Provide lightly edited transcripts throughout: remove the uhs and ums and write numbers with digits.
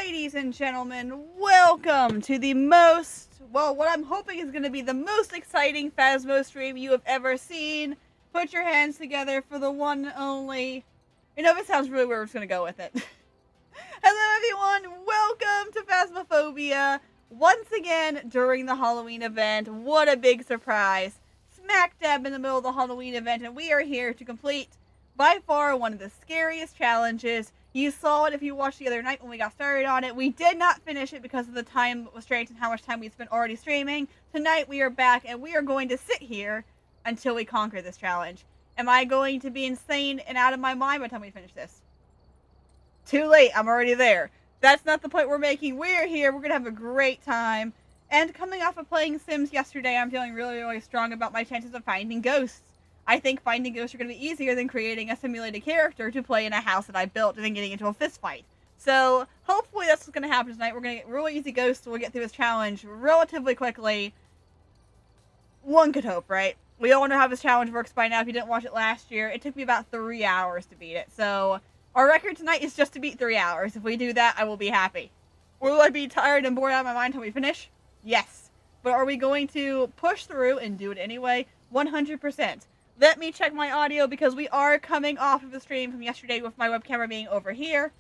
Ladies and gentlemen, welcome to the what I'm hoping is going to be the most exciting Phasmo stream you have ever seen. Put your hands together for the one and only... if it sounds really weird, we're just going to go with it. Hello everyone, welcome to Phasmophobia. Once again, during the Halloween event, what a big surprise. Smack dab in the middle of the Halloween event, and we are here to complete, by far, one of the scariest challenges. You saw it if you watched the other night when we got started on it. We did not finish it because of the time restraints and how much time we spent already streaming. Tonight we are back and we are going to sit here until we conquer this challenge. Am I going to be insane and out of my mind by the time we finish this? Too late, I'm already there. That's not the point we're making. We're here, we're going to have a great time. And coming off of playing Sims yesterday, I'm feeling really strong about my chances of finding ghosts. I think finding ghosts are going to be easier than creating a simulated character to play in a house that I built and then getting into a fist fight. So, hopefully that's what's going to happen tonight. We're going to get really easy ghosts, so we'll get through this challenge relatively quickly. One could hope, right? We all know how this challenge works by now if you didn't watch it last year. It took me about 3 hours to beat it. So, our record tonight is just to beat 3 hours. If we do that, I will be happy. Will I be tired and bored out of my mind until we finish? Yes. But are we going to push through and do it anyway? 100%. Let me check my audio because we are coming off of the stream from yesterday with my web camera being over here,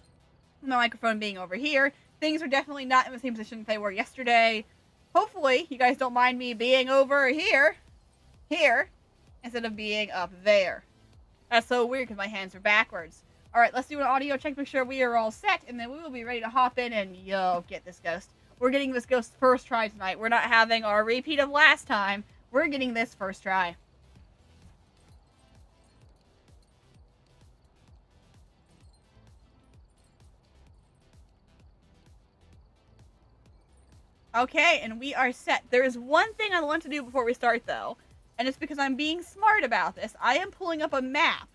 my microphone being over here. Things are definitely not in the same position they were yesterday. Hopefully, you guys don't mind me being over here, instead of being up there. That's so weird because my hands are backwards. Alright, let's do an audio check, make sure we are all set, and then we will be ready to hop in and, get this ghost. We're getting this ghost first try tonight. We're not having our repeat of last time. We're getting this first try. Okay, and we are set. There is one thing I want to do before we start, though, and it's because I'm being smart about this. I am pulling up a map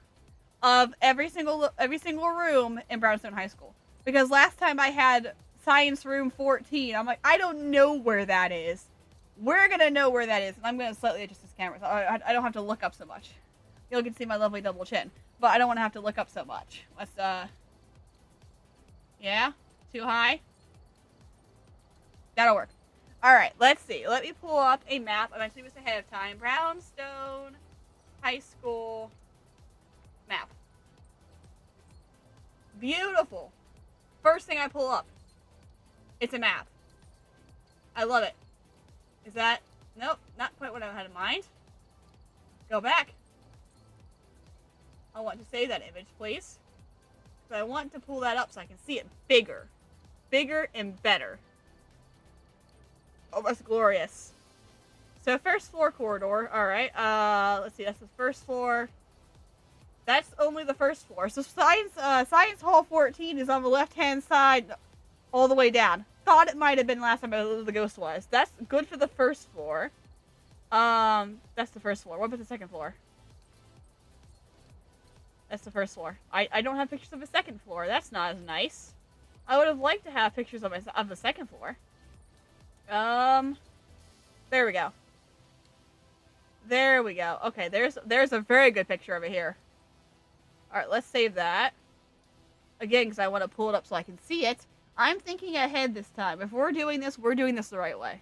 of every single room in Brownstone High School. Because last time I had Science Room 14, I'm like, I don't know where that is. We're going to know where that is, and I'm going to slightly adjust this camera so I don't have to look up so much. You'll get to see my lovely double chin, but I don't want to have to look up so much. Let's, yeah? Too high? That'll work. Alright, let's see. Let me pull up a map. I mentioned this ahead of time. Brownstone High School map. Beautiful. First thing I pull up. It's a map. I love it. Is that... Nope, not quite what I had in mind. Go back. I want to save that image, please. Because I want to pull that up so I can see it bigger. Bigger and better. Oh, that's glorious. So, first floor corridor. Alright, let's see, that's the first floor. That's only the first floor. So, Science Hall 14 is on the left-hand side, all the way down. Thought it might have been last time the ghost was. That's good for the first floor. That's the first floor. What about the second floor? That's the first floor. I don't have pictures of the second floor. That's not as nice. I would have liked to have pictures of the second floor. There we go. There we go. Okay, there's a very good picture over here. Alright, let's save that. Again, because I want to pull it up so I can see it. I'm thinking ahead this time. If we're doing this the right way.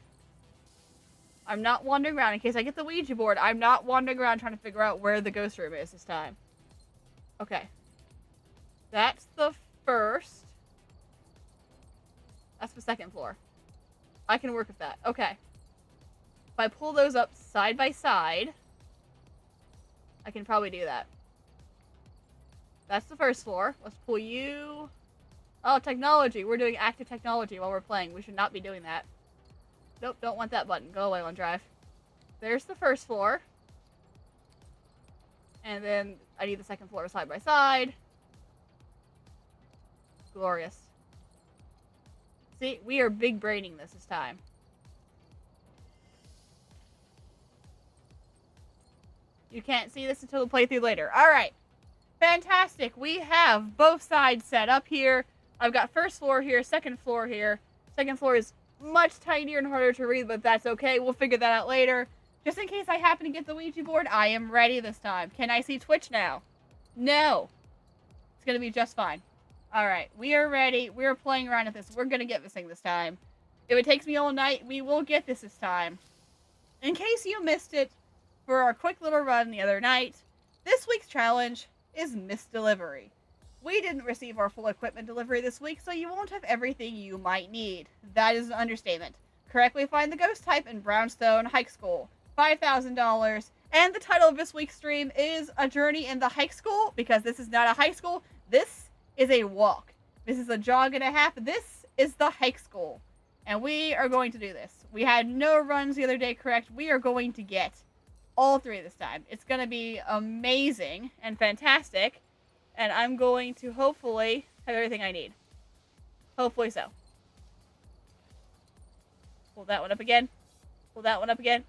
I'm not wandering around. In case I get the Ouija board, I'm not wandering around trying to figure out where the ghost room is this time. Okay. That's the first. That's the second floor. I can work with that. Okay. If I pull those up side by side, I can probably do that. That's the first floor. Let's pull you... Oh, technology. We're doing active technology while we're playing. We should not be doing that. Nope, don't want that button. Go away, OneDrive. There's the first floor. And then I need the second floor side by side. Glorious. See, we are big braining this time. You can't see this until the playthrough later. Alright. Fantastic. We have both sides set up here. I've got first floor here, second floor here. Second floor is much tinier and harder to read, but that's okay. We'll figure that out later. Just in case I happen to get the Ouija board, I am ready this time. Can I see Twitch now? No. It's going to be just fine. Alright, we are ready. We are playing around with this. We're gonna get this thing this time. If it takes me all night, we will get this time. In case you missed it, for our quick little run the other night, this week's challenge is missed delivery. We didn't receive our full equipment delivery this week, so you won't have everything you might need. That is an understatement. Correctly find the ghost type in Brownstone Hikeschool. $5,000. And the title of this week's stream is A Journey in the Hikeschool, because this is not a high school. This is a walk. This is a jog and a half. This is the Hikeschool. And we are going to do this. We had no runs the other day, correct? We are going to get all three this time. It's going to be amazing and fantastic. And I'm going to hopefully have everything I need. Hopefully so. Pull that one up again. Pull that one up again.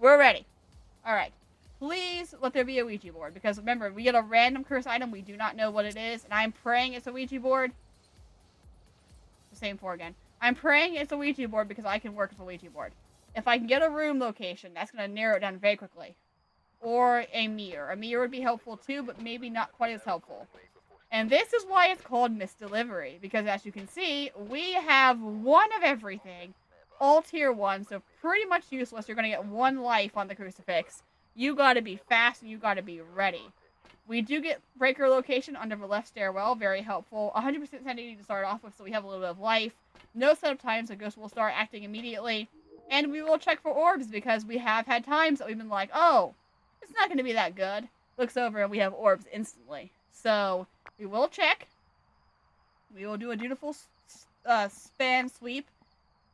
We're ready. Alright. Please let there be a Ouija board. Because remember, we get a random curse item. We do not know what it is. And I'm praying it's a Ouija board. The same four again. I'm praying it's a Ouija board because I can work with a Ouija board. If I can get a room location, that's going to narrow it down very quickly. Or a mirror. A mirror would be helpful too, but maybe not quite as helpful. And this is why it's called Missed Delivery. Because as you can see, we have one of everything. All tier 1, so pretty much useless. You're going to get one life on the crucifix. You got to be fast and you got to be ready. We do get breaker location under the left stairwell. Very helpful. 100% sanity to start off with, so we have a little bit of life. No setup time, so Ghost will start acting immediately. And we will check for orbs, because we have had times that we've been like, oh, it's not going to be that good. Looks over and we have orbs instantly. So, we will check. We will do a dutiful span sweep.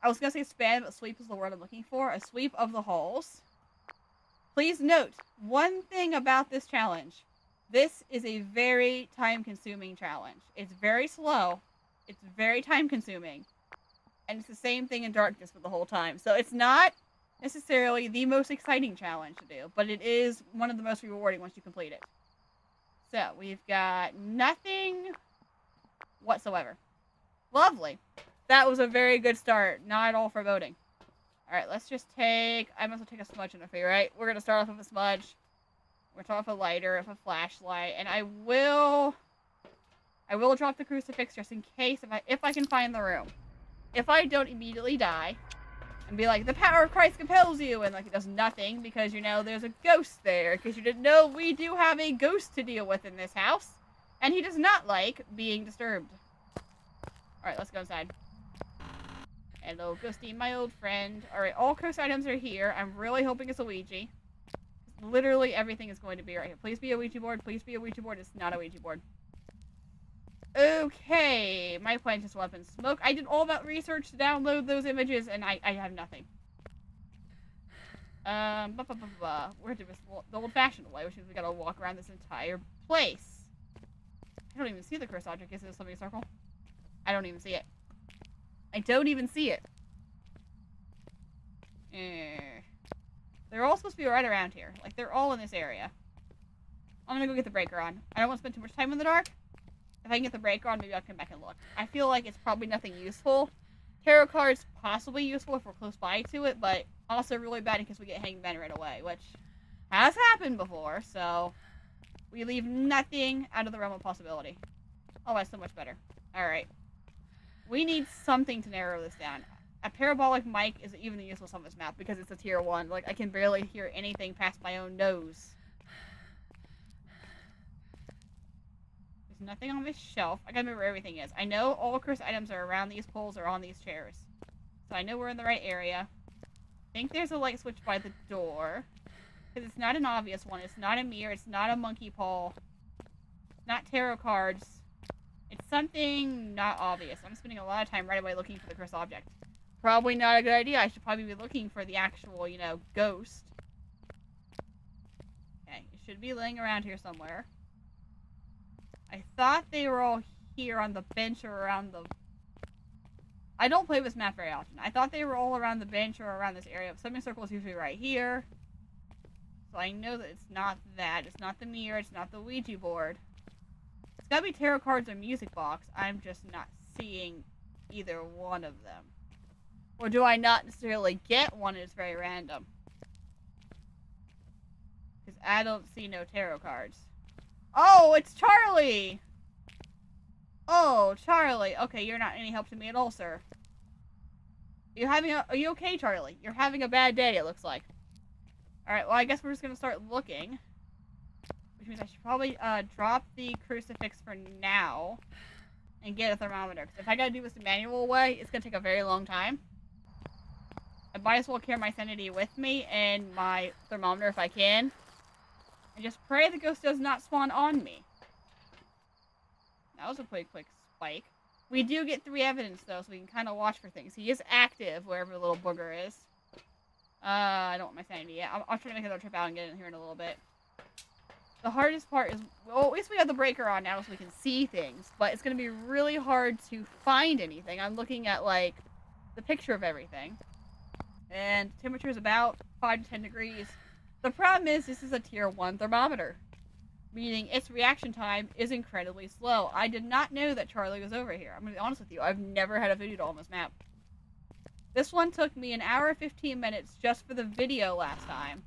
I was going to say span, but sweep is the word I'm looking for. A sweep of the halls. Please note, one thing about this challenge. This is a very time-consuming challenge. It's very slow. It's very time-consuming. And it's the same thing in darkness for the whole time. So it's not necessarily the most exciting challenge to do, but it is one of the most rewarding once you complete it. So, we've got nothing whatsoever. Lovely. That was a very good start. Not at all foreboding. Alright, let's just take... I must take a smudge interfere, right? We're going to start off with a smudge. We're going to start off with a lighter, with a flashlight, and I will drop the crucifix just in case if I can find the room. If I don't immediately die, and be like, the power of Christ compels you, and like it does nothing because, you know, there's a ghost there. In case you didn't know, we do have a ghost to deal with in this house, and he does not like being disturbed. Alright, let's go inside. Hello, Ghosty, my old friend. Alright, all curse items are here. I'm really hoping it's a Ouija. Literally everything is going to be right here. Please be a Ouija board. Please be a Ouija board. It's not a Ouija board. Okay, my plan is weapon smoke. I did all that research to download those images, and I have nothing. We're doing this the old-fashioned way, which means we gotta walk around this entire place. I don't even see the curse object. Is it a semicircle? I don't even see it. I don't even see it. They're all supposed to be right around here. Like, they're all in this area. I'm gonna go get the breaker on. I don't want to spend too much time in the dark. If I can get the breaker on, maybe I'll come back and look. I feel like it's probably nothing useful. Tarot cards possibly useful if we're close by to it, but also really bad in case we get hanged man right away, which has happened before, so we leave nothing out of the realm of possibility. Oh, that's so much better. Alright. We need something to narrow this down. A parabolic mic is even useless on this map because it's a tier 1. Like, I can barely hear anything past my own nose. There's nothing on this shelf. I gotta remember where everything is. I know all curse items are around these poles or on these chairs. So I know we're in the right area. I think there's a light switch by the door. Because it's not an obvious one. It's not a mirror. It's not a monkey paw. It's not tarot cards. It's something not obvious. I'm spending a lot of time right away looking for the curse object. Probably not a good idea. I should probably be looking for the actual, you know, ghost. Okay, it should be laying around here somewhere. I thought they were all here on the bench or around the... I don't play this map very often. I thought they were all around the bench or around this area. Semicircle is usually right here. So I know that it's not that. It's not the mirror. It's not the Ouija board. It's gotta be tarot cards or music box. I'm just not seeing either one of them. Or do I not necessarily get one and it's very random? Because I don't see no tarot cards. Oh, it's Charlie! Oh, Charlie. Okay, you're not any help to me at all, sir. Are you okay, Charlie? You're having a bad day, it looks like. Alright, well, I guess we're just gonna start looking. Which means I should probably, drop the crucifix for now. And get a thermometer. Because if I gotta do this the manual way, it's gonna take a very long time. I might as well carry my sanity with me and my thermometer if I can. And just pray the ghost does not spawn on me. That was a pretty quick spike. We do get 3 evidence, though, so we can kind of watch for things. He is active, wherever the little booger is. I don't want my sanity yet. I'll try to make another trip out and get in here in a little bit. The hardest part is, well, at least we have the breaker on now so we can see things. But it's going to be really hard to find anything. I'm looking at, like, the picture of everything. And temperature is about 5 to 10 degrees. The problem is, this is a tier 1 thermometer. Meaning its reaction time is incredibly slow. I did not know that Charlie was over here. I'm going to be honest with you. I've never had a voodoo doll on this map. This one took me 1 hour and 15 minutes just for the video last time.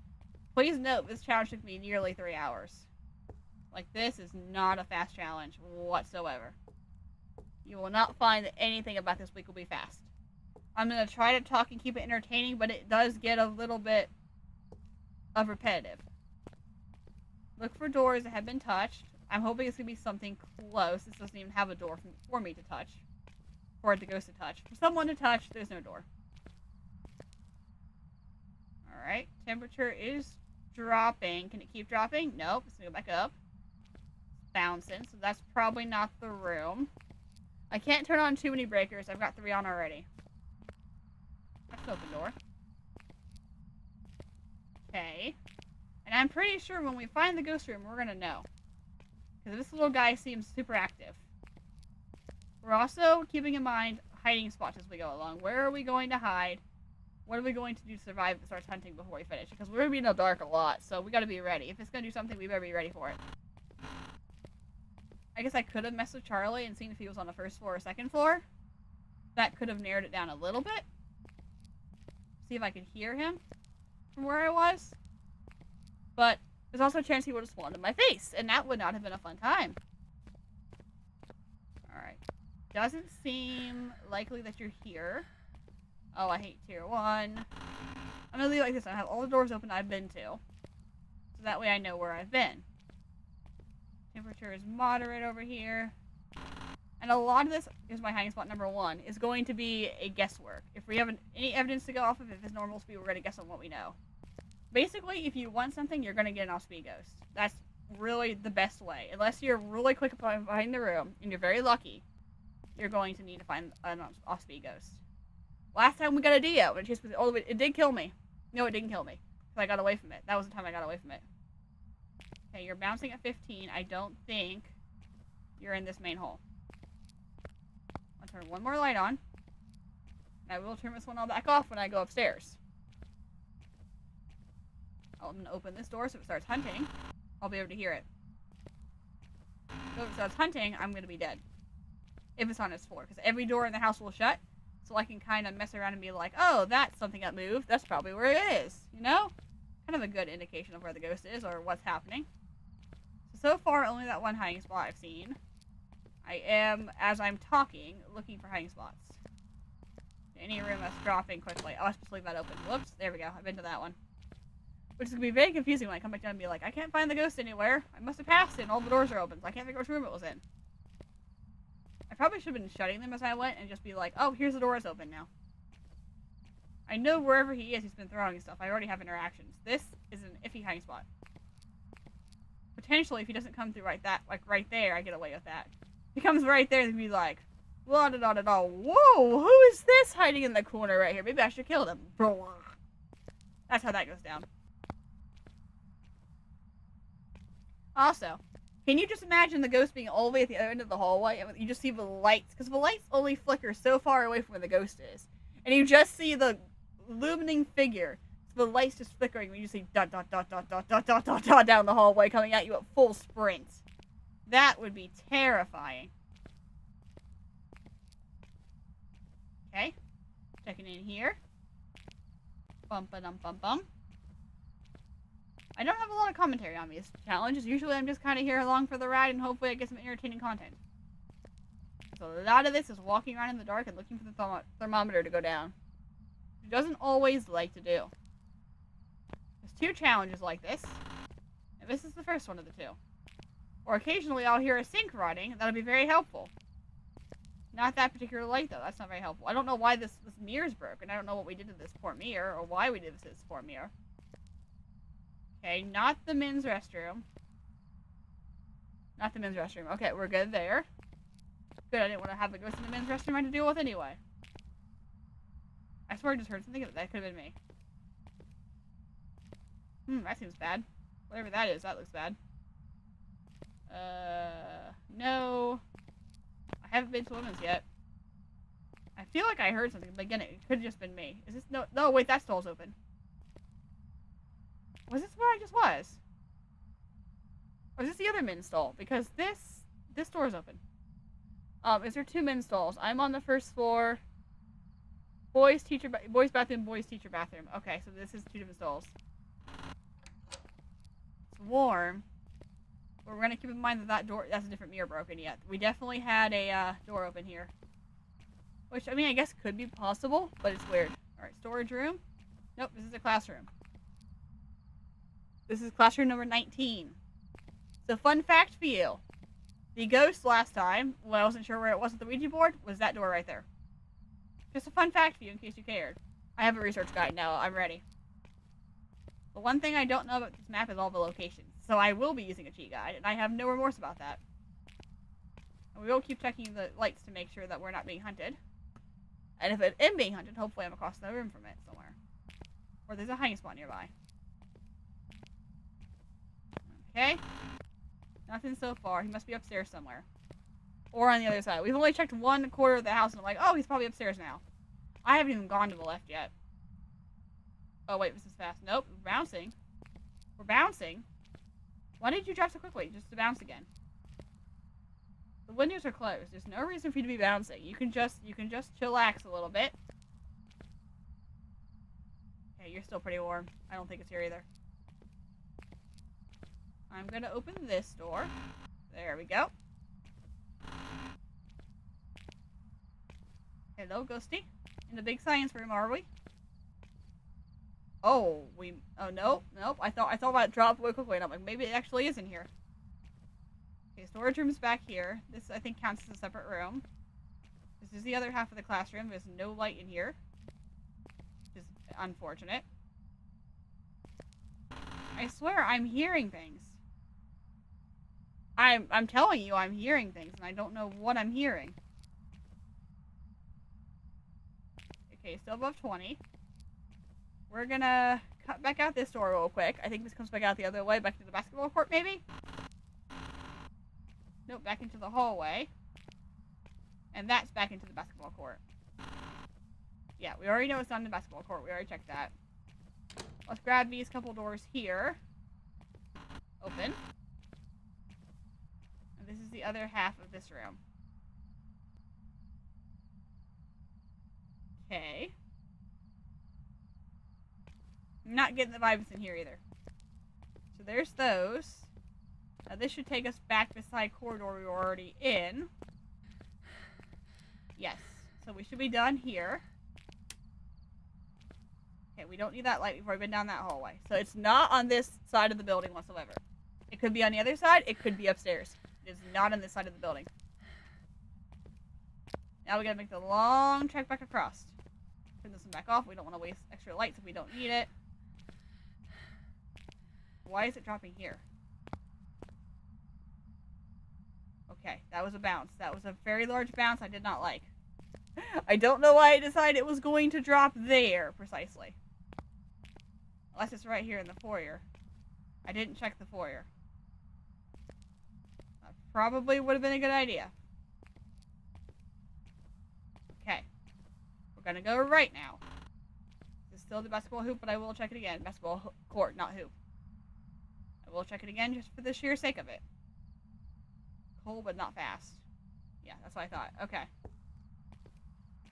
Please note, this challenge took me nearly 3 hours. Like, this is not a fast challenge whatsoever. You will not find that anything about this week will be fast. I'm going to try to talk and keep it entertaining, but it does get a little bit of repetitive. Look for doors that have been touched. I'm hoping it's going to be something close. This doesn't even have a door for me to touch. For the ghost to touch. For someone to touch, there's no door. Alright, temperature is dropping. Can it keep dropping? Nope, it's going to go back up. It's bouncing, so that's probably not the room. I can't turn on too many breakers. I've got 3 on already. That's an open door. Okay. And I'm pretty sure when we find the ghost room, we're going to know. Because this little guy seems super active. We're also keeping in mind hiding spots as we go along. Where are we going to hide? What are we going to do to survive if it starts hunting before we finish? Because we're going to be in the dark a lot, so we got to be ready. If it's going to do something, we better be ready for it. I guess I could have messed with Charlie and seen if he was on the 1st floor or 2nd floor. That could have narrowed it down a little bit. See if I could hear him from where I was. But there's also a chance he would have spawned in my face, and that would not have been a fun time. Alright. Doesn't seem likely that you're here. Oh, I hate tier 1. I'm gonna leave it like this. I have all the doors open I've been to. So that way I know where I've been. Temperature is moderate over here. And a lot of this is my hiding spot number 1. Is going to be a guesswork. If we have any evidence to go off of, if it's normal speed, we're going to guess on what we know. Basically, if you want something, you're going to get an off-speed ghost. That's really the best way. Unless you're really quick at finding the room, and you're very lucky, you're going to need to find an off-speed ghost. Last time we got a Dio, and it did kill me. No, it didn't kill me. Because I got away from it. That was the time I got away from it. Okay, you're bouncing at 15. I don't think you're in this main hole. I'll turn one more light on. And I will turn this one all back off when I go upstairs. I'm going to open this door so if it starts hunting, I'll be able to hear it. So if it starts hunting, I'm going to be dead. If it's on its floor. Because every door in the house will shut. So I can kind of mess around and be like, oh, that's something that moved. That's probably where it is. You know? Kind of a good indication of where the ghost is or what's happening. So far, only that one hiding spot I've seen. I am, as I'm talking, looking for hiding spots. Any room that's dropping quickly. Oh, I'll just leave that open. Whoops. There we go. I've been to that one. Which is going to be very confusing when I come back down and be like, I can't find the ghost anywhere. I must have passed it and all the doors are open, so I can't figure out which room it was in. I probably should have been shutting them as I went and just be like, oh, here's the door is open now. I know wherever he is, he's been throwing stuff. I already have interactions. This is an iffy hiding spot. Potentially, if he doesn't come through right there, I get away with that. If he comes right there, he'd be like, blah, da, da, da, da. Whoa, who is this hiding in the corner right here? Maybe I should kill them. That's how that goes down. Also, can you just imagine the ghost being all the way at the other end of the hallway and you just see the lights? Because the lights only flicker so far away from where the ghost is. And you just see the illuminating figure. So the lights just flickering and you see dot dot dot dot dot dot dot dot dot down the hallway coming at you at full sprint. That would be terrifying. Okay. Checking in here. Bum-ba-dum-bum-bum. I don't have a lot of commentary on these challenges. Usually I'm just kind of here along for the ride and hopefully I get some entertaining content. So a lot of this is walking around in the dark and looking for the thermometer to go down. It doesn't always like to do. There's 2 challenges like this. And this is the first one of the 2. Or occasionally I'll hear a sink running. That'll be very helpful. Not that particular light, though. That's not very helpful. I don't know why this mirror's broken. I don't know what we did to this poor mirror, or why we did this to this poor mirror. Okay, not the men's restroom. Not the men's restroom. Okay, we're good there. Good, I didn't want to have the ghost in the men's restroom I had to deal with anyway. I swear I just heard something. That could have been me. That seems bad. Whatever that is, that looks bad. No. I haven't been to women's yet. I feel like I heard something, but again, it could have just been me. Is this no, wait, that stall's open. Was this where I just was? Or is this the other men's stall? Because this door is open. Is there 2 men's stalls? I'm on the first floor. Boys bathroom, boys teacher bathroom. Okay, so this is 2 different stalls. It's warm. But we're gonna keep in mind that that's a different mirror broken yet. We definitely had a door open here. Which, I mean, I guess could be possible, but it's weird. Alright, storage room. Nope, this is a classroom. This is classroom number 19. So, fun fact for you. The ghost last time, when I wasn't sure where it was at the Ouija board, was that door right there. Just a fun fact for you in case you cared. I have a research guide now. I'm ready. The one thing I don't know about this map is all the locations. So I will be using a cheat guide, and I have no remorse about that. And we will keep checking the lights to make sure that we're not being hunted. And if I am being hunted, hopefully I'm across the room from it somewhere. Or there's a hiding spot nearby. Okay. Nothing so far. He must be upstairs somewhere. Or on the other side. We've only checked 1/4 of the house, and I'm like, oh, he's probably upstairs now. I haven't even gone to the left yet. Oh, wait, this is fast. Nope, we're bouncing. We're bouncing. Why did you drop so quickly? Just to bounce again. The windows are closed. There's no reason for you to be bouncing. You can just chillax a little bit. Okay, you're still pretty warm. I don't think it's here either. I'm gonna open this door. There we go. Hello, Ghosty. In the big science room, are we? Oh, nope. I thought that dropped way quickly, and I'm like, maybe it actually is in here. Okay, storage room's back here. This, I think, counts as a separate room. This is the other half of the classroom. There's no light in here. Which is unfortunate. I swear, I'm hearing things. I'm telling you, I'm hearing things, and I don't know what I'm hearing. Okay, still above 20. We're gonna cut back out this door real quick. I think this comes back out the other way, back to the basketball court, maybe? Nope, back into the hallway. And that's back into the basketball court. Yeah, we already know it's not in the basketball court. We already checked that. Let's grab these couple doors here. Open. And this is the other half of this room. Okay. I'm not getting the vibes in here either. So there's those. Now this should take us back to the side corridor we were already in. Yes. So we should be done here. Okay, we don't need that light. We've already been down that hallway. So it's not on this side of the building whatsoever. It could be on the other side. It could be upstairs. It is not on this side of the building. Now we gotta make the long trek back across. Turn this one back off. We don't want to waste extra lights if we don't need it. Why is it dropping here? Okay, that was a bounce. That was a very large bounce I did not like. I don't know why I decided it was going to drop there, precisely. Unless it's right here in the foyer. I didn't check the foyer. That probably would have been a good idea. Okay. We're gonna go right now. This is still the basketball hoop, but I will check it again. Basketball court, not hoop. I will check it again just for the sheer sake of it. Cold, but not fast. Yeah, that's what I thought. Okay.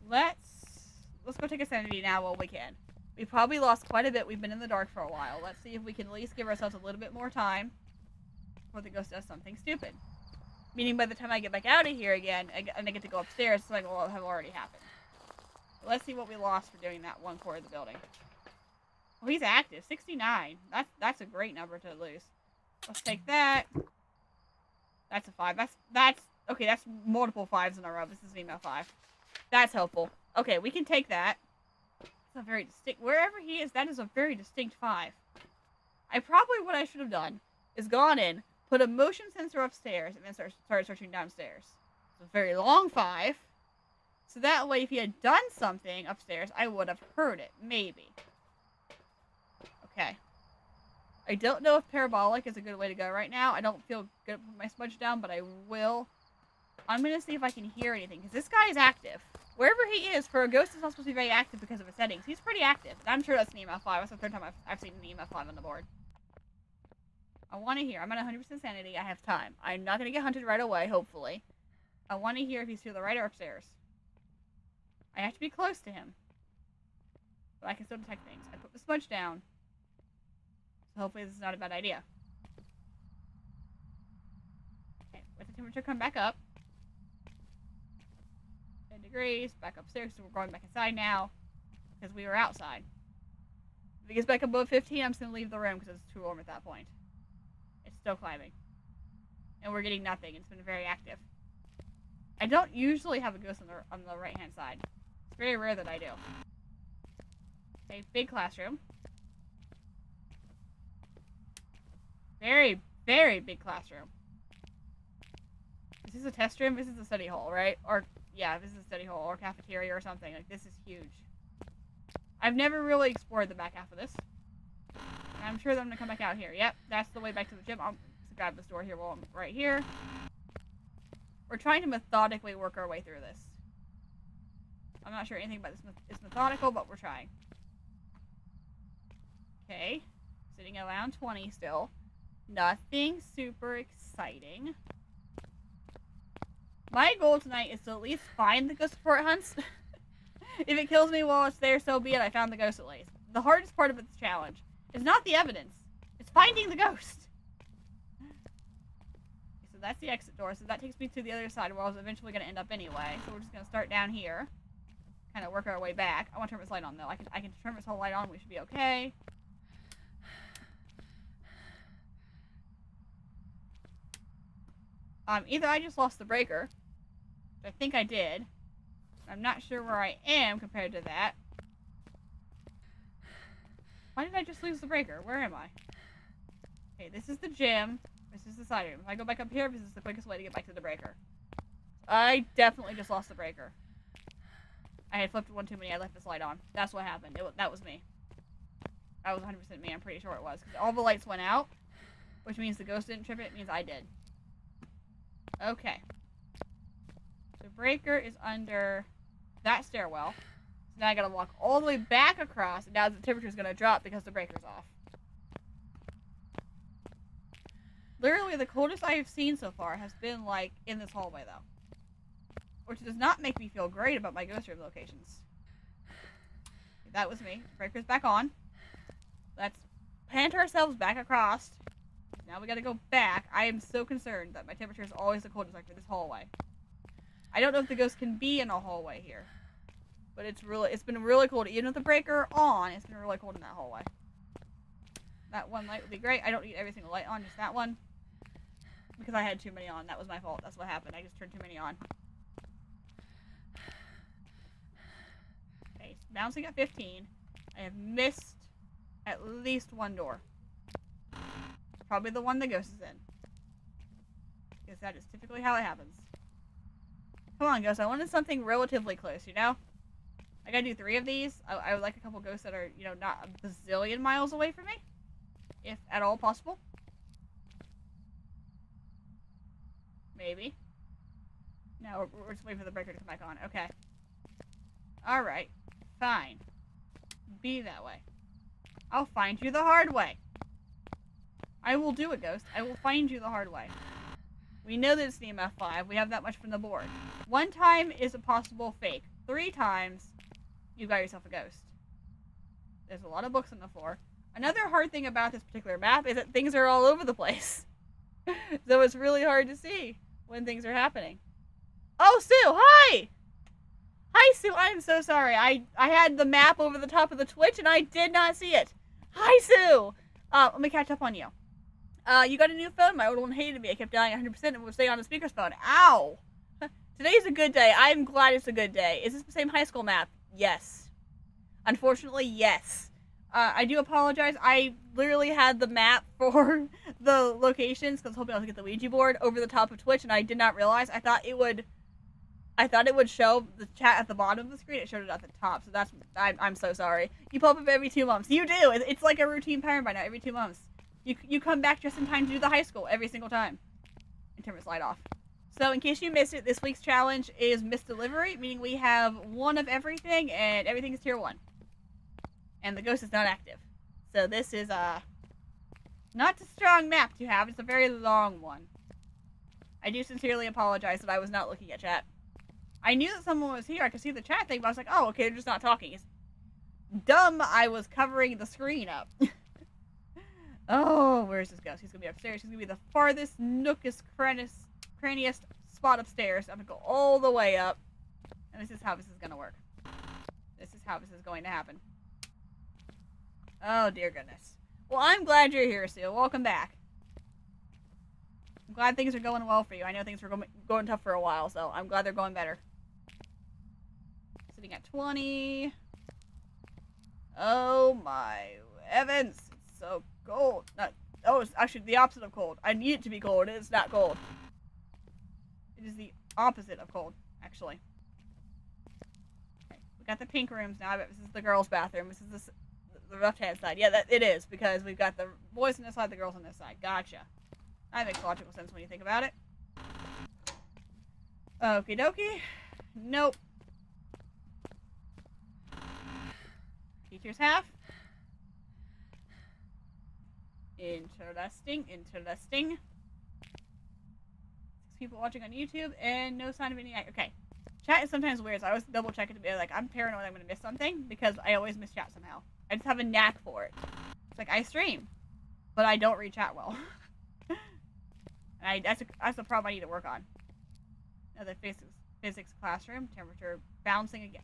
Let's go take a sanity now while we can. We probably lost quite a bit. We've been in the dark for a while. Let's see if we can at least give ourselves a little bit more time before the ghost does something stupid. Meaning by the time I get back out of here again, and I get to go upstairs, something will have already happened. So let's see what we lost for doing that one core of the building. Oh, he's active. 69. That's a great number to lose. Let's take that. That's a 5. That's okay, that's multiple 5s in a row. This is an email 5. That's helpful. Okay, we can take that. It's a very distinct... Wherever he is, that is a very distinct 5. What I should have done is gone in, put a motion sensor upstairs, and then started searching downstairs. It's a very long 5. So that way, if he had done something upstairs, I would have heard it. Maybe. Okay. I don't know if parabolic is a good way to go right now. I don't feel good at putting my smudge down, but I will. I'm going to see if I can hear anything, because this guy is active. Wherever he is, for a ghost, it's not supposed to be very active because of his settings. He's pretty active, and I'm sure that's an EMF 5. That's the third time I've seen an EMF 5 on the board. I want to hear. I'm at 100% sanity. I have time. I'm not going to get hunted right away, hopefully. I want to hear if he's to the right or upstairs. I have to be close to him. But I can still detect things. I put the smudge down. So hopefully this is not a bad idea. Okay, let the temperature come back up. 10 degrees, back upstairs, so we're going back inside now. Because we were outside. If it gets back above 15, I'm just going to leave the room because it's too warm at that point. It's still climbing. And we're getting nothing. It's been very active. I don't usually have a ghost on the right-hand side. It's very rare that I do. Okay, big classroom. Very, very big classroom. Is this a test room? This is a study hall, right? Or, yeah, this is a study hall or cafeteria or something. Like, this is huge. I've never really explored the back half of this. And I'm sure that I'm going to come back out here. Yep, that's the way back to the gym. I'll grab this door here while I'm right here. We're trying to methodically work our way through this. I'm not sure anything about this is methodical, but we're trying. Okay. Sitting around 20 still. Nothing super exciting. My goal tonight is to at least find the ghost before it hunts. If it kills me while it's there, so be it. I found the ghost at least. The hardest part of its challenge is not the evidence. It's finding the ghost. So that's the exit door. So that takes me to the other side where I was eventually going to end up anyway. So we're just going to start down here. Kind of work our way back. I want to turn this light on though. I can turn this whole light on. We should be okay. Either I just lost the breaker, which I think I did. I'm not sure where I am compared to that. Why did I just lose the breaker? Where am I? Okay, this is the gym. This is the side room. If I go back up here, this is the quickest way to get back to the breaker. I definitely just lost the breaker. I had flipped one too many. I left this light on. That's what happened. That was me. That was 100% me. I'm pretty sure it was. Because all the lights went out, which means the ghost didn't trip it. It means I did. Okay. The breaker is under that stairwell. So now I gotta walk all the way back across, and now the temperature's gonna drop because the breaker's off. Literally, the coldest I have seen so far has been, like, in this hallway, though. Which does not make me feel great about my ghost room locations. That was me. Breaker's back on. Let's pant ourselves back across. Now we gotta go back. I am so concerned that my temperature is always the coldest, like, for this hallway. I don't know if the ghost can be in a hallway here. But it's been really cold. Even with the breaker on, it's been really cold in that hallway. That one light would be great. I don't need every single light on, just that one. Because I had too many on. That was my fault. That's what happened. I just turned too many on. Okay, so bouncing at 15. I have missed at least one door. Probably the one the ghost is in. Because that is typically how it happens. Come on, ghost. I wanted something relatively close, you know? I gotta do 3 of these. I would like a couple ghosts that are, you know, not a bazillion miles away from me. If at all possible. Maybe. No, we're just waiting for the breaker to come back on. Okay. Alright. Fine. Be that way. I'll find you the hard way. I will do it, ghost. I will find you the hard way. We know that it's the EMF 5. We have that much from the board. 1 time is a possible fake. 3 times, you got yourself a ghost. There's a lot of books on the floor. Another hard thing about this particular map is that things are all over the place. So it's really hard to see. when things are happening. Oh, Sue, hi! Hi, Sue. I am so sorry. I had the map over the top of the Twitch, and I did not see it. Hi, Sue! Let me catch up on you. You got a new phone? My old one hated me. I kept dying 100% and would stay on the speaker's phone. Ow! Today's a good day. I'm glad it's a good day. Is this the same high school map? Yes. Unfortunately, yes. I do apologize. I literally had the map for the locations, because I was hoping I was going to get the Ouija board over the top of Twitch, and I did not realize. I thought it would show the chat at the bottom of the screen. It showed it at the top, so that's... I'm so sorry. You pop up every 2 months. You do! It's like a routine pattern by now, every 2 months. You come back just in time to do the high school every single time. And turn my slide off. So, in case you missed it, this week's challenge is missed delivery, meaning we have one of everything, and everything is tier 1. And the ghost is not active. So this is, not a strong map to have. It's a very long one. I do sincerely apologize that I was not looking at chat. I knew that someone was here. I could see the chat thing, but I was like, oh, okay, they're just not talking. It's dumb. I was covering the screen up. Oh, where's this ghost? He's gonna be upstairs. He's gonna be the farthest, nookest, cranniest spot upstairs. I'm gonna go all the way up. And this is how this is gonna work. This is how this is going to happen. Oh, dear goodness. Well, I'm glad you're here, Sue. Welcome back. I'm glad things are going well for you. I know things were going tough for a while, so I'm glad they're going better. Sitting at 20. Oh, my heavens. It's so cold. Oh, it's actually the opposite of cold. I need it to be cold. It's not cold. It is the opposite of cold, actually. Okay, we got the pink rooms now. I bet this is the girls' bathroom. This is the left-hand side. Yeah, it is, because we've got the boys on this side, the girls on this side. Gotcha. That makes logical sense when you think about it. Okie dokie. Nope. Teacher's half. Interesting. 6 people watching on YouTube, and no sign of any... Okay. Chat is sometimes weird, so I always double check it to be like, I'm paranoid I'm going to miss something, because I always miss chat somehow. I just have a knack for it. It's like, I stream, but I don't read chat well. And that's a problem I need to work on. Another physics classroom. Temperature bouncing again.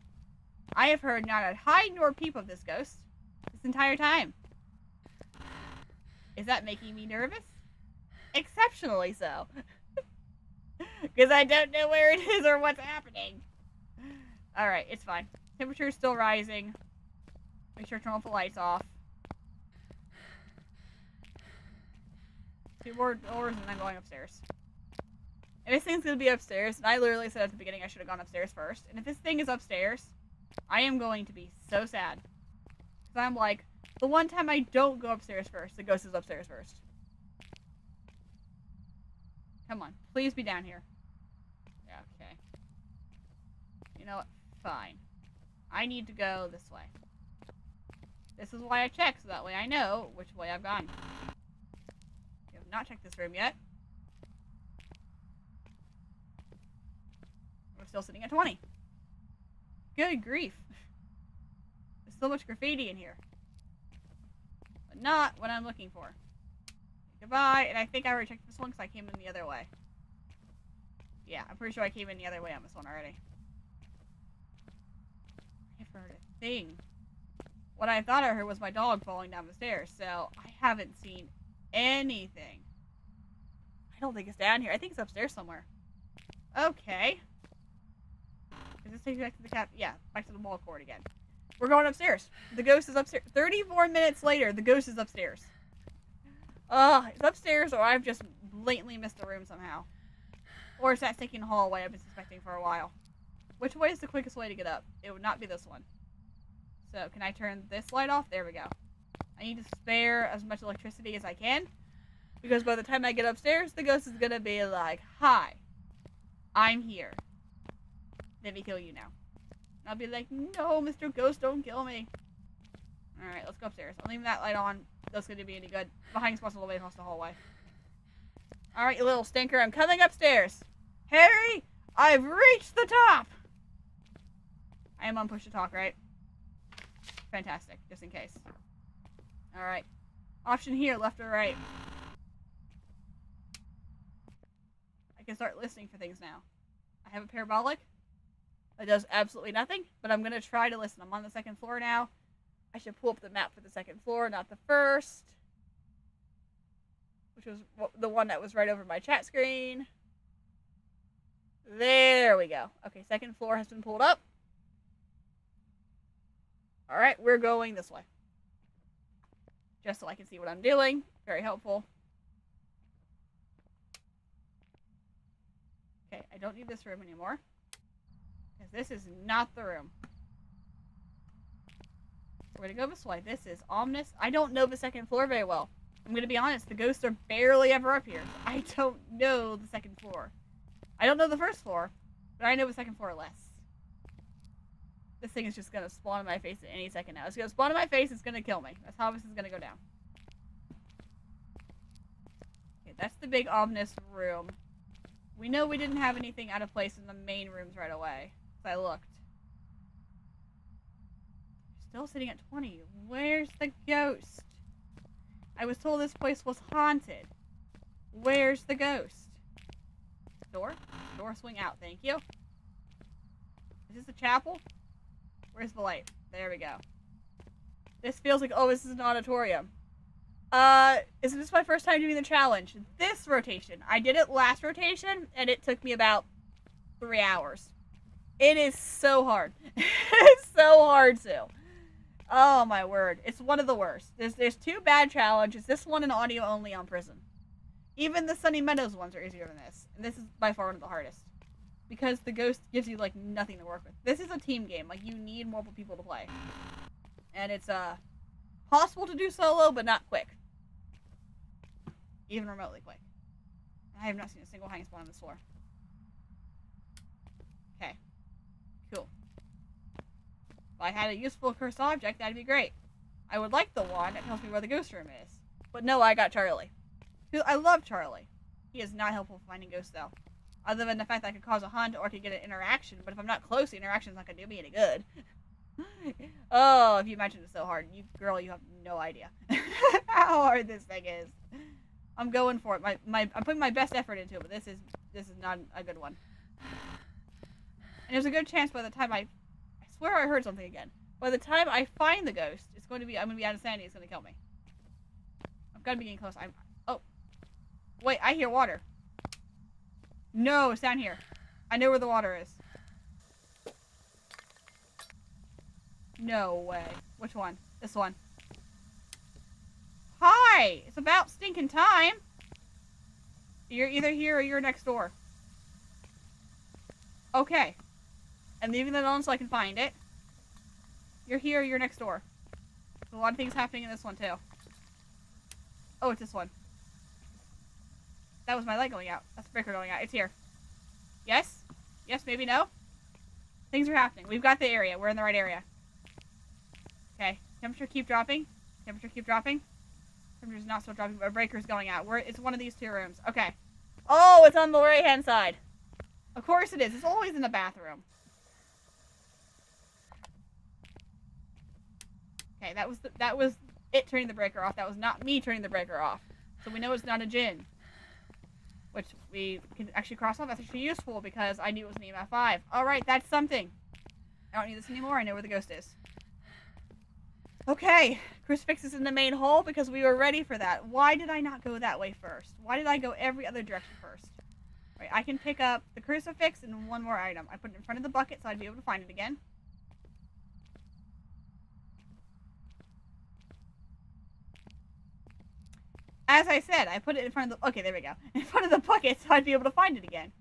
I have heard not a hide nor peep of this ghost this entire time. Is that making me nervous? Exceptionally so. Because I don't know where it is or what's happening. Alright, it's fine. Temperature is still rising. Make sure to turn off the lights off. 2 more doors and then going upstairs. If this thing's gonna be upstairs, and I literally said at the beginning I should have gone upstairs first, and if this thing is upstairs, I am going to be so sad. Because I'm like, the one time I don't go upstairs first, the ghost is upstairs first. Come on, please be down here. Yeah, okay. You know what? Fine. I need to go this way. This is why I check, so that way I know which way I've gone. We have not checked this room yet. We're still sitting at 20. Good grief. There's so much graffiti in here. But not what I'm looking for. Goodbye, and I think I already checked this one because I came in the other way. Yeah, I'm pretty sure I came in the other way on this one already. I've heard a thing. What I thought I heard was my dog falling down the stairs, so I haven't seen anything. I don't think it's down here. I think it's upstairs somewhere. Okay. Does this take you back to the cap? Yeah, back to the ball court again. We're going upstairs. The ghost is upstairs. 34 minutes later, the ghost is upstairs. It's upstairs, or I've just blatantly missed the room somehow. Or it's that stinking hallway I've been suspecting for a while. Which way is the quickest way to get up? It would not be this one. So, can I turn this light off? There we go. I need to spare as much electricity as I can. Because by the time I get upstairs, the ghost is gonna be like, hi, I'm here. Let me kill you now. And I'll be like, no, Mr. Ghost, don't kill me. Alright, let's go upstairs. I'm leaving that light on. That's gonna be any good. Behind spots all the way across the hallway. Alright, you little stinker, I'm coming upstairs. Harry, I've reached the top! I am on push to talk, right? Fantastic, just in case. Alright. Option here, left or right. I can start listening for things now. I have a parabolic that does absolutely nothing, but I'm going to try to listen. I'm on the second floor now. I should pull up the map for the second floor, not the first. Which was the one that was right over my chat screen. There we go. Okay, second floor has been pulled up. Alright, we're going this way. Just so I can see what I'm doing. Very helpful. Okay, I don't need this room anymore. Because this is not the room. We're gonna go this way. This is ominous. I don't know the second floor very well. I'm gonna be honest, the ghosts are barely ever up here. I don't know the second floor. I don't know the first floor, but I know the second floor less. This thing is just gonna spawn in my face at any second now. It's gonna spawn in my face, it's gonna kill me. That's how this is gonna go down. Okay, that's the big ominous room. We know we didn't have anything out of place in the main rooms right away. So I looked. Still sitting at 20. Where's the ghost? I was told this place was haunted. Where's the ghost? Door? Door swing out, thank you. Is this a chapel? Where's the light? There we go. This feels like, oh, this is an auditorium. Is this my first time doing the challenge? This rotation. I did it last rotation, and it took me about 3 hours. It is so hard. It's so hard to. Oh my word. It's one of the worst. There's 2 bad challenges. This one and audio only on prison. Even the Sunny Meadows ones are easier than this. And this is by far one of the hardest. Because the ghost gives you, like, nothing to work with. This is a team game. Like, you need multiple people to play. And it's, possible to do solo, but not quick. Even remotely quick. I have not seen a single hanging spawn on this floor. Okay. Cool. If I had a useful cursed object, that'd be great. I would like the one that tells me where the ghost room is. But no, I got Charlie. I love Charlie. He is not helpful for finding ghosts, though. Other than the fact that I could cause a hunt or I could get an interaction. But if I'm not close, the interaction's not going to do me any good. Oh, if you imagine it's so hard. Girl, you have no idea how hard this thing is. I'm going for it. I'm putting my best effort into it, but this is not a good one. And there's a good chance by the time I swear I heard something again. By the time I find the ghost, I'm going to be out of sanity. It's going to kill me. I've got to be getting close. Oh. Wait, I hear water. No, it's down here. I know where the water is. No way. Which one? This one. Hi! It's about stinking time. You're either here or you're next door. Okay. I'm leaving that on so I can find it. You're here or you're next door. There's a lot of things happening in this one, too. Oh, it's this one. That was my light going out. That's the breaker going out. It's here. Yes? Yes, maybe no? Things are happening. We've got the area. We're in the right area. Okay. Temperature keep dropping. Temperature keture not still dropping, but a breaker's going out. It's one of these 2 rooms. Okay. Oh, it's on the right-hand side. Of course it is. It's always in the bathroom. Okay, that was it turning the breaker off. That was not me turning the breaker off. So we know it's not a djinn. Which we can actually cross off. That's actually useful because I knew it was an EMF 5. Alright, that's something. I don't need this anymore. I know where the ghost is. Okay. Crucifix is in the main hall because we were ready for that. Why did I not go that way first? Why did I go every other direction first? Right, I can pick up the crucifix and one more item. I put it in front of the bucket so I'd be able to find it again. As I said, I put it in front of the... Okay, there we go. In front of the bucket so I'd be able to find it again.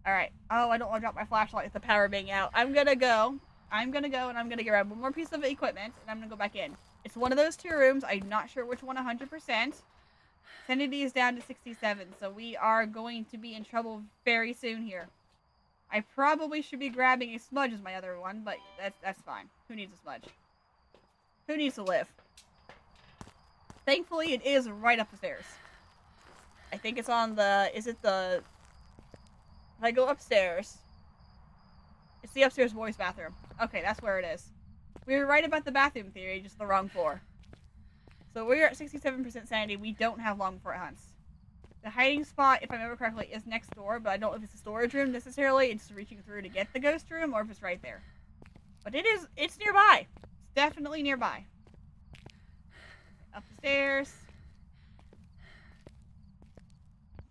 Alright. Oh, I don't want to drop my flashlight with the power being out. I'm gonna go and I'm gonna grab one more piece of equipment and I'm gonna go back in. It's one of those 2 rooms. I'm not sure which one 100%. Sanity is down to 67, so we are going to be in trouble very soon here. I probably should be grabbing a smudge as my other one, but that's fine. Who needs a smudge? Who needs to live? Thankfully, it is right up the stairs. I think it's on the... Is it the... If I go upstairs... It's the upstairs boys' bathroom. Okay, that's where it is. We were right about the bathroom theory, just the wrong floor. So we're at 67% sanity. We don't have long before it hunts. The hiding spot, if I remember correctly, is next door, but I don't know if it's a storage room necessarily. It's just reaching through to get the ghost room, or if it's right there. But it's nearby. It's definitely nearby. Up the stairs.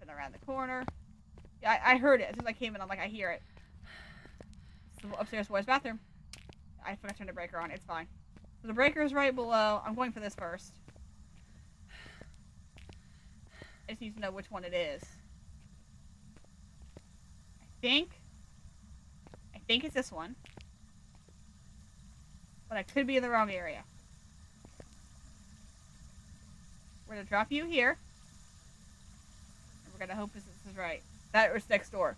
Then around the corner. Yeah, I heard it. As soon as I came in, I'm like, I hear it. It's the upstairs boys' bathroom. I forgot to turn the breaker on. It's fine. So the breaker is right below. I'm going for this first. I just need to know which one it is. I think it's this one. But I could be in the wrong area. We're going to drop you here. And we're going to hope this is right. That was next door.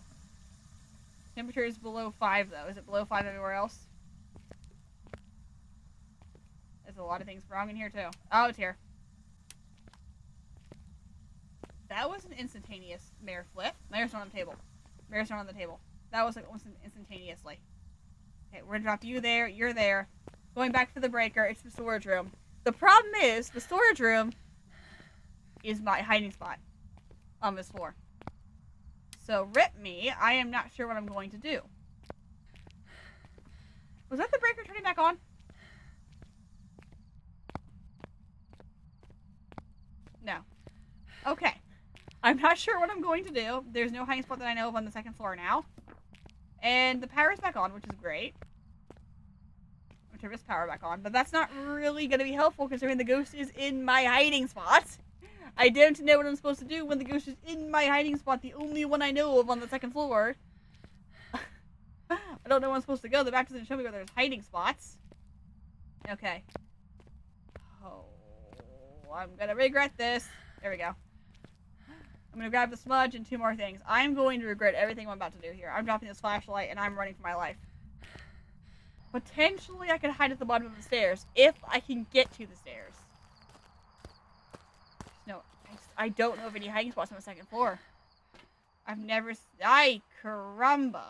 Temperature is below 5, though. Is it below 5 everywhere else? There's a lot of things wrong in here, too. Oh, it's here. That was an instantaneous mirror flip. Mirror's not on the table. Mirror's not on the table. That was like almost instantaneously. Okay, we're gonna drop you there. You're there. Going back for the breaker. It's the storage room. The problem is, the storage room is my hiding spot on this floor. So, rip me. I am not sure what I'm going to do. Was that the breaker turning back on? No. Okay. I'm not sure what I'm going to do. There's no hiding spot that I know of on the second floor now. And the power's back on, which is great. I'm going to turn this power back on. But that's not really going to be helpful considering the ghost is in my hiding spot. I don't know what I'm supposed to do when the ghost is in my hiding spot, the only one I know of on the second floor. I don't know where I'm supposed to go. The map doesn't show me where there's hiding spots. Okay. Oh, I'm going to regret this. There we go. I'm going to grab the smudge and 2 more things. I'm going to regret everything I'm about to do here. I'm dropping this flashlight and I'm running for my life. Potentially I could hide at the bottom of the stairs if I can get to the stairs. No, I don't know of any hiding spots on the second floor. I've never... Ay, caramba.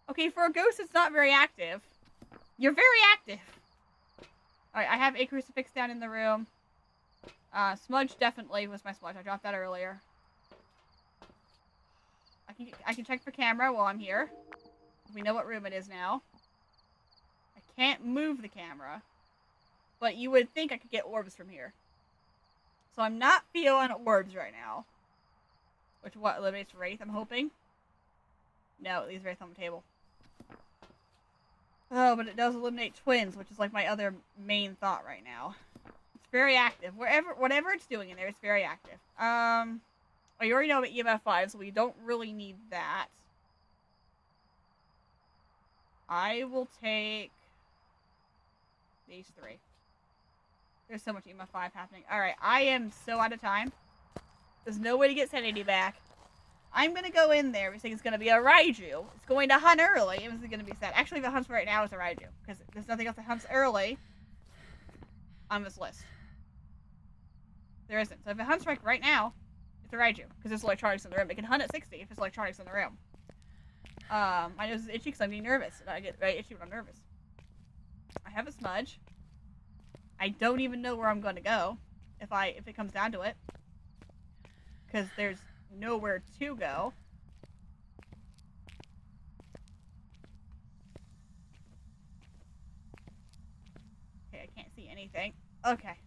Okay, for a ghost it's not very active. You're very active. Alright, I have a crucifix down in the room. Smudge definitely was my smudge. I dropped that earlier. I can check for camera while I'm here. We know what room it is now. I can't move the camera. But you would think I could get orbs from here. So I'm not feeling orbs right now. Which what eliminates Wraith, I'm hoping. No, it leaves Wraith on the table. Oh, but it does eliminate twins, which is like my other main thought right now. Very active. Whatever it's doing in there, it's very active. I already know about EMF 5, so we don't really need that. I will take these 3. There's so much EMF 5 happening. Alright, I am so out of time. There's no way to get sanity back. I'm gonna go in there. We think it's gonna be a Raiju. It's going to hunt early. It was gonna be sad. Actually, if it hunts right now, it's a Raiju. Because there's nothing else that hunts early on this list. There isn't. So if it hunts right now, it's a Raiju. Because there's electronics in the room. It can hunt at 60 if there's electronics in the room. My nose is itchy because I'm getting nervous. And I get very itchy when I'm nervous. I have a smudge. I don't even know where I'm going to go. If it comes down to it. Because there's nowhere to go. Okay, I can't see anything. Okay.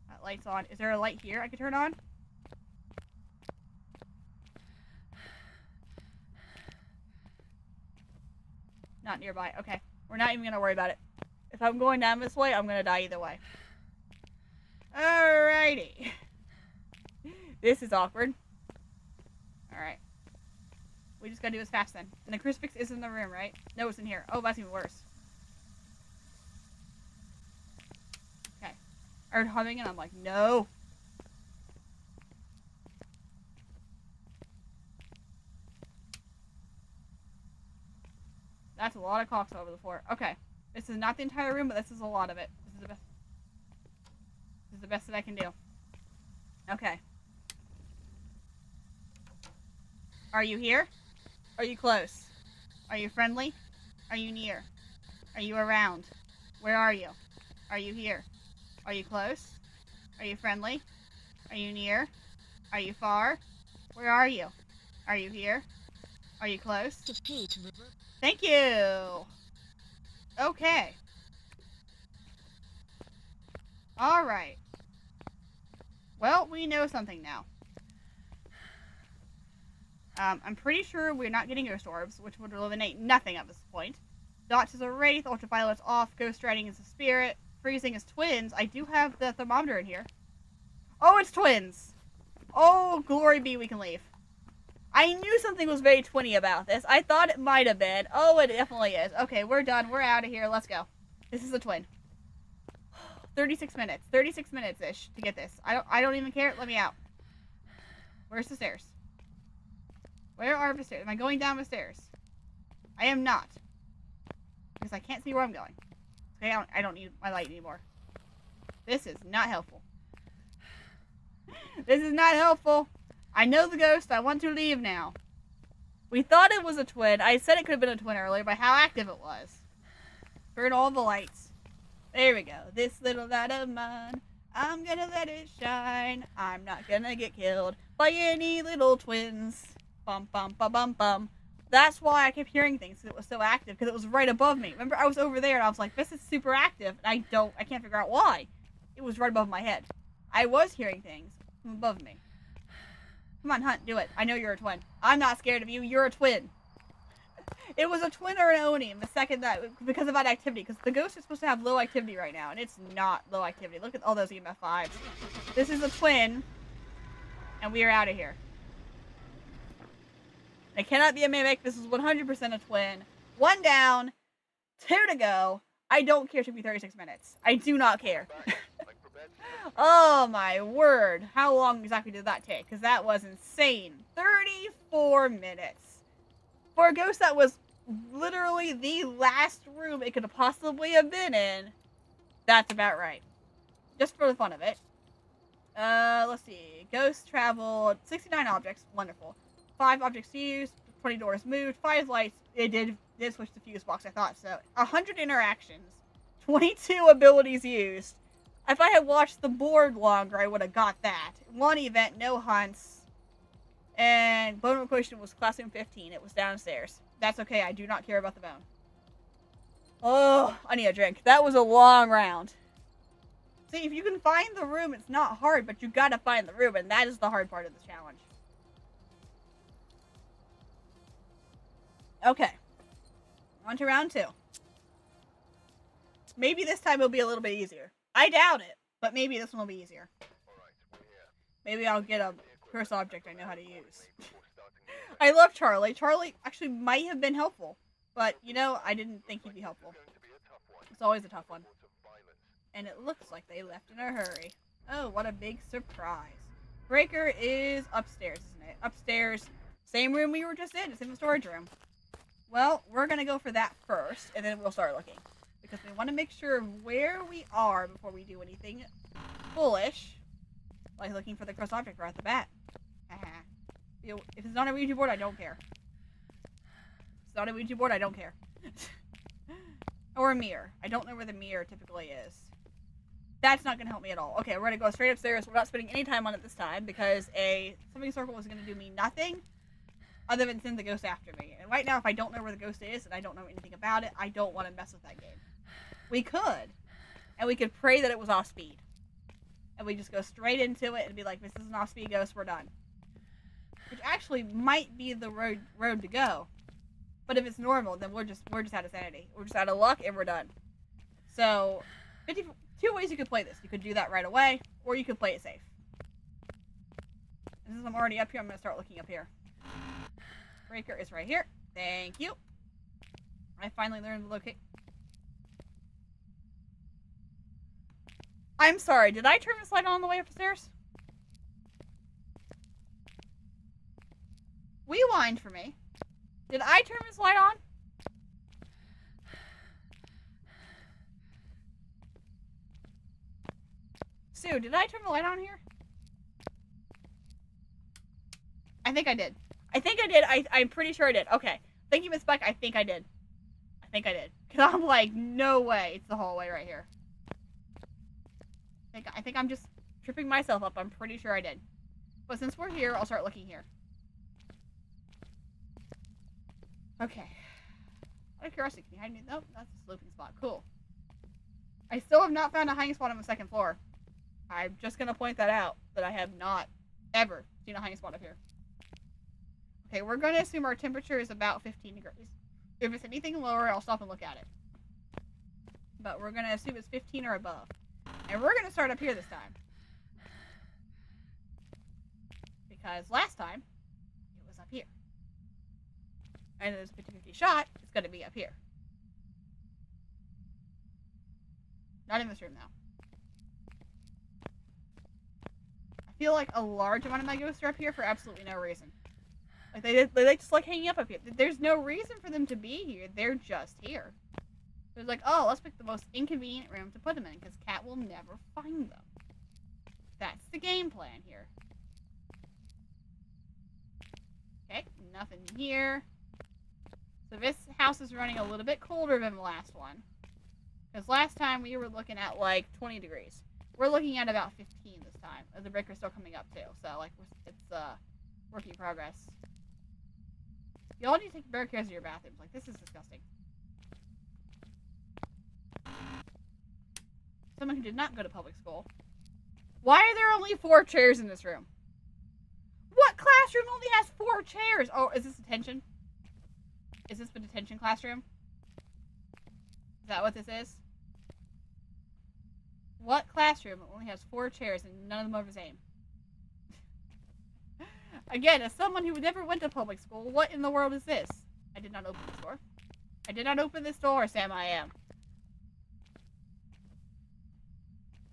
That light's on. Is there a light here I could turn on? Not nearby. Okay. We're not even going to worry about it. If I'm going down this way, I'm going to die either way. Alrighty. This is awkward. Alright. We just gotta do this fast then. And the crucifix is in the room, right? No, it's in here. Oh, that's even worse. Okay. I heard humming and I'm like, no. That's a lot of clocks over the floor. Okay. This is not the entire room, but this is a lot of it. This is the best. This is the best that I can do. Okay. Are you here? Are you close? Are you friendly? Are you near? Are you around? Where are you? Are you here? Are you close? Are you friendly? Are you near? Are you far? Where are you? Are you here? Are you close? Thank you. Okay. Alright. Well, we know something now. I'm pretty sure we're not getting ghost orbs, which would eliminate nothing at this point. Dots is a wraith, ultraviolet's off, ghost riding is a spirit, freezing is twins. I do have the thermometer in here. Oh, it's twins! Oh, glory be, we can leave. I knew something was very twinny about this. I thought it might have been. Oh, it definitely is. Okay, we're done. We're out of here. Let's go. This is a twin. 36 minutes. 36 minutes-ish to get this. I don't even care. Let me out. Where's the stairs? Where are the stairs? Am I going down the stairs? I am not. Because I can't see where I'm going. Okay, I don't need my light anymore. This is not helpful. This is not helpful. I know the ghost. I want to leave now. We thought it was a twin. I said it could have been a twin earlier by how active it was. Burn all the lights. There we go. This little light of mine, I'm gonna let it shine. I'm not gonna get killed by any little twins. Bum, bum, bum, bum, bum. That's why I kept hearing things, because it was so active, because it was right above me. Remember, I was over there, and I was like, this is super active, and I can't figure out why. It was right above my head. I was hearing things from above me. Come on, Hunt, do it. I know you're a twin. I'm not scared of you. You're a twin. It was a twin or an Oni the second that, because of that activity, because the ghost is supposed to have low activity right now, and it's not low activity. Look at all those EMF 5s. This is a twin, and we are out of here. It cannot be a mimic. This is 100% a twin. 1 down, 2 to go. I don't care to be 36 minutes. I do not care. Oh my word. How long exactly did that take? Because that was insane. 34 minutes. For a ghost that was literally the last room it could have possibly have been in, that's about right. Just for the fun of it. Let's see. Ghost traveled 69 objects. Wonderful. 5 objects used. 20 doors moved. 5 lights. It did switch the fuse box. I thought so. 100 interactions. 22 abilities used. If I had watched the board longer, I would have got that. 1 event, no hunts. And bone location was classroom 15. It was downstairs. That's okay. I do not care about the bone. Oh, I need a drink. That was a long round. See, if you can find the room, it's not hard, but you gotta find the room, and that is the hard part of the challenge. Okay. On to round 2. Maybe this time it'll be a little bit easier. I doubt it, but maybe this one will be easier. Maybe I'll get a curse object I know how to use. I love Charlie. Charlie actually might have been helpful, but, you know, I didn't think he'd be helpful. It's always a tough one. And it looks like they left in a hurry. Oh, what a big surprise. Breaker is upstairs, isn't it? Upstairs. Same room we were just in. It's in the storage room. Well, we're going to go for that first, and then we'll start looking. Because we want to make sure of where we are before we do anything foolish. Like looking for the curse object right off the bat. If it's not a Ouija board, I don't care. If it's not a Ouija board, I don't care. Or a mirror. I don't know where the mirror typically is. That's not going to help me at all. Okay, we're going to go straight upstairs. We're not spending any time on it this time because a summoning circle was going to do me nothing other than send the ghost after me. And right now, if I don't know where the ghost is and I don't know anything about it, I don't want to mess with that game. We could. And we could pray that it was off speed. And we just go straight into it and be like, this is an off speed ghost, we're done. Which actually might be the road to go. But if it's normal, then we're just out of sanity. We're just out of luck and we're done. So, 2 ways you could play this. You could do that right away, or you could play it safe. And since I'm already up here, I'm going to start looking up here. Breaker is right here. Thank you. I finally learned the location. I'm sorry, did I turn this light on the way upstairs? Rewind for me. Did I turn this light on? Sue, did I turn the light on here? I think I did. I think I did. I'm pretty sure I did. Okay. Thank you, Miss Beck. I think I did. I think I did. Because I'm like, no way. It's the hallway right here. I think I'm just tripping myself up. I'm pretty sure I did. But since we're here, I'll start looking here. Okay. Out of curiosity, can you hide me? Nope, that's a sloping spot. Cool. I still have not found a hiding spot on the second floor. I'm just going to point that out, that I have not ever seen a hiding spot up here. Okay, we're going to assume our temperature is about 15 degrees. If it's anything lower, I'll stop and look at it. But we're going to assume it's 15 or above. And we're going to start up here this time. Because last time, it was up here. And there's a 50-50 shot, it's going to be up here. Not in this room, though. I feel like a large amount of my ghosts are up here for absolutely no reason. Like, they just like hanging up here. There's no reason for them to be here. They're just here. It's like, oh, let's pick the most inconvenient room to put them in, because Cat will never find them. That's the game plan here. Okay, nothing here. So this house is running a little bit colder than the last one. Because last time we were looking at like 20 degrees. We're looking at about 15 this time. The breaker's still coming up too. So like it's work in progress. You all need to take better care of your bathrooms. Like, this is disgusting. Someone who did not go to public school. Why are there only 4 chairs in this room? What classroom only has 4 chairs? Oh, is this detention? Is this the detention classroom? Is that what this is? What classroom only has 4 chairs and none of them are the same? Again, as someone who never went to public school, what in the world is this? I did not open this door. I did not open this door, Sam I am.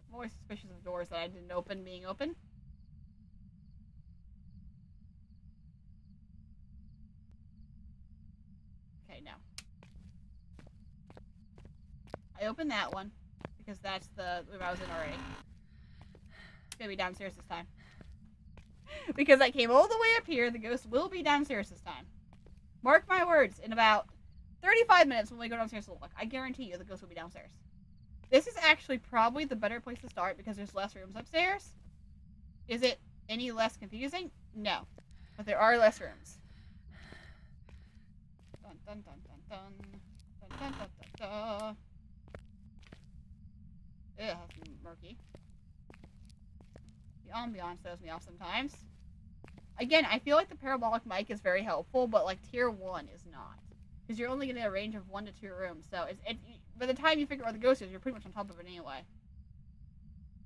I'm always suspicious of doors that I didn't open being open. Okay, now. I opened that one, because that's the room I was in already. It's gonna be downstairs this time. Because I came all the way up here, the ghost will be downstairs this time. Mark my words, in about 35 minutes when we go downstairs to look, I guarantee you the ghost will be downstairs. This is actually probably the better place to start because there's less rooms upstairs. Is it any less confusing? No. But there are less rooms. Dun dun dun dun dun. Dun dun dun dun dun. Ugh, that's murky. The ambiance throws me off sometimes. Again, I feel like the parabolic mic is very helpful, but like tier 1 is not. Because you're only getting a range of 1 to 2 rooms, so by the time you figure out where the ghost is, you're pretty much on top of it anyway.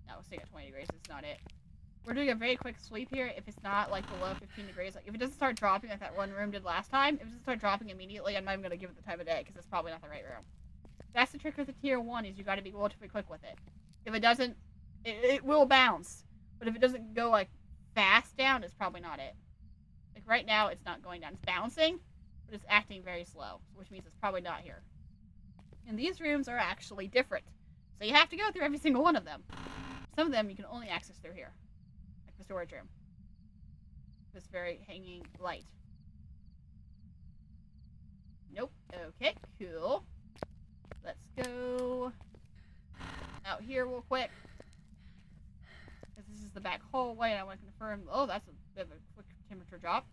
No, we're staying at 20 degrees, it's not it. We're doing a very quick sweep here. If it's not like below 15 degrees, like if it doesn't start dropping like that one room did last time, if it doesn't start dropping immediately, I'm not even going to give it the time of day, because it's probably not the right room. That's the trick with the tier 1, is you got to be relatively quick with it. If it doesn't, it will bounce. But if it doesn't go like fast down, it's probably not it. Like right now, it's not going down. It's bouncing, but it's acting very slow, which means it's probably not here. And these rooms are actually different. So you have to go through every single one of them. Some of them you can only access through here. Like the storage room. This very hanging light. Nope. Okay, cool. Let's go out here real quick. This is the back hallway, and I want to confirm. Oh, that's a bit of a quick temperature drop.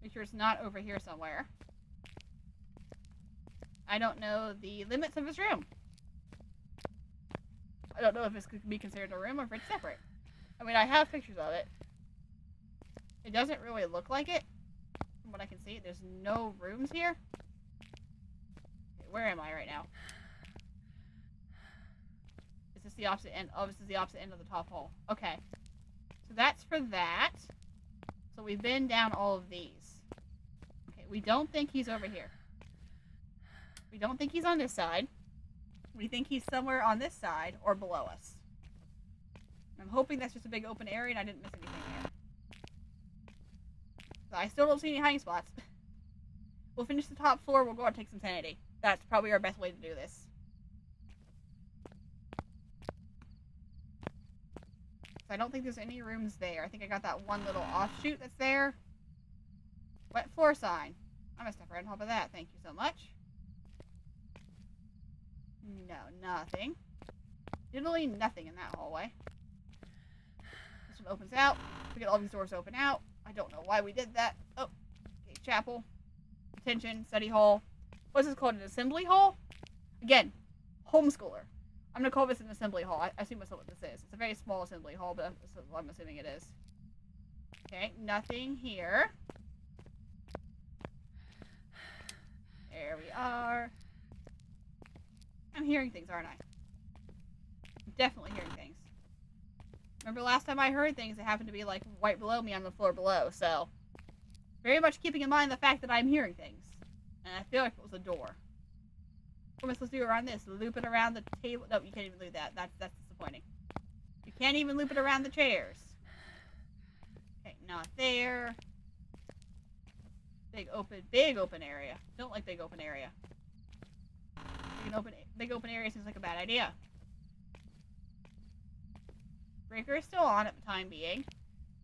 Make sure it's not over here somewhere. I don't know the limits of this room. I don't know if this could be considered a room or if it's separate. I mean, I have pictures of it. It doesn't really look like it, from what I can see. There's no rooms here. Okay, where am I right now? Is this the opposite end? Oh, this is the opposite end of the top hole. Okay. So that's for that. So we've been down all of these. Okay, we don't think he's over here. We don't think he's on this side. We think he's somewhere on this side or below us. I'm hoping that's just a big open area and I didn't miss anything there. So I still don't see any hiding spots. We'll finish the top floor. We'll go out and take some sanity. That's probably our best way to do this. So I don't think there's any rooms there. I think I got that one little offshoot that's there. Wet floor sign. I'm gonna step right on top of that. Thank you so much. No, nothing. Literally nothing in that hallway. it opens out. We get all these doors open out. I don't know why we did that. Oh, okay, chapel. Attention, study hall. What's this called? An assembly hall? Again, homeschooler. I'm gonna call this an assembly hall. I assume that's what this is. It's a very small assembly hall, but I'm assuming it is. Okay, nothing here. There we are. I'm hearing things, aren't I? I'm definitely hearing things. Remember last time I heard things, it happened to be like right below me on the floor below, so very much keeping in mind the fact that I'm hearing things. And I feel like it was a door. What am I supposed to do around this? Loop it around the table? No, you can't even do that. That's disappointing. You can't even loop it around the chairs. Okay, not there. Big open area. Don't like big open area. Big open area seems like a bad idea. Breaker is still on at the time being.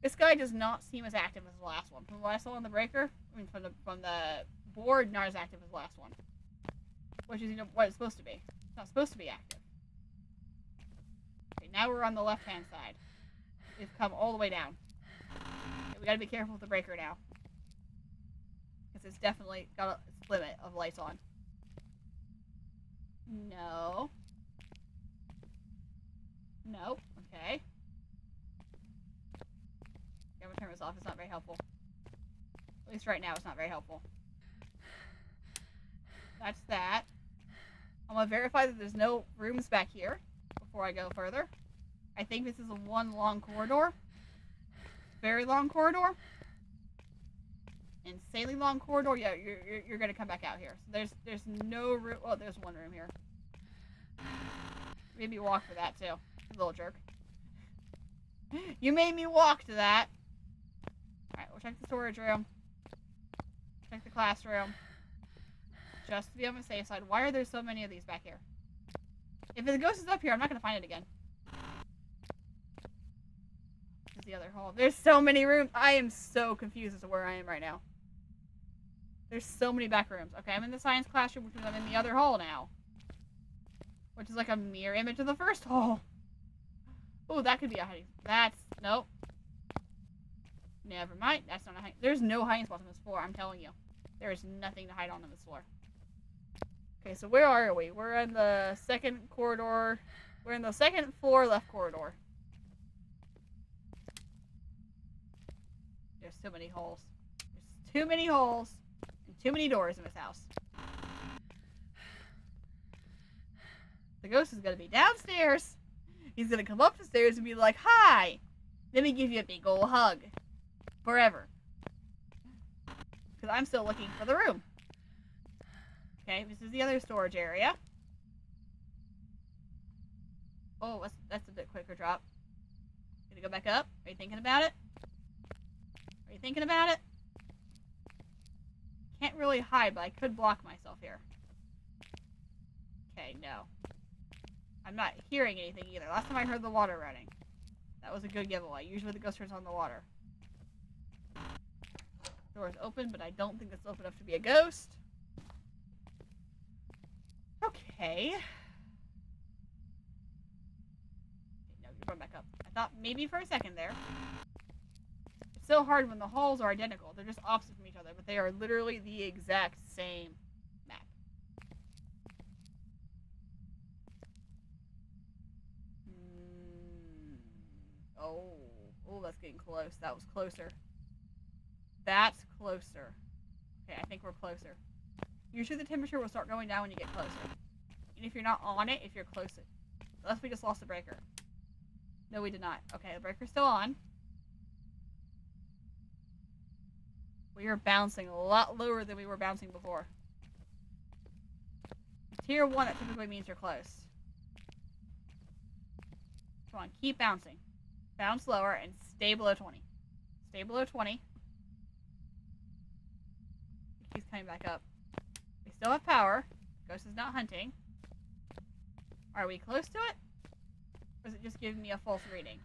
This guy does not seem as active as the last one. From what I saw on the breaker, I mean from the board, not as active as the last one. Which is, you know, what it's supposed to be. It's not supposed to be active. Okay, now we're on the left-hand side. We've come all the way down. Okay, we gotta be careful with the breaker now. Because it's definitely got its limit of lights on. No. Nope. Okay. I'm gonna turn this off. It's not very helpful. At least right now it's not very helpful. That's that. I'm gonna verify that there's no rooms back here before I go further. I think this is a one long corridor. Very long corridor. Insanely long corridor. Yeah, you're gonna come back out here. So there's no room. Oh, there's one room here. Made me walk for that too. Little jerk. You made me walk to that. Alright, we'll check the storage room. Check the classroom. Just to be on the safe side. Why are there so many of these back here? If the ghost is up here, I'm not going to find it again. This is the other hall. There's so many rooms. I am so confused as to where I am right now. There's so many back rooms. Okay, I'm in the science classroom, which means I'm in the other hall now. Which is like a mirror image of the first hall. Oh, that could be a hiding. That's... Nope. Never mind. That's not a hiding... There's no hiding spots on this floor, I'm telling you. There is nothing to hide on this floor. Okay, so where are we? We're in the second corridor. We're in the second floor left corridor. There's so many holes. There's too many holes and too many doors in this house. The ghost is going to be downstairs. He's going to come up the stairs and be like, "Hi! Let me give you a big ol' hug. Forever." Because I'm still looking for the room. Okay, this is the other storage area. Oh, that's a bit quicker drop. Gonna go back up? Are you thinking about it? Are you thinking about it? Can't really hide, but I could block myself here. Okay, no. I'm not hearing anything either. Last time I heard the water running. That was a good giveaway. Usually the ghost turns on the water. Door is open, but I don't think it's open enough to be a ghost. Okay. No, you're going back up. I thought maybe for a second there. It's so hard when the halls are identical. They're just opposite from each other, but they are literally the exact same map. Oh, that's getting close. That was closer. That's closer. Okay, I think we're closer. Usually the temperature will start going down when you get closer. And if you're not on it, if you're close. Unless we just lost the breaker. No, we did not. Okay, the breaker's still on. We are bouncing a lot lower than we were bouncing before. Tier 1, that typically means you're close. Come on, keep bouncing. Bounce lower and stay below 20. Stay below 20. He's coming back up. We still have power. Ghost is not hunting. Are we close to it? Or is it just giving me a false reading?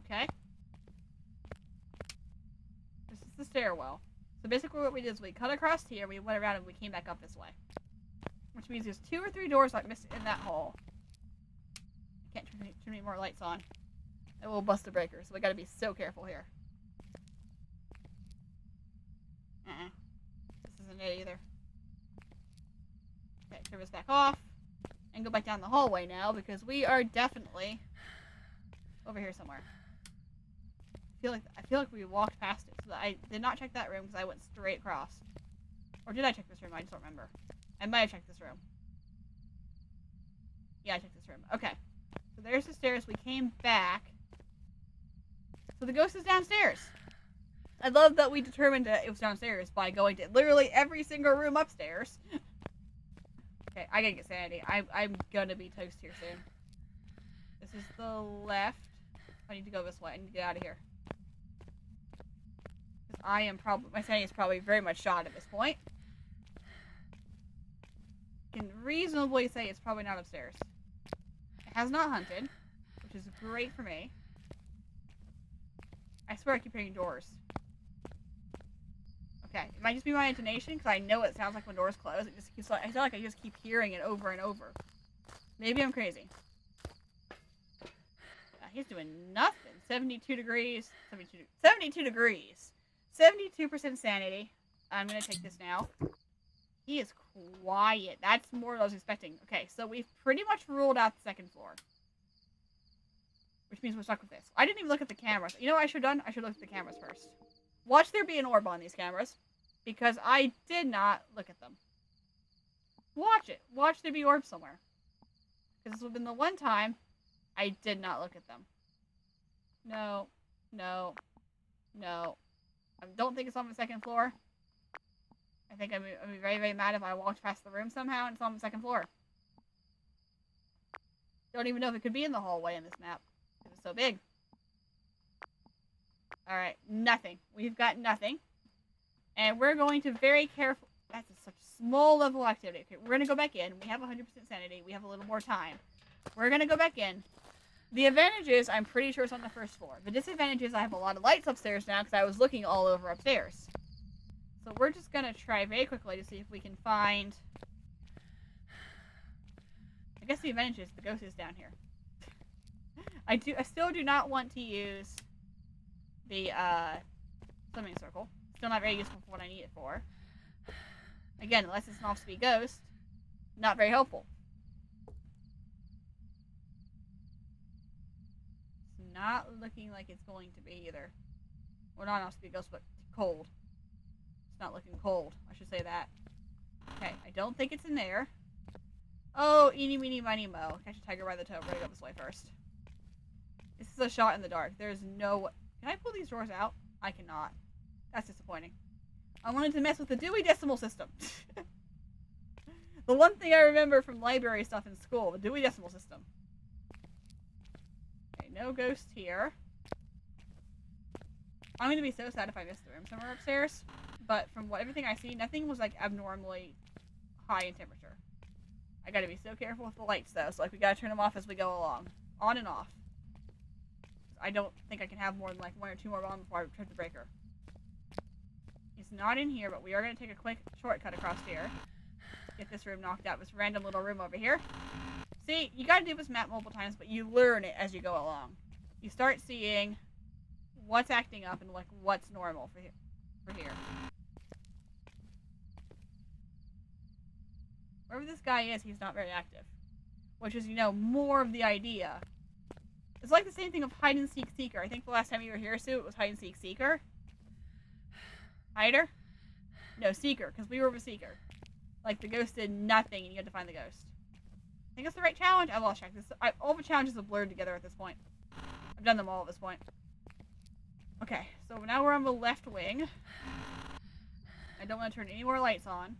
Okay. stairwell. So basically what we did is we cut across here, we went around, and we came back up this way. Which means there's 2 or 3 doors I missed in that hall. I can't turn any more lights on. It will bust the breaker, so we gotta be so careful here. This isn't it either. Okay, turn this back off. And go back down the hallway now, because we are definitely over here somewhere. I feel like we walked past it. So I did not check that room because I went straight across. Or did I check this room? I just don't remember. I might have checked this room. Yeah, I checked this room. Okay. So there's the stairs. We came back. So the ghost is downstairs. I love that we determined that it was downstairs by going to literally every single room upstairs. Okay, I gotta get sanity. I'm gonna be toast here soon. This is the left. I need to go this way. I need to get out of here. Because I am probably... My sanity is probably very much shot at this point. I can reasonably say it's probably not upstairs. It has not hunted, which is great for me. I swear I keep hearing doors. Okay, it might just be my intonation, because I know it sounds like when doors close. It just keeps like... I feel like I just keep hearing it over and over. Maybe I'm crazy. He's doing nothing. 72 degrees. 72 degrees. 72% sanity. I'm going to take this now. He is quiet. That's more than I was expecting. Okay, so we've pretty much ruled out the second floor. Which means we're stuck with this. I didn't even look at the cameras. You know what I should have done? I should have looked at the cameras first. Watch there be an orb on these cameras. Because I did not look at them. Watch it. Watch there be orbs somewhere. Because this would have been the one time I did not look at them. No. No. No. I don't think it's on the second floor. I think I'd be very, very mad if I walked past the room somehow and it's on the second floor. Don't even know if it could be in the hallway in this map. Because it's so big. Alright, nothing. We've got nothing. And we're going to very careful... That's such a small level activity. Okay, we're going to go back in. We have 100% sanity. We have a little more time. We're going to go back in. The advantage is, I'm pretty sure it's on the first floor. The disadvantage is I have a lot of lights upstairs now because I was looking all over upstairs. So we're just going to try very quickly to see if we can find... I guess the advantage is the ghost is down here. I still do not want to use the swimming circle. Still not very useful for what I need it for. Again, unless it's an off-speed ghost, not very helpful. It's not looking like it's going to be either. Well, not an off-speed ghost, but cold. It's not looking cold. I should say that. Okay, I don't think it's in there. Oh, eeny, meeny, miny, mo. Catch a tiger by the toe. We're gonna go this way first. This is a shot in the dark. There's no... Can I pull these drawers out? I cannot. That's disappointing. I wanted to mess with the Dewey Decimal System. The one thing I remember from library stuff in school, the Dewey Decimal System. Okay, no ghost here. I'm going to be so sad if I miss the room somewhere upstairs. But from everything I see, nothing was like abnormally high in temperature. I gotta be so careful with the lights though, so like we gotta turn them off as we go along. On and off. I don't think I can have more than like 1 or 2 more on before I trip the breaker. It's not in here, but we are going to take a quick shortcut across here. Get this room knocked out. This random little room over here. See, you got to do this map multiple times, but you learn it as you go along. You start seeing what's acting up and like what's normal for here. Wherever this guy is, he's not very active. Which is, you know, more of the idea. It's like the same thing of hide and seek seeker. I think the last time you were here, Sue, it was hide and seek seeker. Hider? No, seeker, because we were a seeker. Like, the ghost did nothing, and you had to find the ghost. I think that's the right challenge. I lost track. All the challenges are blurred together at this point. I've done them all at this point. Okay, so now we're on the left wing. I don't want to turn any more lights on,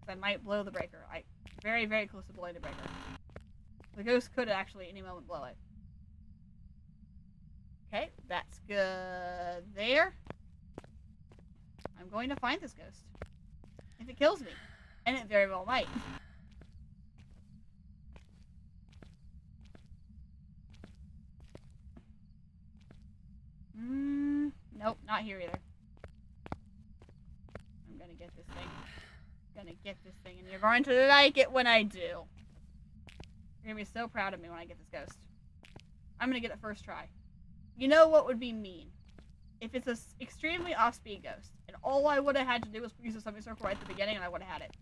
because I might blow the breaker. Very, very close to blowing the breaker. The ghost could actually, any moment, blow it. Okay, that's good there. I'm going to find this ghost. If it kills me. And it very well might. Nope, not here either. get this thing. Gonna get this thing, and you're going to like it when I do. You're gonna be so proud of me when I get this ghost. I'm gonna get it first try. You know what would be mean? If it's an extremely off-speed ghost, and all I would have had to do was use a semicircle right at the beginning, and I would have had it.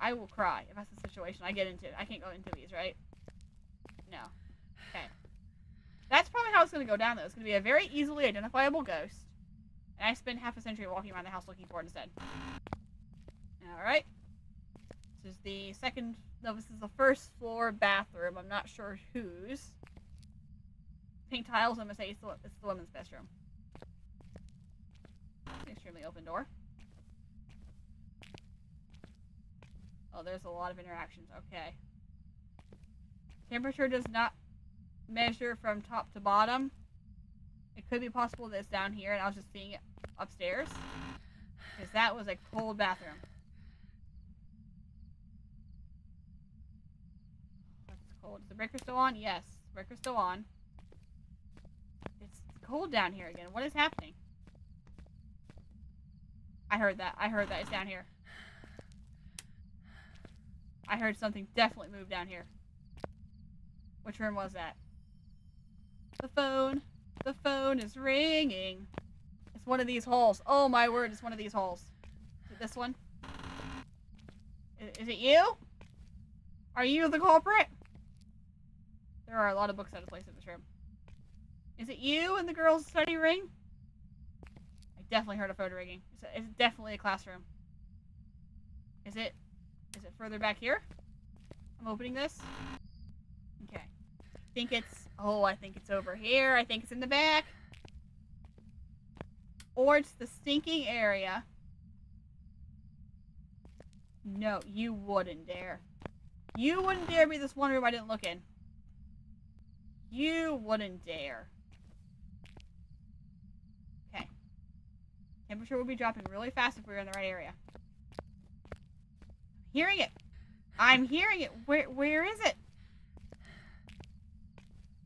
I will cry if that's the situation I get into. I can't go into these, right? No. Okay. That's probably how it's going to go down, though. It's going to be a very easily identifiable ghost. And I spend half a century walking around the house looking for it instead. Alright. This is the second... No, this is the first floor bathroom. I'm not sure whose. Pink tiles, I'm going to say it's the women's bedroom. Extremely open door. Oh, there's a lot of interactions. Okay. Temperature does not measure from top to bottom. It could be possible that it's down here and I was just seeing it upstairs. Because that was a cold bathroom. That's cold. Is the breaker still on? Yes. The breaker's still on. It's cold down here again. What is happening? I heard that. I heard that. It's down here. I heard something definitely move down here. Which room was that? The phone. The phone is ringing. It's one of these holes. Oh my word, it's one of these holes. Is it this one? Is it you? Are you the culprit? There are a lot of books out of place in this room. Is it you in the girls' study ring? I definitely heard a phone ringing. It's definitely a classroom. Is it further back here? I'm opening this. Okay. I think it's over here. I think it's in the back. Or it's the stinking area. No, you wouldn't dare. You wouldn't dare be this one room I didn't look in. You wouldn't dare. Okay. Temperature will be dropping really fast if we're in the right area. I'm hearing it. I'm hearing it. Where is it?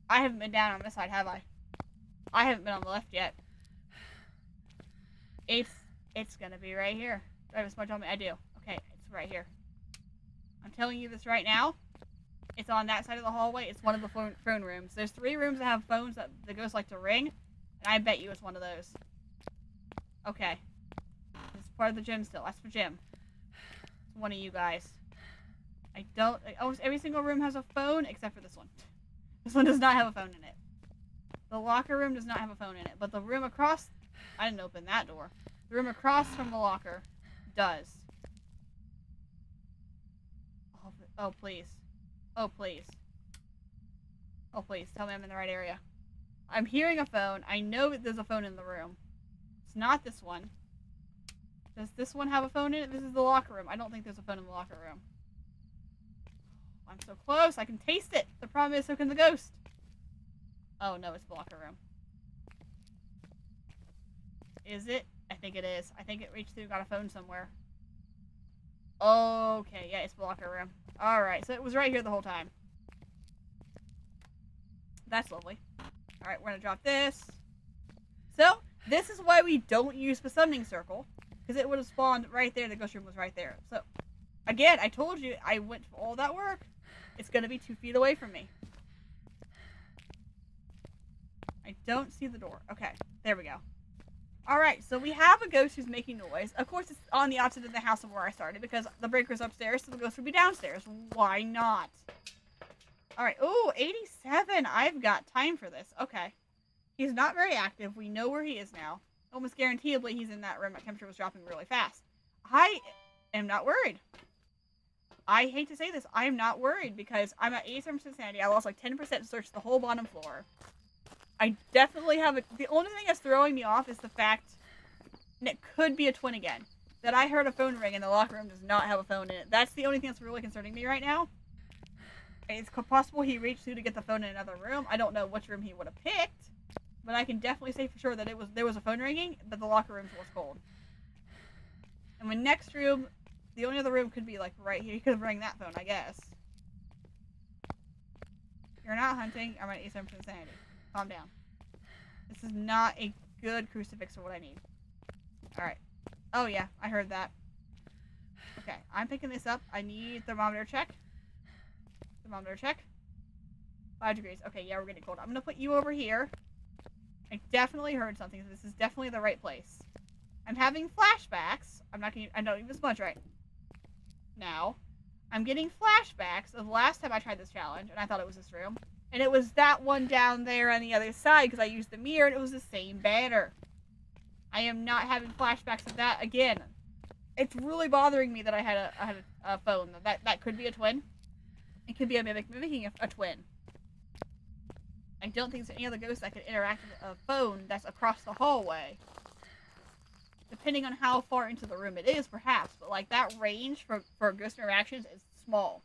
I haven't been down on this side, have I? I haven't been on the left yet. It's gonna be right here. Do I have a smudge on me? I do. Okay, it's right here. I'm telling you this right now. It's on that side of the hallway. It's one of the phone rooms. There's 3 rooms that have phones that the ghosts like to ring. And I bet you it's one of those. Okay. It's part of the gym still. That's for gym. It's one of you guys. Almost every single room has a phone except for this one. This one does not have a phone in it. The locker room does not have a phone in it. But the room across... I didn't open that door. The room across from the locker does. Oh, please. Oh, please. Oh, please. Tell me I'm in the right area. I'm hearing a phone. I know that there's a phone in the room. It's not this one. Does this one have a phone in it? This is the locker room. I don't think there's a phone in the locker room. I'm so close. I can taste it. The problem is, so can the ghost. Oh, no. It's the locker room. Is it? I think it is. I think it reached through, got a phone somewhere. Okay, yeah, it's the locker room. Alright, so it was right here the whole time. That's lovely. Alright, we're gonna drop this. So, this is why we don't use the summoning circle. Because it would have spawned right there, the ghost room was right there. So, again, I told you, I went for all that work. It's gonna be 2 feet away from me. I don't see the door. Okay, there we go. Alright, so we have a ghost who's making noise. Of course, it's on the opposite of the house of where I started, because the breaker's upstairs, so the ghost would be downstairs. Why not? Alright, ooh, 87. I've got time for this. Okay. He's not very active. We know where he is now. Almost guaranteedly he's in that room. My temperature was dropping really fast. I am not worried. I hate to say this. I am not worried, because I'm at 87% sanity. I lost like 10% to search the whole bottom floor. I definitely have the only thing that's throwing me off is the fact, and it could be a twin again, that I heard a phone ring and the locker room does not have a phone in it. That's the only thing that's really concerning me right now. It's possible he reached through to get the phone in another room. I don't know which room he would have picked, but I can definitely say for sure that there was a phone ringing, but the locker room was cold. And my next room, the only other room could be like right here. He could have rang that phone, I guess. You're not hunting. I'm at 87% sanity. Calm down. This is not a good crucifix for what I need. Alright. Oh, yeah, I heard that. Okay, I'm picking this up. I need thermometer check. Thermometer check. 5 degrees. Okay, yeah, we're getting cold. I'm gonna put you over here. I definitely heard something. So this is definitely the right place. I'm having flashbacks. I'm not gonna. I don't even smudge right now. I'm getting flashbacks of the last time I tried this challenge, and I thought it was this room. And it was that one down there on the other side because I used the mirror, and it was the same banner. I am not having flashbacks of that again. It's really bothering me that I had a phone. That could be a twin. It could be a mimicking a twin. I don't think there's any other ghost that could interact with a phone that's across the hallway. Depending on how far into the room it is, perhaps. But, like, that range for ghost interactions is small.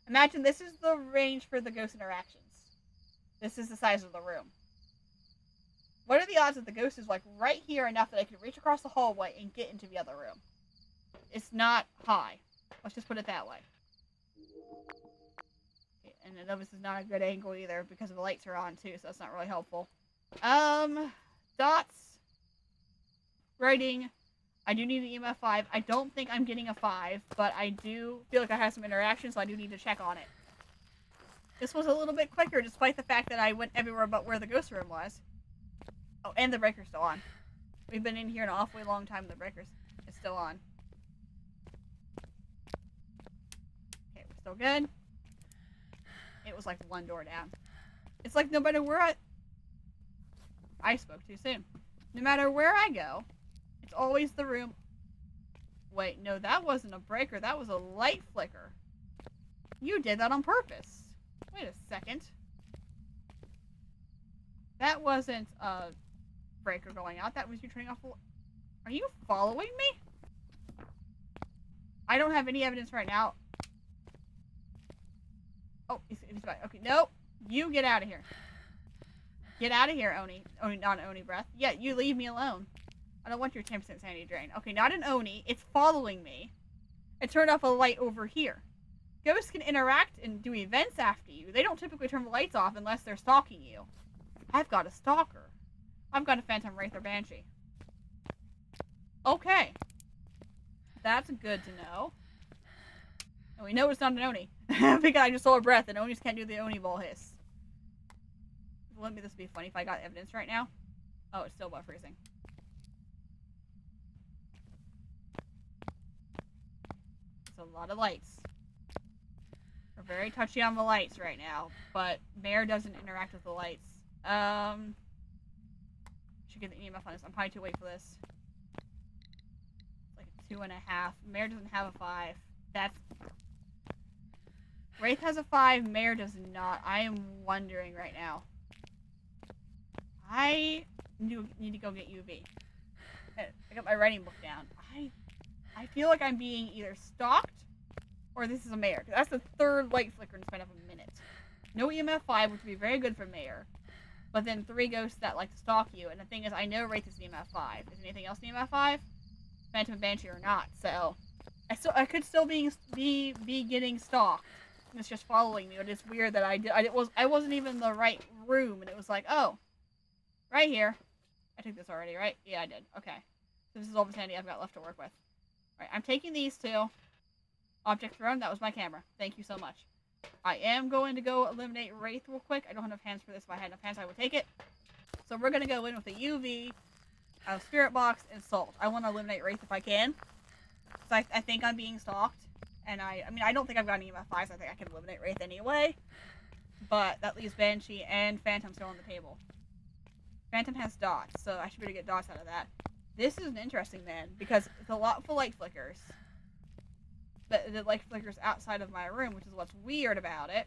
Imagine this is the range for the ghost interactions. This is the size of the room. What are the odds that the ghost is, like, right here enough that I can reach across the hallway and get into the other room? It's not high. Let's just put it that way. Okay, and I know this is not a good angle either because the lights are on too, so that's not really helpful. Dots. Writing. I do need an EMF 5. I don't think I'm getting a 5, but I do feel like I have some interaction, so I do need to check on it. This was a little bit quicker, despite the fact that I went everywhere but where the ghost room was. Oh, and the breaker's still on. We've been in here an awfully long time, and the breaker's is still on. Okay, we're still good. It was like one door down. It's like no matter where I spoke too soon. No matter where I go, it's always the room. Wait, no, that wasn't a breaker. That was a light flicker. You did that on purpose. Wait a second. That wasn't a breaker going out. That was you turning off the... Are you following me? I don't have any evidence right now. Oh, he's fine. Okay, nope. You get out of here. Get out of here, Oni. Oni, not Oni breath. Yeah, you leave me alone. I don't want your 10% sanity drain. Okay, not an Oni. It's following me. It turned off a light over here. Ghosts can interact and do events after you. They don't typically turn the lights off unless they're stalking you. I've got a stalker. I've got a Phantom Wraith or Banshee. Okay. That's good to know. And we know it's not an Oni. Because I just saw a breath and Onis can't do the Oni ball hiss. Wouldn't this be funny if I got evidence right now? Oh, it's still butt freezing. It's a lot of lights. We're very touchy on the lights right now, but Mare doesn't interact with the lights. Should get the EMF on this. I'm probably too late for this. It's like a 2.5. Mare doesn't have a 5. That's... Wraith has a 5. Mare does not. I am wondering right now. I need to go get UV. I got my writing book down. I feel like I'm being either stalked or this is a Mare. That's the third light flicker in the span of a minute. No EMF 5, which would be very good for Mare. But then 3 ghosts that like to stalk you. And the thing is, I know Wraith is EMF 5. Is anything else EMF 5? Phantom and Banshee or not. So I could still be getting stalked. And it's just following me. But it's weird that I wasn't even in the right room, and it was like, oh. Right here. I took this already, right? Yeah, I did. Okay. So this is all the sanity I've got left to work with. Alright, I'm taking these 2. Object thrown. That was my camera. Thank you so much. I am going to go eliminate Wraith real quick. I don't have enough hands for this. If I had enough hands, I would take it. So we're going to go in with a UV, a Spirit Box, and Salt. I want to eliminate Wraith if I can. So I think I'm being stalked. And I mean, I don't think I've got any EMF 5s. I think I can eliminate Wraith anyway. But that leaves Banshee and Phantom still on the table. Phantom has dots, so I should be able to get dots out of that. This is an interesting man, because it's a lot for light flickers. But the light flickers outside of my room, which is what's weird about it.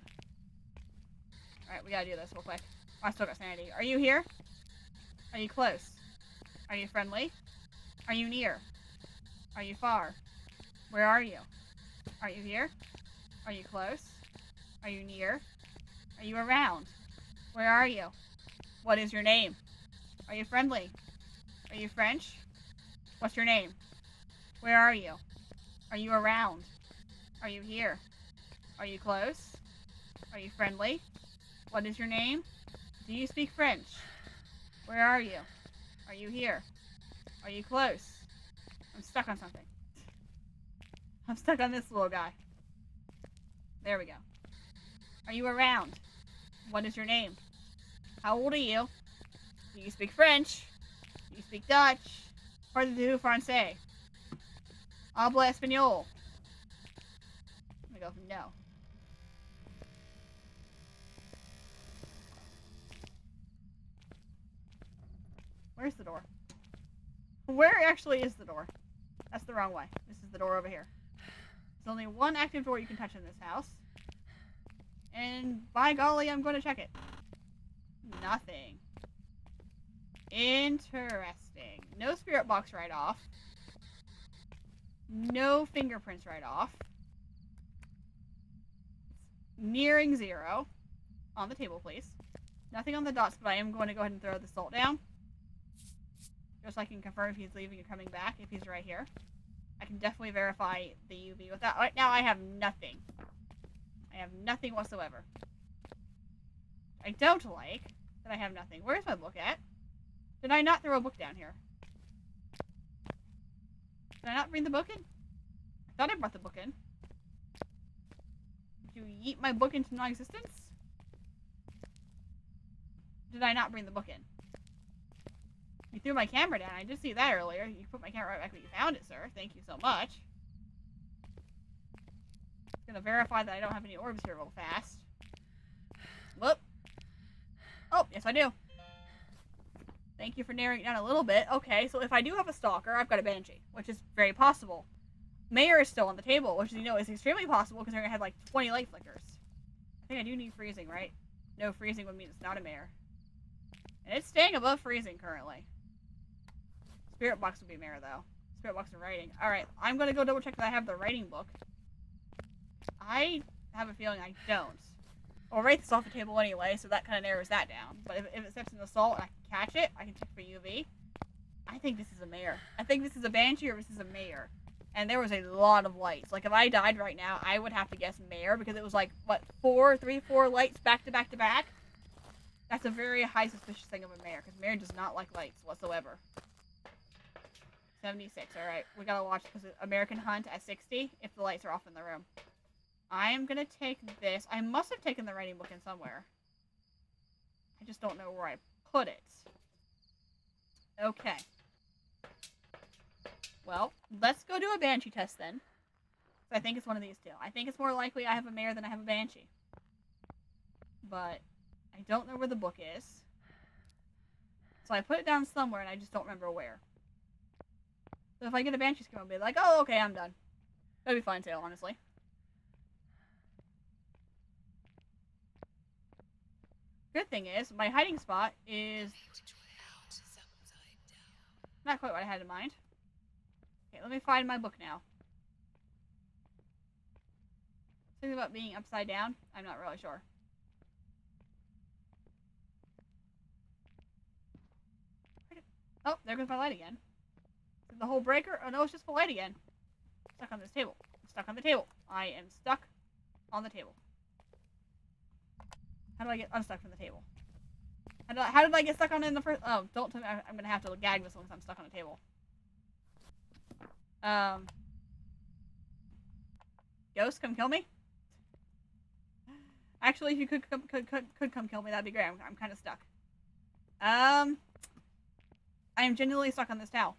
Alright, we gotta do this real quick. Oh, I still got sanity. Are you here? Are you close? Are you friendly? Are you near? Are you far? Where are you? Are you here? Are you close? Are you near? Are you around? Where are you? What is your name? Are you friendly? Are you French? What's your name? Where are you? Are you around? Are you here? Are you close? Are you friendly? What is your name? Do you speak French? Where are you? Are you here? Are you close? I'm stuck on something. I'm stuck on this little guy. There we go. Are you around? What is your name? How old are you? Do you speak French? Do you speak Dutch? Parlez-vous français? Habla español? I'm gonna go for no. Where's the door? Where actually is the door? That's the wrong way. This is the door over here. There's only one active door you can touch in this house. And by golly, I'm going to check it. Nothing. Interesting. No spirit box right off. No fingerprints right off. Nearing 0. On the table, please. Nothing on the dots, but I am going to go ahead and throw the salt down. Just so I can confirm if he's leaving and coming back, if he's right here. I can definitely verify the UV with that. Right now, I have nothing. I have nothing whatsoever. I don't like that I have nothing. Where's my book at? Did I not throw a book down here? Did I not bring the book in? I thought I brought the book in. Did you yeet my book into non-existence? Did I not bring the book in? You threw my camera down. I did see that earlier. You put my camera right back where you found it, sir. Thank you so much. Just gonna verify that I don't have any orbs here real fast. Whoop. Oh, yes I do. Thank you for narrowing it down a little bit. Okay, so if I do have a stalker, I've got a banshee, which is very possible. Mayor is still on the table, which you know is extremely possible because they're gonna have like 20 light flickers. I think I do need freezing, right? No, freezing would mean it's not a mayor. And it's staying above freezing currently. Spirit box would be mayor though. Spirit box and writing. Alright, I'm gonna go double check that I have the writing book. I have a feeling I don't. I'll write this off the table anyway, so that kind of narrows that down. But if it steps in the salt and I can catch it, I can check for UV. I think this is a mayor. I think this is a banshee or this is a mayor. And there was a lot of lights. Like, if I died right now, I would have to guess mayor because it was like, what, 4 lights back to back to back? That's a very high suspicious thing of a mayor, because mayor does not like lights whatsoever. 76, alright. We gotta watch because American Hunt at 60 if the lights are off in the room. I am gonna take this. I must have taken the writing book in somewhere. I just don't know where I put it. Okay. Well, let's go do a banshee test then. I think it's one of these two. I think it's more likely I have a mayor than I have a banshee. But I don't know where the book is. So I put it down somewhere and I just don't remember where. So if I get a banshee scream, I'll be like, oh, okay, I'm done. That'd be fine too, honestly. Good thing is, my hiding spot is not quite what I had in mind. Okay, let me find my book now. Something about being upside down? I'm not really sure. Oh, there goes my light again. Is it the whole breaker? Oh no, it's just the light again. Stuck on this table. I'm stuck on the table. I am stuck on the table. How do I get unstuck from the table? How did I get stuck on it in the first... Oh, don't tell me I'm gonna have to gag this one because I'm stuck on a table. Ghost, come kill me? Actually, if you could come kill me, that'd be great. I'm kind of stuck. I am genuinely stuck on this towel.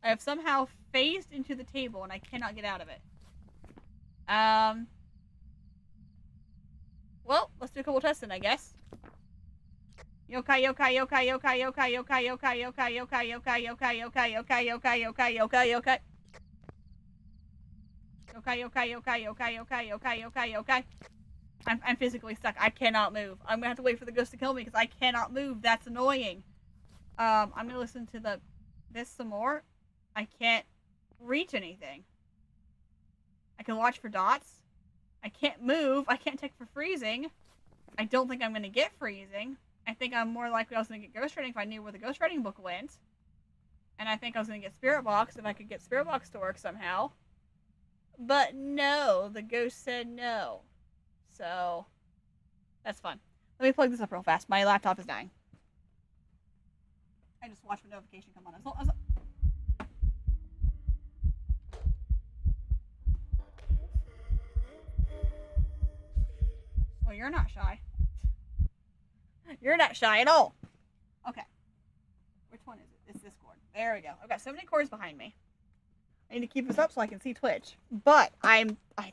I have somehow phased into the table and I cannot get out of it. Well, let's do a couple tests then, I guess. Yokai, yokai, yokai, yokai, yokai, yokai, yokai, yokai, yokai, yokai, yokai, yokai, yokai, yokai, yokai, yokai, yokai. Yokai, yokai, yokai, yokai, yokai, yokai, yokai, yokai. I'm physically stuck. I cannot move. I'm gonna have to wait for the ghost to kill me because I cannot move. That's annoying. I'm gonna listen to this some more. I can't reach anything. I can watch for dots. I can't move. I can't check for freezing. I don't think I'm gonna get freezing. I think I'm more likely I was gonna get ghostwriting if I knew where the ghostwriting book went. And I think I was gonna get spirit box if I could get spirit box to work somehow. But no, the ghost said no. So, that's fun. Let me plug this up real fast. My laptop is dying. I just watched my notification come on. you're not shy. You're not shy at all. Okay. Which one is it? It's this cord. There we go. I've got so many cords behind me. I need to keep this up so I can see Twitch. But I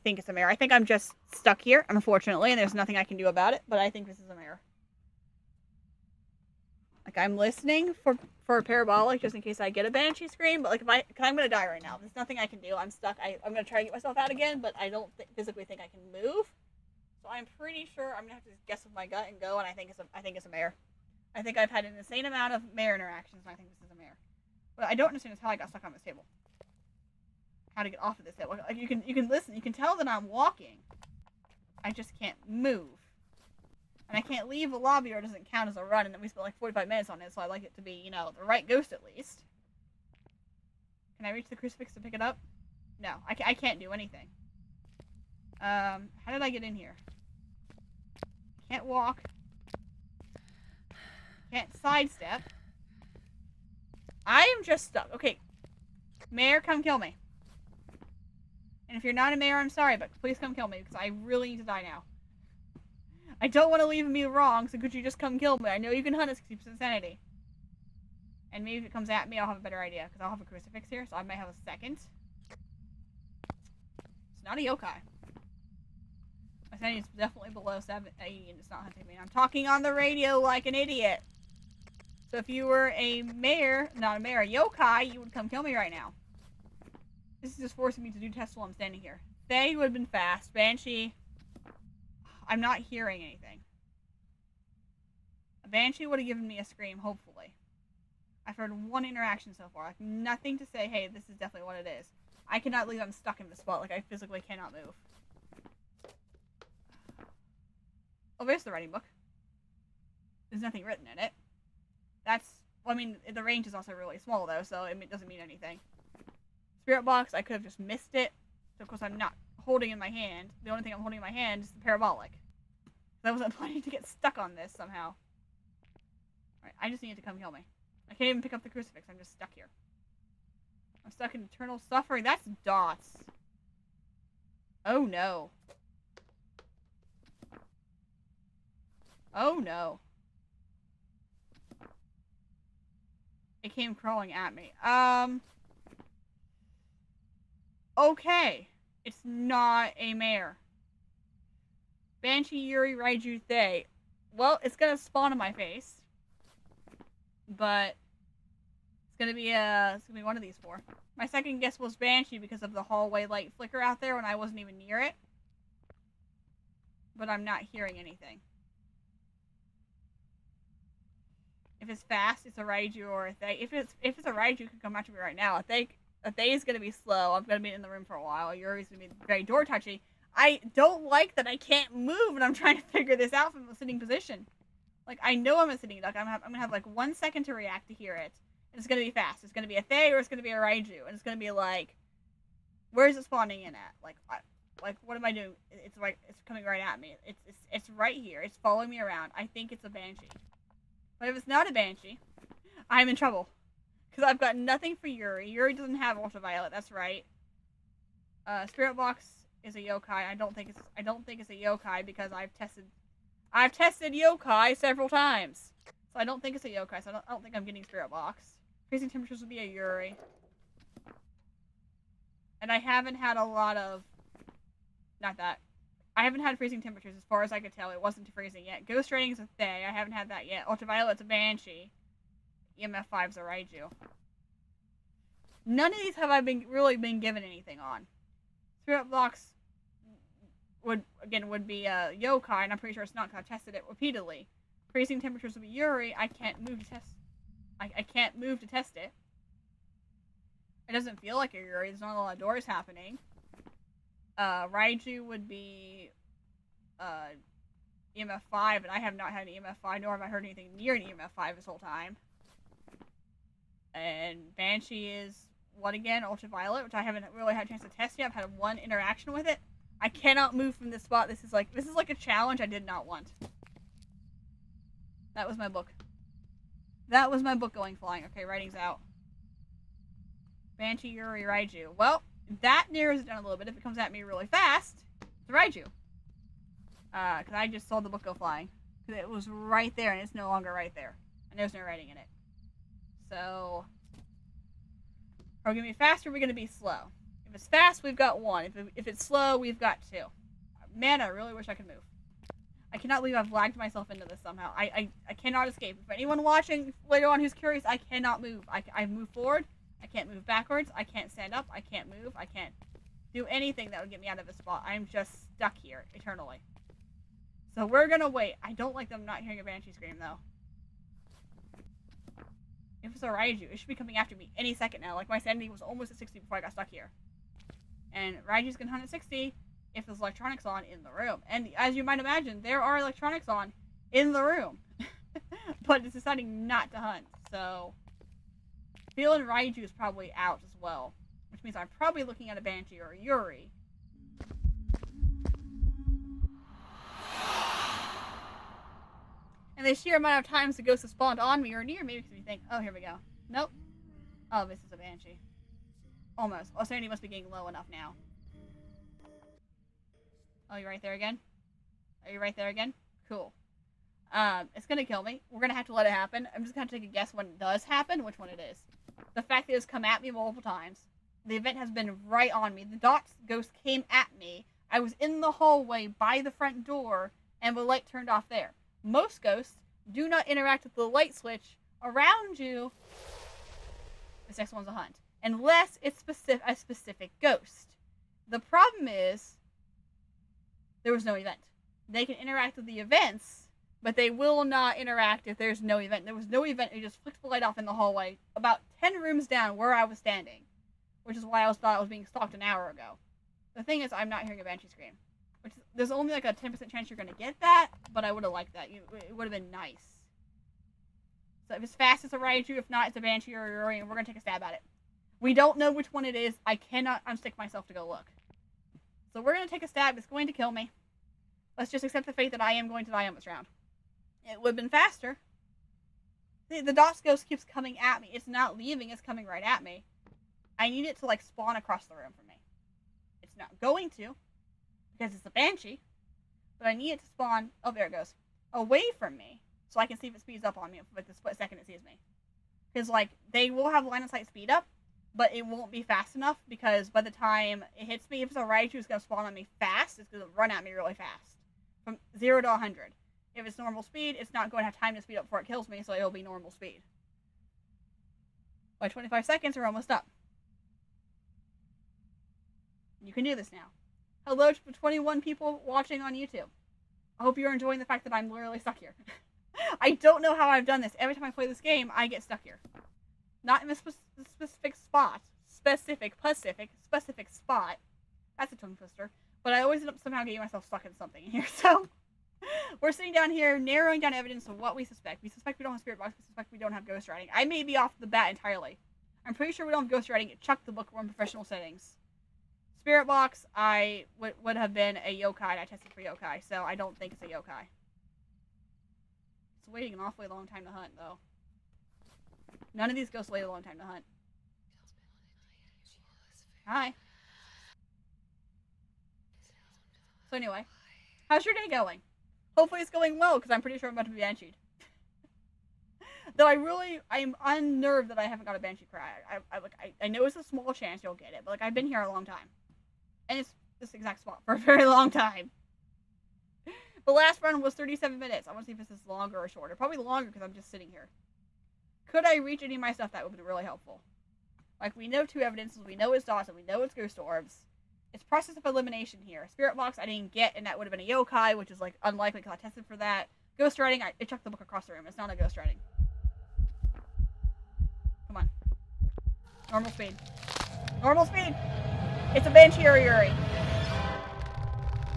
think it's a mirror. I think I'm just stuck here, unfortunately, and there's nothing I can do about it, but I think this is a mirror. Like, I'm listening for a parabolic just in case I get a banshee scream, but, like, cause I'm gonna die right now. There's nothing I can do. I'm stuck. I'm gonna try to get myself out again, but I don't physically think I can move. So I'm pretty sure I'm gonna have to just guess with my gut and go, and I think it's a mare. I think I've had an insane amount of mare interactions, and I think this is a mare. What I don't understand is how I got stuck on this table. How to get off of this table. Like, you can listen, you can tell that I'm walking. I just can't move. And I can't leave the lobby or it doesn't count as a run, and then we spent like 45 minutes on it, so I like it to be, you know, the right ghost at least. Can I reach the crucifix to pick it up? No, I can't do anything. How did I get in here? Can't walk. Can't sidestep. I am just stuck. Okay. Mayor, come kill me. And if you're not a mayor, I'm sorry, but please come kill me, because I really need to die now. I don't want to leave me wrong, so could you just come kill me? I know you can hunt us because you have sanity. And maybe if it comes at me, I'll have a better idea, because I'll have a crucifix here, so I might have a second. It's not a yokai. My sanity is definitely below 7, and it's not hunting me. I'm talking on the radio like an idiot. So if you were a mayor, not a mayor, a yokai, you would come kill me right now. This is just forcing me to do tests while I'm standing here. They would have been fast. Banshee... I'm not hearing anything. A banshee would have given me a scream, hopefully. I've heard one interaction so far. Like, nothing to say, hey, this is definitely what it is. I cannot believe I'm stuck in this spot. Like, I physically cannot move. Oh, there's the writing book. There's nothing written in it. That's... Well, I mean, the range is also really small, though, so it doesn't mean anything. Spirit box, I could have just missed it. So, of course, I'm not holding in my hand. The only thing I'm holding in my hand is the parabolic. I wasn't planning to get stuck on this somehow. Alright, I just need it to come kill me. I can't even pick up the crucifix. I'm just stuck here. I'm stuck in eternal suffering. That's dots. Oh no. Oh no. It came crawling at me. Okay. It's not a mare. Banshee, Yuri, Raiju, Thay. Well, it's gonna spawn in my face. But it's gonna be one of these four. My second guess was Banshee because of the hallway light flicker out there when I wasn't even near it. But I'm not hearing anything. If it's fast, it's a Raiju or a Thay. If it's a Raiju, it could come after me right now. A Thay is gonna be slow. I'm gonna be in the room for a while. Yuri's gonna be very door touchy. I don't like that I can't move and I'm trying to figure this out from a sitting position. Like, I know I'm a sitting duck. I'm gonna have like 1 second to react to hear it. And it's gonna be fast. It's gonna be a Thay or it's gonna be a Raiju. And it's gonna be like, where's it spawning in at? Like, what am I doing? It's coming right at me. It's right here. It's following me around. I think it's a Banshee. But if it's not a Banshee, I'm in trouble. Because I've got nothing for Yuri. Yuri doesn't have ultraviolet. That's right. Spirit box is a yokai. I don't think it's a yokai because I've tested yokai several times. So I don't think it's a yokai. So I don't think I'm getting spirit box. Freezing temperatures would be a Yuri. And I haven't had a lot of... Not that. I haven't had freezing temperatures as far as I could tell. It wasn't freezing yet. Ghost rating is a Thay. I haven't had that yet. Ultraviolet's a Banshee. EMF 5's a Raiju. None of these have I really been given anything on. Spirit box would be a yokai, and I'm pretty sure it's not because I've tested it repeatedly. Freezing temperatures would be Yuri. I can't move to test. I can't move to test it. It doesn't feel like a Yuri. There's not a lot of doors happening. Raiju would be EMF 5, and I have not had an EMF 5, nor have I heard anything near an EMF 5 this whole time. And Banshee is what again? Ultraviolet, which I haven't really had a chance to test yet. I've had 1 interaction with it. I cannot move from this spot. This is like a challenge I did not want. That was my book. That was my book going flying. Okay, writing's out. Banshee, Yuri, Raiju. Well, that narrows it down a little bit. If it comes at me really fast, it's a Raiju. Because I just saw the book go flying. Because it was right there, and it's no longer right there. And there's no writing in it. So, are we going to be fast or are we going to be slow? If it's fast, we've got 1. If it's slow, we've got 2. Man, I really wish I could move. I cannot believe I've lagged myself into this somehow. I cannot escape. If anyone watching later on who's curious, I cannot move. I move forward. I can't move backwards. I can't stand up. I can't move. I can't do anything that would get me out of this spot. I'm just stuck here eternally. So we're gonna wait. I don't like them not hearing a banshee scream though. If it's a Raiju, it should be coming after me any second now. Like my sanity was almost at 60 before I got stuck here. And Raiju's gonna hunt at 60 if there's electronics on in the room. And as you might imagine, there are electronics on in the room. But it's deciding not to hunt. So feeling Raiju is probably out as well. Which means I'm probably looking at a Banshee or a Yuri. And the sheer amount of times the ghost has spawned on me or near me makes me think, oh, here we go. Nope. Oh, this is a Banshee. Almost. Oh, sanity must be getting low enough now. Oh, you're right there again? Are you right there again? Cool. It's gonna kill me. We're gonna have to let it happen. I'm just gonna take a guess when it does happen, which one it is. The fact that it's come at me multiple times. The event has been right on me. The dot ghost came at me. I was in the hallway by the front door, and the light turned off there. Most ghosts do not interact with the light switch around you. This next one's a hunt. Unless it's a specific ghost. The problem is, there was no event. They can interact with the events, but they will not interact if there's no event. There was no event. It just flicked the light off in the hallway about 10 rooms down where I was standing. Which is why I thought I was being stalked an hour ago. The thing is, I'm not hearing a Banshee scream. There's only like a 10% chance you're going to get that, but I would have liked that. It would have been nice. So if it's fast, it's a Raiju. If not, it's a Banshee or a Yuri, and we're going to take a stab at it. We don't know which one it is. I cannot unstick myself to go look. So we're going to take a stab. It's going to kill me. Let's just accept the fate that I am going to die on this round. It would have been faster. The Dots Ghost keeps coming at me. It's not leaving. It's coming right at me. I need it to, like, spawn across the room for me. It's not going to, because it's a Banshee. But I need it to spawn, oh, there it goes, away from me, so I can see if it speeds up on me for like the split second it sees me. Because, like, they will have line of sight speed up, but it won't be fast enough, because by the time it hits me, if it's a Raichu, it's going to spawn on me fast. It's going to run at me really fast. From 0 to 100. If it's normal speed, it's not going to have time to speed up before it kills me, so it'll be normal speed. By 25 seconds, we're almost up. You can do this now. Hello to 21 people watching on YouTube. I hope you're enjoying the fact that I'm literally stuck here. I don't know how I've done this. Every time I play this game, I get stuck here. Not in a specific spot. Specific spot. That's a tongue twister. But I always end up somehow getting myself stuck in something in here. So, we're sitting down here, narrowing down evidence of what we suspect. We suspect we don't have spirit box. We suspect we don't have ghost writing. I may be off the bat entirely. I'm pretty sure we don't have ghost writing. It chucked the book. We're in professional settings. Spirit box, I would have been a yokai. I tested for yokai, so I don't think it's a yokai. It's waiting an awfully long time to hunt, though. None of these ghosts wait a long time to hunt. Hi. So anyway, how's your day going? Hopefully it's going well, because I'm pretty sure I'm about to be bansheed. Though I'm unnerved that I haven't got a banshee cry. I know it's a small chance you'll get it, but like I've been here a long time. And it's this exact spot for a very long time. The last run was 37 minutes. I want to see if this is longer or shorter. Probably longer because I'm just sitting here. Could I reach any of my stuff? That would be really helpful. Like, we know 2 evidences. We know it's dots, and we know it's ghost orbs. It's process of elimination here. Spirit box I didn't get, and that would have been a yokai, which is, like, unlikely because I tested for that. Ghost writing, it chucked the book across the room. It's not a ghost writing. Come on. Normal speed. Normal speed! It's a Banshee or a Yuri.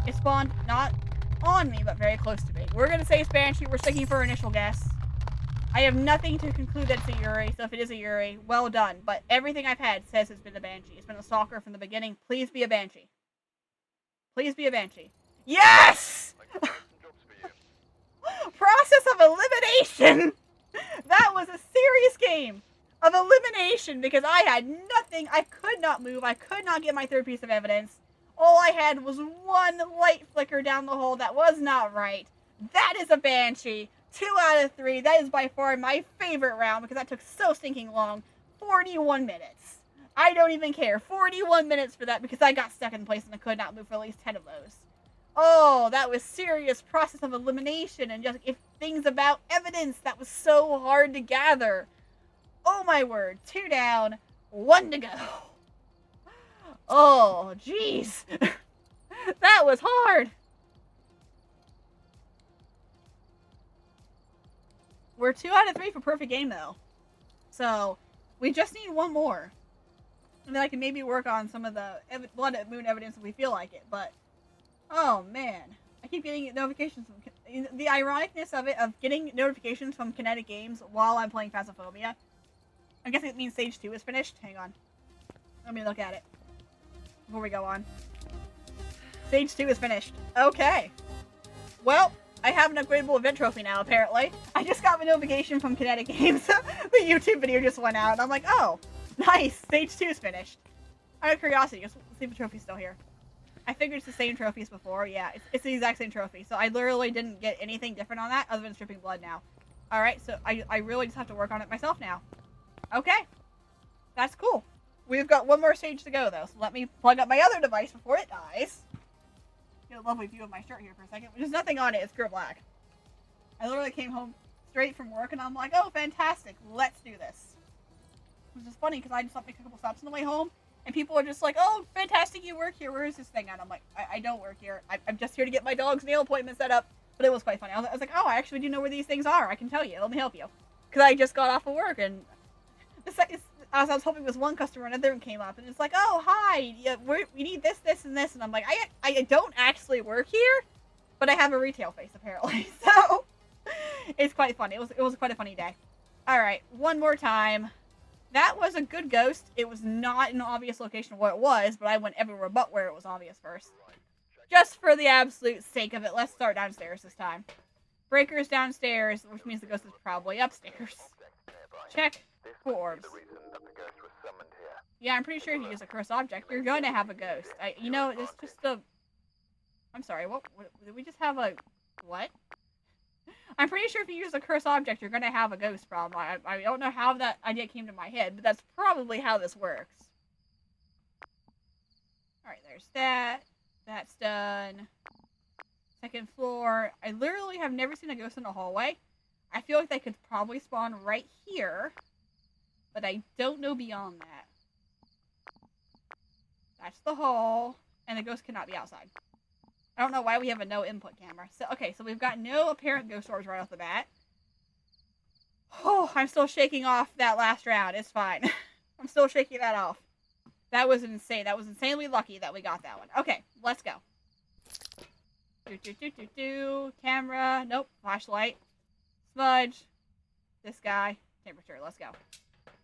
It spawned not on me, but very close to me. We're going to say it's Banshee. We're sticking for our initial guess. I have nothing to conclude that it's a Yuri, so if it is a Yuri, well done. But everything I've had says it's been a Banshee. It's been a stalker from the beginning. Please be a Banshee. Please be a Banshee. Yes! Process of elimination! That was a serious game of elimination because I had nothing. I could not move. I could not get my third piece of evidence. All I had was one light flicker down the hole that was not right. That is a Banshee. 2 out of 3. That is by far my favorite round because that took so stinking long. 41 minutes. I don't even care. 41 minutes for that because I got stuck in place and I could not move for at least 10 of those. Oh, that was serious process of elimination and just things about evidence that was so hard to gather. Oh my word. 2 down, 1 to go. Oh, jeez. That was hard. We're 2 out of 3 for perfect game, though. So, we just need 1 more. And then I can maybe work on some of the blood moon evidence if we feel like it. But, oh, man. I keep getting notifications from... The ironicness of it, of getting notifications from Kinetic Games while I'm playing Phasmophobia. I guess it means Stage 2 is finished. Hang on. Let me look at it before we go on. Stage 2 is finished. Okay. Well... I have an upgradable event trophy now, apparently. I just got a notification from Kinetic Games. The YouTube video just went out, and I'm like, oh, nice. Stage 2 is finished. Out of curiosity, just see if the trophy's still here. I figured it's the same trophy as before. Yeah, it's the exact same trophy. So I literally didn't get anything different on that other than stripping blood now. Alright, so I really just have to work on it myself now. Okay. That's cool. We've got 1 more stage to go, though. So let me plug up my other device before it dies. Get a lovely view of my shirt here for a second. There's nothing on it. It's pure black. I literally came home straight from work, and I'm like, oh, fantastic. Let's do this. Which is funny, because I just make a couple stops on the way home, and people are just like, oh, fantastic, you work here. Where is this thing at? I'm like, I don't work here. I'm just here to get my dog's nail appointment set up. But it was quite funny. I was like, oh, I actually do know where these things are. I can tell you. Let me help you. Because I just got off of work, and I was hoping with one customer, another one came up, and it's like, oh, hi, yeah, we need this, this, and this, and I'm like, I don't actually work here, but I have a retail face, apparently, so, it's quite funny. It was quite a funny day. Alright, 1 more time. That was a good ghost. It was not an obvious location of what it was, but I went everywhere but where it was obvious first. Just for the absolute sake of it, let's start downstairs this time. Breaker's downstairs, which means the ghost is probably upstairs. Check for orbs. Yeah, I'm pretty sure if you use a cursed object, you're going to have a ghost. You know, it's just a... I'm sorry, what did we just have a... What? I'm pretty sure if you use a cursed object, you're going to have a ghost problem. I don't know how that idea came to my head, but that's probably how this works. Alright, there's that. That's done. 2nd floor. I literally have never seen a ghost in a hallway. I feel like they could probably spawn right here, but I don't know beyond that. That's the hall, and the ghost cannot be outside. I don't know why we have a no input camera. So, okay, so we've got no apparent ghost orbs right off the bat. Oh, I'm still shaking off that last round. It's fine. I'm still shaking that off. That was insane. That was insanely lucky that we got that one. Okay, let's go. Camera. Nope. Flashlight. Smudge. This guy. Temperature. Let's go.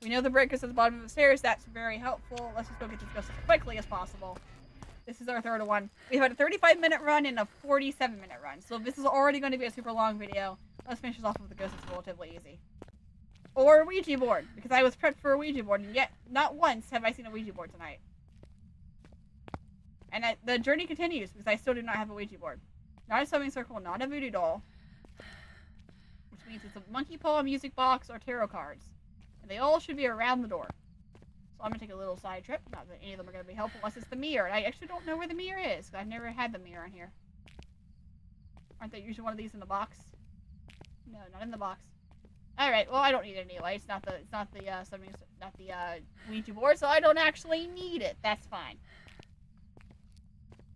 We know the breaker's at the bottom of the stairs. That's very helpful. Let's just go get this ghost as quickly as possible. This is our 3rd one. We've had a 35-minute run and a 47-minute run. So this is already going to be a super long video. Let's finish this off with the ghost. It's relatively easy. Or a Ouija board. Because I was prepped for a Ouija board. And yet, not once have I seen a Ouija board tonight. And the journey continues. Because I still do not have a Ouija board. Not a sewing circle. Not a voodoo doll. Which means it's a monkey paw, music box, or tarot cards. And they all should be around the door. So I'm going to take a little side trip. Not that any of them are going to be helpful unless it's the mirror. And I actually don't know where the mirror is. Because I've never had the mirror in here. Aren't they usually one of these in the box? No, not in the box. Alright, well I don't need it anyway. It's not the Ouija board, so I don't actually need it. That's fine.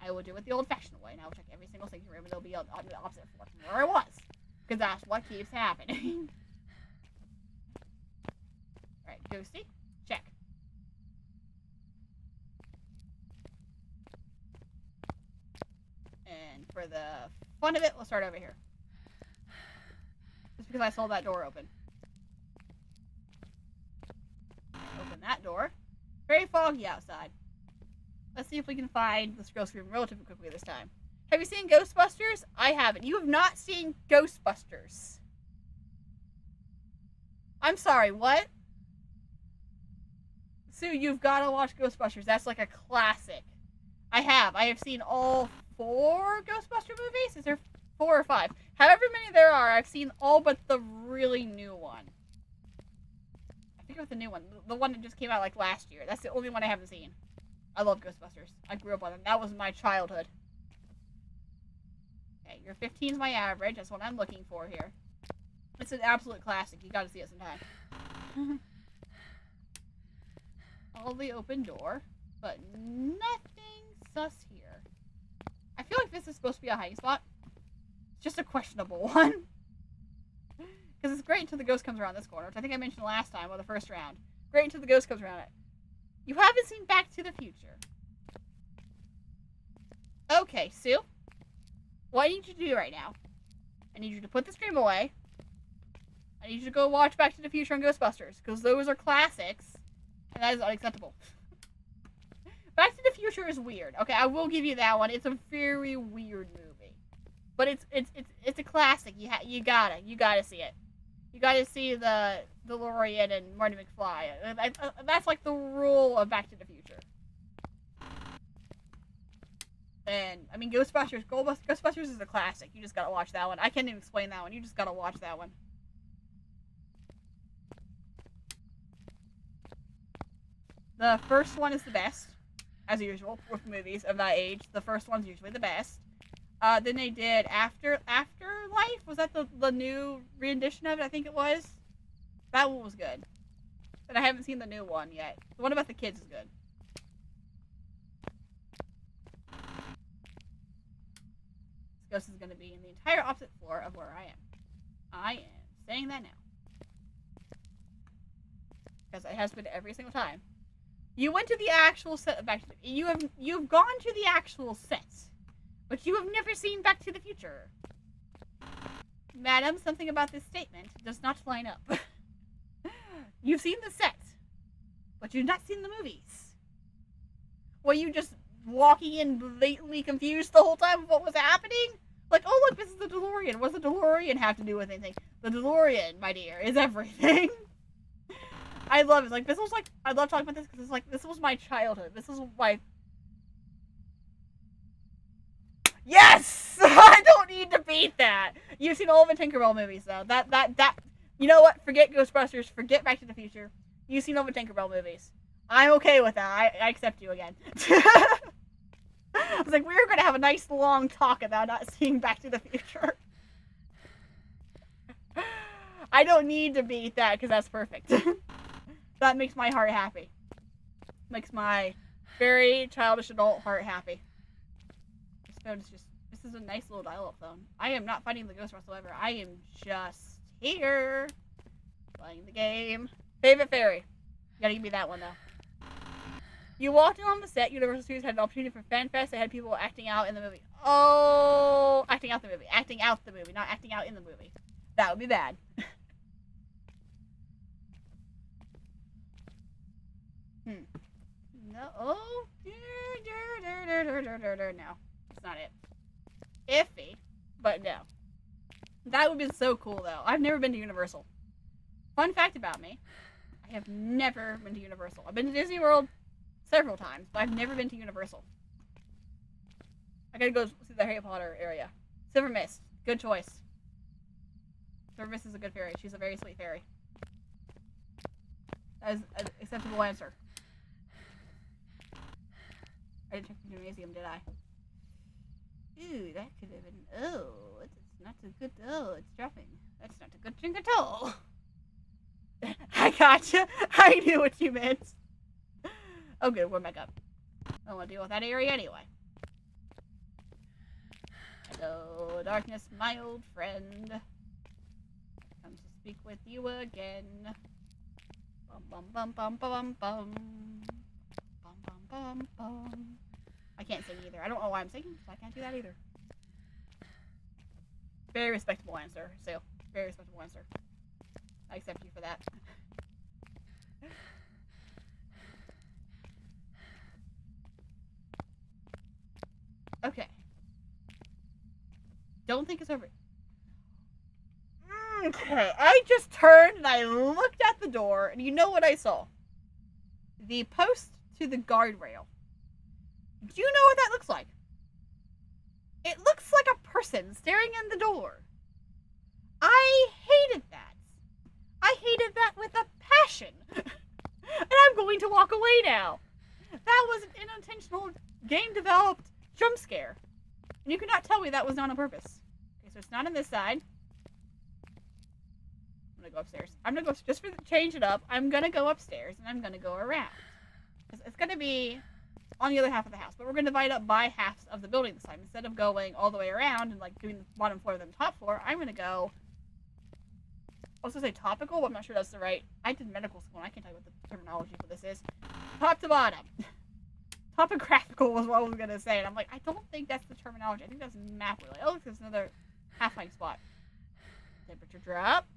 I will do it the old-fashioned way, and I will check every single sanctuary room, and they'll be on the opposite floor from where I was. Because that's what keeps happening. Alright, ghosty. Check. And for the fun of it, we'll start over here. Just because I saw that door open. Open that door. Very foggy outside. Let's see if we can find the scroll screen relatively quickly this time. Have you seen Ghostbusters? I haven't. You have not seen Ghostbusters. I'm sorry, what? Sue, you've got to watch Ghostbusters. That's like a classic. I have seen all 4 Ghostbuster movies. Is there 4 or 5? However many there are, I've seen all but the really new one. I think it was the new one. The one that just came out like last year. That's the only one I haven't seen. I love Ghostbusters. I grew up on them. That was my childhood. Okay, your 15 is my average. That's what I'm looking for here. It's an absolute classic. You gotta see it sometime. All the open door, but nothing sus here. I feel like this is supposed to be a hiding spot. It's just a questionable one. Because it's great until the ghost comes around this corner, which I think I mentioned last time, or the first round. Great until the ghost comes around it. You haven't seen Back to the Future. Okay, Sue. What I need you to do right now, I need you to put the stream away. I need you to go watch Back to the Future and Ghostbusters, because those are classics, and that is unacceptable. Back to the Future is weird. Okay, I will give you that one. It's a very weird movie, but it's a classic. You gotta see it. You gotta see the DeLorean and Marty McFly. That's like the rule of Back to the Future. And I mean, Ghostbusters is a classic. You just gotta watch that one. I can't even explain that one. You just gotta watch that one. The first one is the best, as usual, with movies of that age. The first one's usually the best. Then they did Afterlife. Was that the new rendition of it? I think it was. That one was good. But I haven't seen the new one yet. The one about the kids is good. This ghost is going to be in the entire opposite floor of where I am. I am saying that now. Because it has been every single time. You went to the actual set of Back to the You've gone to the actual set. But you have never seen Back to the Future. Madam, something about this statement does not line up. You've seen the set, but you've not seen the movies. Were you just walking in blatantly confused the whole time of what was happening? Like, oh look, this is the DeLorean. What does the DeLorean have to do with anything? The DeLorean, my dear, is everything. I love it. Like, this was like, I love talking about this because it's like, this was my childhood. This was my... Yes! I don't need to beat that. You've seen all of the Tinkerbell movies, though. That. You know what? Forget Ghostbusters. Forget Back to the Future. You've seen all the Tinkerbell movies. I'm okay with that. I accept you again. I was like, we were going to have a nice long talk about not seeing Back to the Future. I don't need to beat that because that's perfect. That makes my heart happy. Makes my very childish adult heart happy. This is a nice little dial-up phone. I am not fighting the ghost whatsoever. I am just here playing the game. Favorite fairy. You gotta give me that one though. You walked in on the set. Universal Studios had an opportunity for Fan Fest. They had people acting out in the movie. Oh, acting out the movie. Acting out the movie, not acting out in the movie. That would be bad. No. Oh. No. It's not it. Iffy, but no. That would be so cool, though. I've never been to Universal. Fun fact about me, I have never been to Universal. I've been to Disney World several times, but I've never been to Universal. I gotta go see the Harry Potter area. Silver Mist, good choice. Silver Mist is a good fairy. She's a very sweet fairy. That is an acceptable answer. I didn't check the gymnasium, did I? Ooh, that could have been... Oh, it's not a good... Oh, it's dropping. That's not a good thing at all. I gotcha. I knew what you meant. Oh, good. We're back up. I don't want to deal with that area anyway. Hello, darkness, my old friend. Come to speak with you again. Bum, bum, bum, bum, bum, bum. Bum, bum, bum, bum. I can't sing either. I don't know why I'm singing, so I can't do that either. Very respectable answer, Sue. Very respectable answer. I accept you for that. Okay. Don't think it's over. Okay, I just turned and I looked at the door, and you know what I saw? The post to the guardrail. Do you know what that looks like? It looks like a person staring in the door. I hated that. I hated that with a passion. And I'm going to walk away now. That was an unintentional, game-developed jump scare. And you cannot tell me that was not on purpose. Okay, so it's not on this side. I'm gonna go upstairs. I'm gonna go, just for change it up, I'm gonna go upstairs and I'm gonna go around. It's gonna be on the other half of the house, but we're gonna divide up by halves of the building this time. Instead of going all the way around and like doing the bottom floor then top floor, I'm gonna go, I was gonna say topical, but I'm not sure that's the right. I did medical school and I can't tell you what the terminology for this is. Top to bottom. Topographical was what I was gonna say, and I'm like, I don't think that's the terminology. I think that's map related. Oh, look, there's another half-height spot. Temperature drop.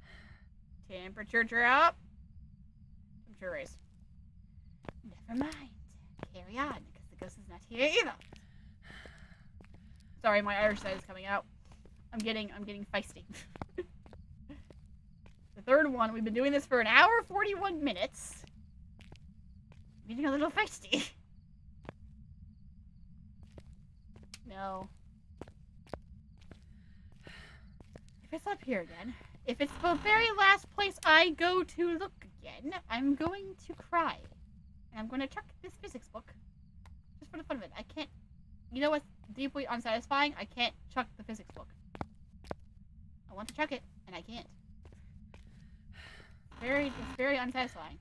Temperature drop. Temperature raise. Never mind. Carry on, because the ghost is not here either. Sorry, my Irish side is coming out. I'm getting feisty. The third one, we've been doing this for an hour 41 minutes. I'm getting a little feisty. No. If it's up here again, if it's the very last place I go to look again, I'm going to cry. And I'm going to chuck this physics book. Just for the fun of it. I can't... You know what's deeply unsatisfying? I can't chuck the physics book. I want to chuck it, and I can't. It's very unsatisfying.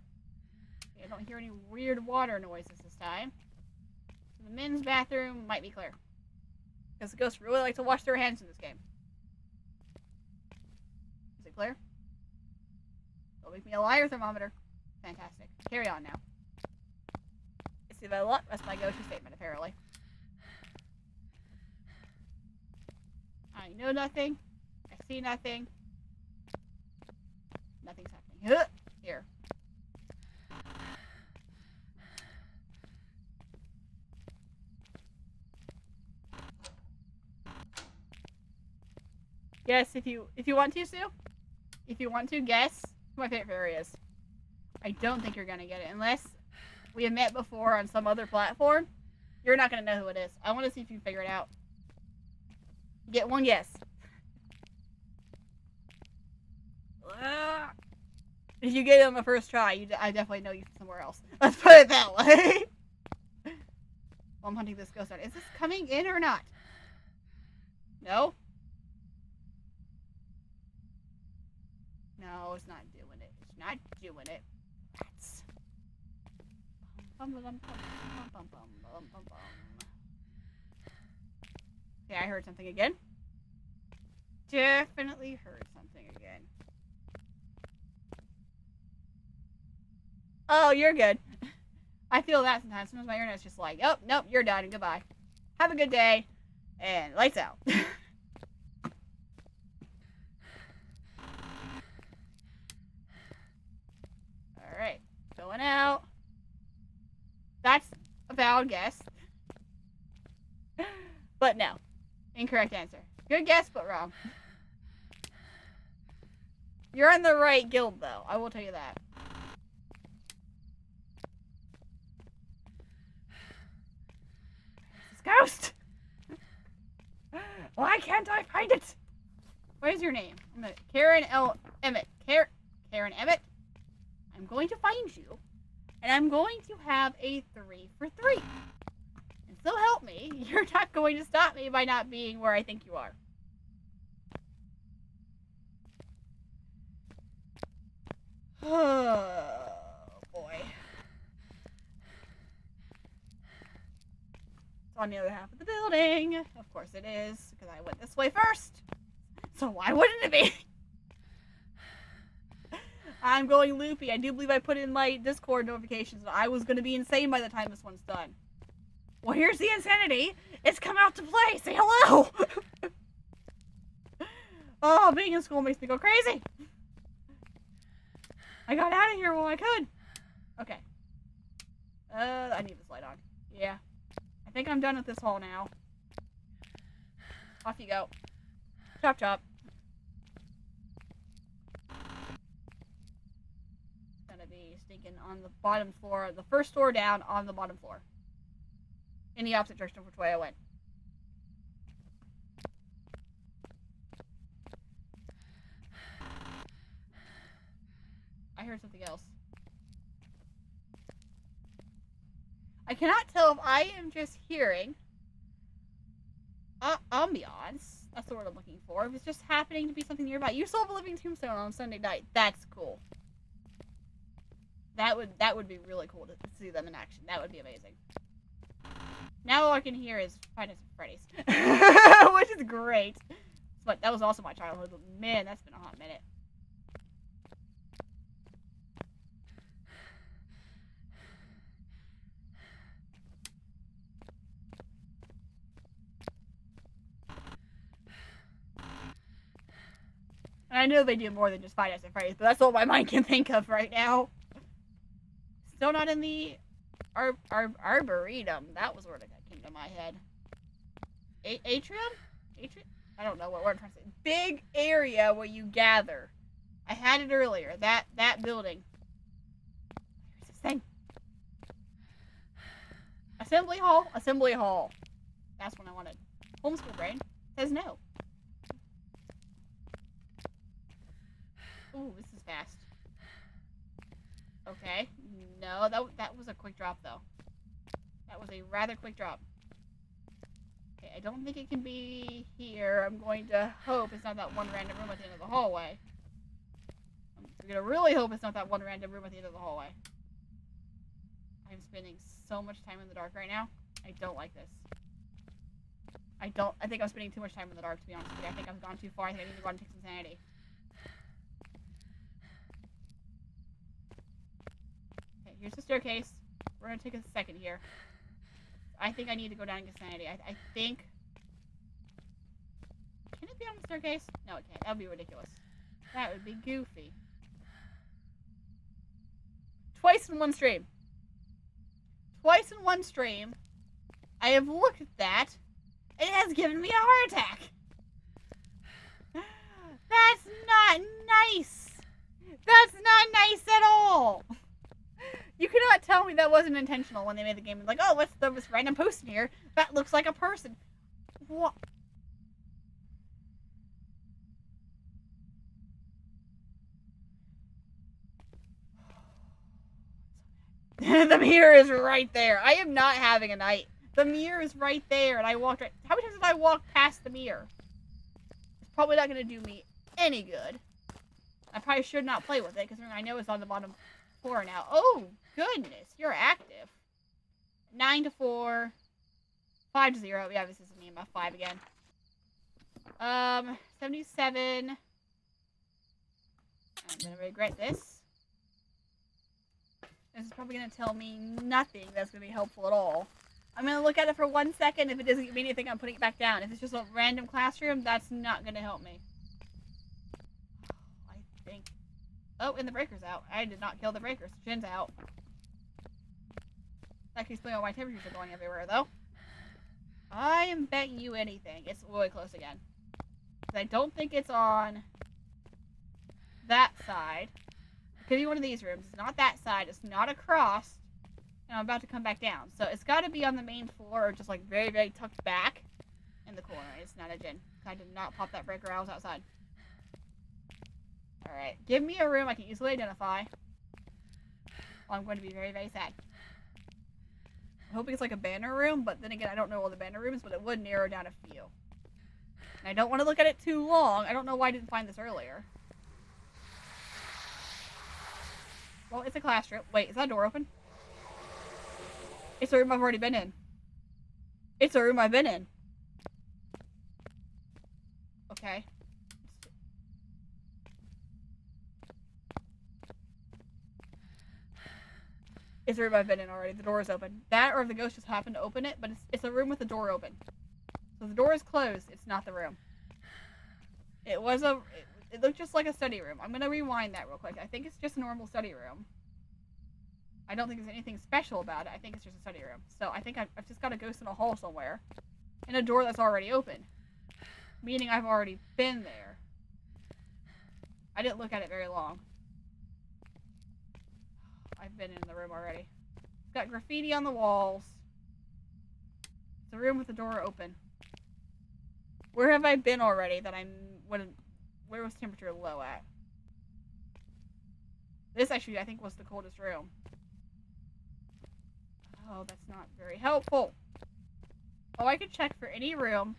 Okay, I don't hear any weird water noises this time. So the men's bathroom might be clear. Because the ghosts really like to wash their hands in this game. Is it clear? Don't make me a liar, thermometer. Fantastic. Carry on now. I see that a lot. That's my go-to statement, apparently. I know nothing. I see nothing. Nothing's happening. Here. Yes, if you want to, Sue. If you want to, guess who my favorite fairy is. I don't think you're gonna get it unless we have met before on some other platform. You're not gonna know who it is. I want to see if you figure it out. Get one guess. If you get it on the first try, I definitely know you from somewhere else. Let's put it that way. Well, I'm hunting this ghost out. Is this coming in or not? No? No, it's not doing it. It's not doing it. Rats. Okay, I heard something again. Definitely heard something again. Oh, you're good. I feel that sometimes. Sometimes my internet's just like, oh, nope, you're done. Goodbye. Have a good day. And lights out. Alright. Going out. That's a valid guess. But no. Incorrect answer. Good guess, but wrong. You're in the right guild, though. I will tell you that. Ghost! Why can't I find it? What is your name? Karen L. Emmett. Karen Emmett? I'm going to find you, and I'm going to have a 3 for 3. And so help me, you're not going to stop me by not being where I think you are. Oh, boy. On the other half of the building. Of course it is, because I went this way first. So why wouldn't it be? I'm going loopy. I do believe I put in my Discord notifications that I was going to be insane by the time this one's done. Well, here's the insanity. It's come out to play. Say hello. Oh, being in school makes me go crazy. I got out of here while I could. Okay. I need this light on. Yeah. I think I'm done with this hole now. Off you go. Chop chop. Gonna be sneaking on the bottom floor, the first door down on the bottom floor. In the opposite direction of which way I went. I heard something else. I cannot tell if I am just hearing ambiance. That's the word I'm looking for. If it's just happening to be something nearby. You saw the living tombstone on Sunday night. That's cool. That would be really cool to see them in action. That would be amazing. Now all I can hear is Five Nights at Freddy's, which is great. But that was also my childhood. But man, that's been a hot minute. And I know they do more than just Five Nights at Freddy's, but that's all my mind can think of right now. Still not in the Arboretum. That was where that came to my head. Atrium? Atrium? I don't know what word I'm trying to say. Big area where you gather. I had it earlier. That building. Where's this thing? Assembly Hall? Assembly Hall. That's what I wanted. Homeschool brain says no. Ooh, this is fast. Okay. No, that was a quick drop, though. That was a rather quick drop. Okay, I don't think it can be here. I'm going to hope it's not that one random room at the end of the hallway. I'm going to really hope it's not that one random room at the end of the hallway. I'm spending so much time in the dark right now. I don't like this. I think I'm spending too much time in the dark, to be honest with you. I think I've gone too far. I think I need to go out and take some sanity. Okay, here's the staircase. We're going to take a second here. I think I need to go down and get sanity. I think... Can it be on the staircase? No, it can't. That would be ridiculous. That would be goofy. Twice in one stream. Twice in one stream. I have looked at that. It has given me a heart attack. That's not nice. That's not nice at all. You cannot tell me that wasn't intentional when they made the game. Like, oh, what's this random post in here? That looks like a person. What? The mirror is right there. I am not having a night. The mirror is right there, and I walked right... How many times did I walk past the mirror? It's probably not going to do me any good. I probably should not play with it, because I know it's on the bottom floor now. Oh, goodness. You're active. 9 to 4. 5 to 0. Yeah, this is me and my 5 again. 77. I'm going to regret this. This is probably going to tell me nothing that's going to be helpful at all. I'm going to look at it for 1 second. If it doesn't give me anything, I'm putting it back down. If it's just a random classroom, that's not going to help me. I think... Oh, and the breaker's out. I did not kill the breakers. Jin's out. That can explain why my temperatures are going everywhere, though. I am betting you anything. It's really close again. I don't think it's on that side. It could be one of these rooms. It's not that side. It's not across. And I'm about to come back down. So it's got to be on the main floor or just like very, very tucked back in the corner. It's not a Jin. I did not pop that breaker. I was outside. Alright. Give me a room I can easily identify. Well, I'm going to be very, very sad. I'm hoping it's like a banner room, but then again, I don't know all the banner rooms, but it would narrow down a few. And I don't want to look at it too long. I don't know why I didn't find this earlier. Well, it's a classroom. Wait, is that door open? It's a room I've already been in. It's a room I've been in. Okay. It's a room I've been in already. The door is open. That or if the ghost just happened to open it, but it's a room with the door open. So the door is closed. It's not the room. It was a... It looked just like a study room. I'm going to rewind that real quick. I think it's just a normal study room. I don't think there's anything special about it. I think it's just a study room. So I think I've just got a ghost in a hall somewhere. And a door that's already open. Meaning I've already been there. I didn't look at it very long. I've been in the room already. It's got graffiti on the walls. It's a room with the door open. Where have I been already that where was temperature low at? This actually, I think, was the coldest room. Oh, that's not very helpful. Oh, I could check for any room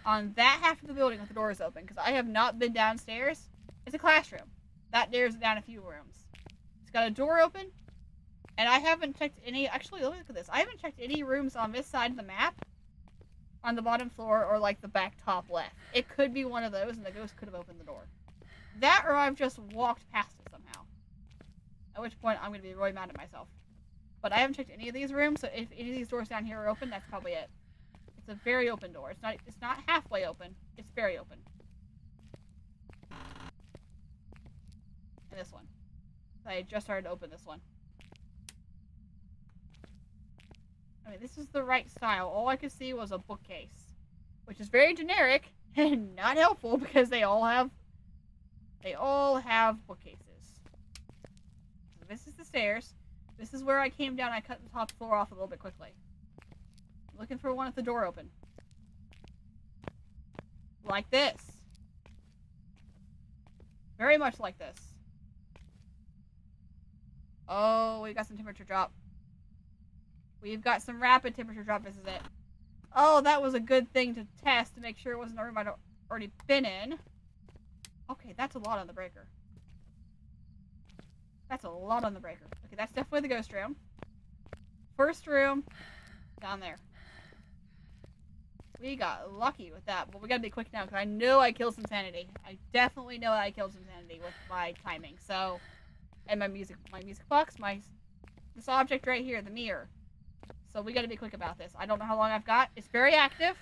on that half of the building with the doors open, because I have not been downstairs. It's a classroom. That narrows it down a few rooms. It's got a door open, and I haven't checked any... Actually, look at this. I haven't checked any rooms on this side of the map, on the bottom floor, or, like, the back top left. It could be one of those, and the ghost could have opened the door. That, or I've just walked past it somehow. At which point, I'm going to be really mad at myself. But I haven't checked any of these rooms, so if any of these doors down here are open, that's probably it. It's a very open door. It's not halfway open. It's very open. And this one. I just started to open this one. I mean, this is the right style. All I could see was a bookcase, which is very generic and not helpful because they all have bookcases. So this is the stairs. This is where I came down. I cut the top floor off a little bit quickly. Looking for one with the door open. Like this. Very much like this. Oh, we got some temperature drop. We've got some rapid temperature drop. This is it. Oh, that was a good thing to test to make sure it wasn't a room I'd already been in. Okay, that's a lot on the breaker. That's a lot on the breaker. Okay, that's definitely the ghost room. First room, down there. We got lucky with that, but we gotta be quick now because I know I killed some sanity. I definitely know I killed some sanity with my timing. So, and my music box, this object right here, the mirror. So we gotta be quick about this. I don't know how long I've got. It's very active,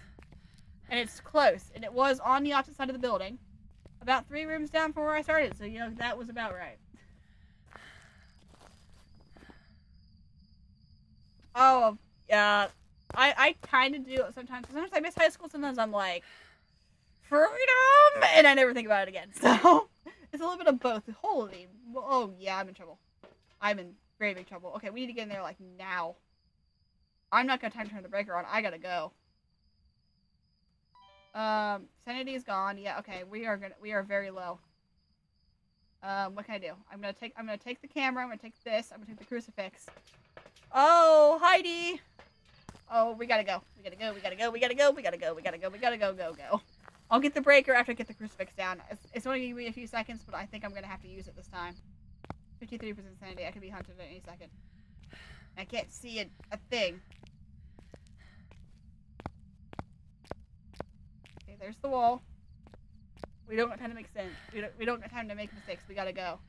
and it's close, and it was on the opposite side of the building, about 3 rooms down from where I started. So you know that was about right. Oh, yeah. I kind of do it sometimes. Sometimes I miss high school. Sometimes I'm like, freedom! And I never think about it again. So, it's a little bit of both. Holy, oh yeah, I'm in trouble. I'm in very big trouble. Okay, we need to get in there, like, now. I'm not gonna time to turn the breaker on. I gotta go. Sanity is gone. Yeah, okay, we are very low. What can I do? I'm gonna take the camera. I'm gonna take this. I'm gonna take the crucifix. Oh, Heidi! Oh, we gotta go. We gotta go. We gotta go. We gotta go. We gotta go. We gotta go. We gotta go. Go. I'll get the breaker after I get the crucifix down. It's only gonna be a few seconds, but I think I'm gonna have to use it this time. 53% sanity. I could be hunted at any second. I can't see a thing. Okay, there's the wall. We don't got time to make sense. We don't got time to make mistakes. We gotta go.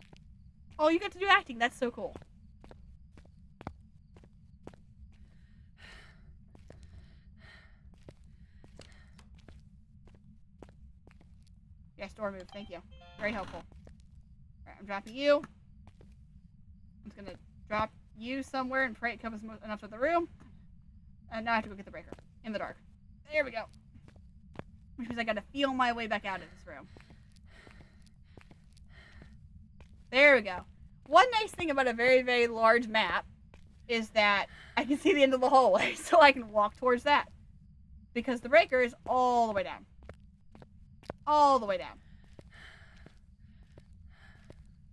Oh, you got to do acting. That's so cool. Yes, door move. Thank you. Very helpful. Alright, I'm dropping you. I'm just gonna drop you somewhere and pray it covers enough of the room. And now I have to go get the breaker. In the dark. There we go. Which means I gotta feel my way back out of this room. There we go. One nice thing about a very, very large map is that I can see the end of the hallway, so I can walk towards that. Because the breaker is all the way down. All the way down.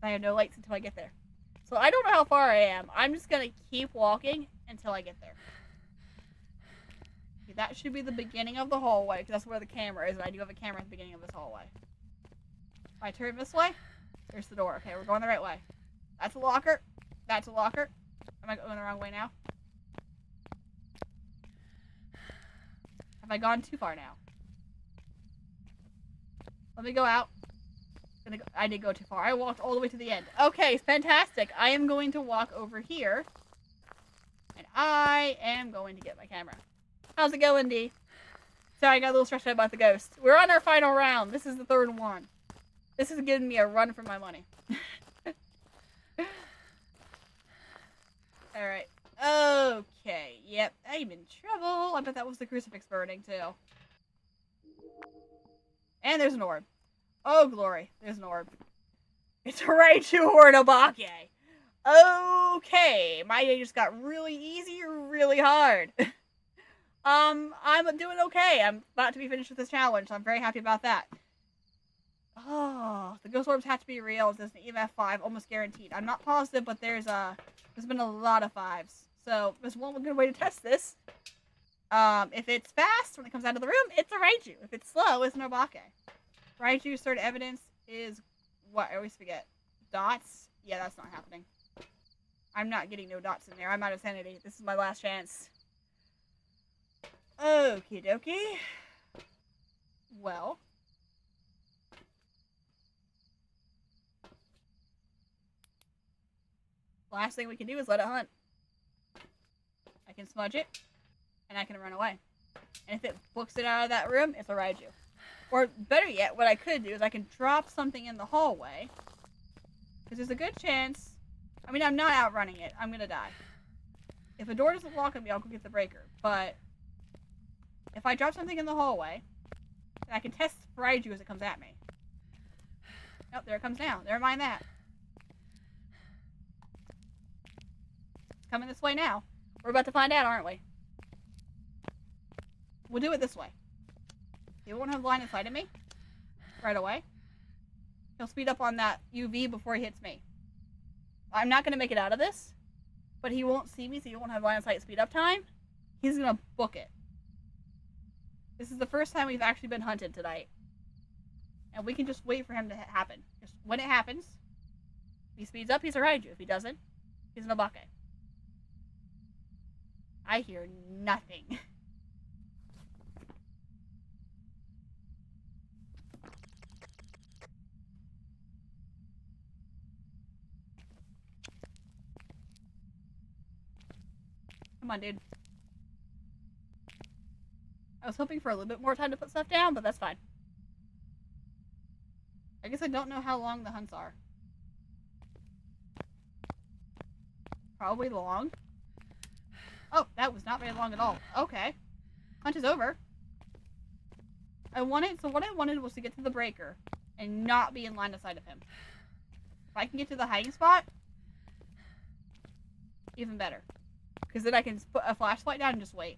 I have no lights until I get there. So I don't know how far I am. I'm just gonna keep walking until I get there. Okay, that should be the beginning of the hallway, because that's where the camera is, and I do have a camera at the beginning of this hallway. If I turn this way, there's the door. Okay, we're going the right way. That's a locker. That's a locker. Am I going the wrong way now? Have I gone too far now? Let me go out. I did go too far. I walked all the way to the end. Okay, fantastic. I am going to walk over here. And I am going to get my camera. How's it going, D? Sorry, I got a little stressed out about the ghost. We're on our final round. This is the 3rd one. This is giving me a run for my money. Alright. Okay. Yep. I'm in trouble. I bet that was the crucifix burning, too. And there's an orb. Oh, glory. There's an orb. It's Raichu Hornobake. Okay. My day just got really easy or really hard. I'm doing okay. I'm about to be finished with this challenge, so I'm very happy about that. Oh, the ghost orbs have to be real. There's an EMF 5, almost guaranteed. I'm not positive, but there's been a lot of 5s. So there's one good way to test this. If it's fast when it comes out of the room, it's a Raiju. If it's slow, it's an Obake. Raiju's third evidence is what? I always forget. Dots? Yeah, that's not happening. I'm not getting no dots in there. I'm out of sanity. This is my last chance. Okie dokie. Well. Last thing we can do is let it hunt. I can smudge it, and I can run away. And if it books it out of that room, it's a Raiju. Or better yet, what I could do is I can drop something in the hallway. Because there's a good chance... I mean, I'm not outrunning it. I'm gonna die. If a door doesn't lock on me, I'll go get the breaker. But if I drop something in the hallway, then I can test for Raiju as it comes at me. Oh, there it comes now. Never mind that. It's coming this way now. We're about to find out, aren't we? We'll do it this way. He won't have line of sight of me right away. He'll speed up on that UV before he hits me. I'm not going to make it out of this, but he won't see me, so he won't have line of sight speed up time. He's going to book it. This is the first time we've actually been hunted tonight. And we can just wait for him to happen. Just when it happens, if he speeds up, he's a Raiju. If he doesn't, he's an Obake. I hear nothing. Come on, dude. I was hoping for a little bit more time to put stuff down, but that's fine. I guess I don't know how long the hunts are. Probably long. Oh, that was not very long at all. Okay. Hunt is over. So what I wanted was to get to the breaker and not be in line of sight of him. If I can get to the hiding spot, even better. Because then I can put a flashlight down and just wait.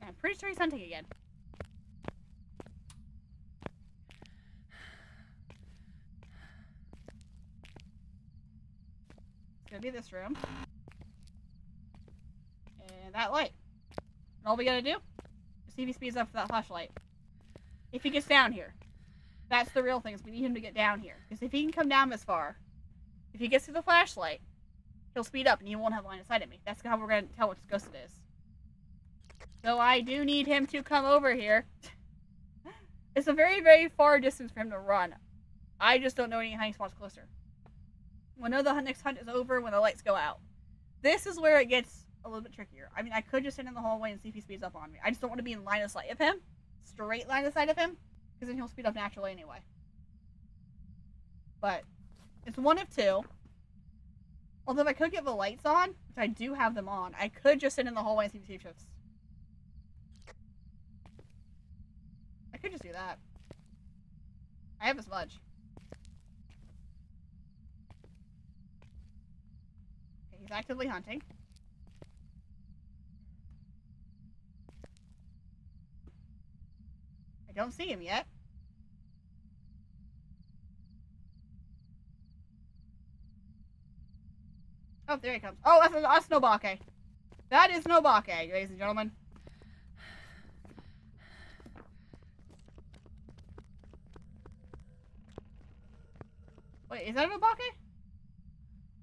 I'm pretty sure he's hunting again. It's gonna be this room. And that light. And all we gotta do is see if he speeds up for that flashlight. If he gets down here. That's the real thing, is we need him to get down here. Because if he can come down this far, if he gets to the flashlight, he'll speed up and he won't have line of sight at me. That's how we're going to tell which ghost it is. So I do need him to come over here. It's a very, very far distance for him to run. I just don't know any hiding spots closer. We'll know the next hunt is over when the lights go out. This is where it gets a little bit trickier. I mean, I could just sit in the hallway and see if he speeds up on me. I just don't want to be in line of sight of him. Straight line of sight of him. Because then he'll speed up naturally anyway. But it's one of two. Although if I could get the lights on, which I do have them on, I could just sit in the hallway and see if he shifts. I could just do that. I have a smudge. Okay, he's actively hunting. I don't see him yet. Oh, there he comes. Oh, that's no Bake. That is no Bake, ladies and gentlemen. Wait, is that no Bake?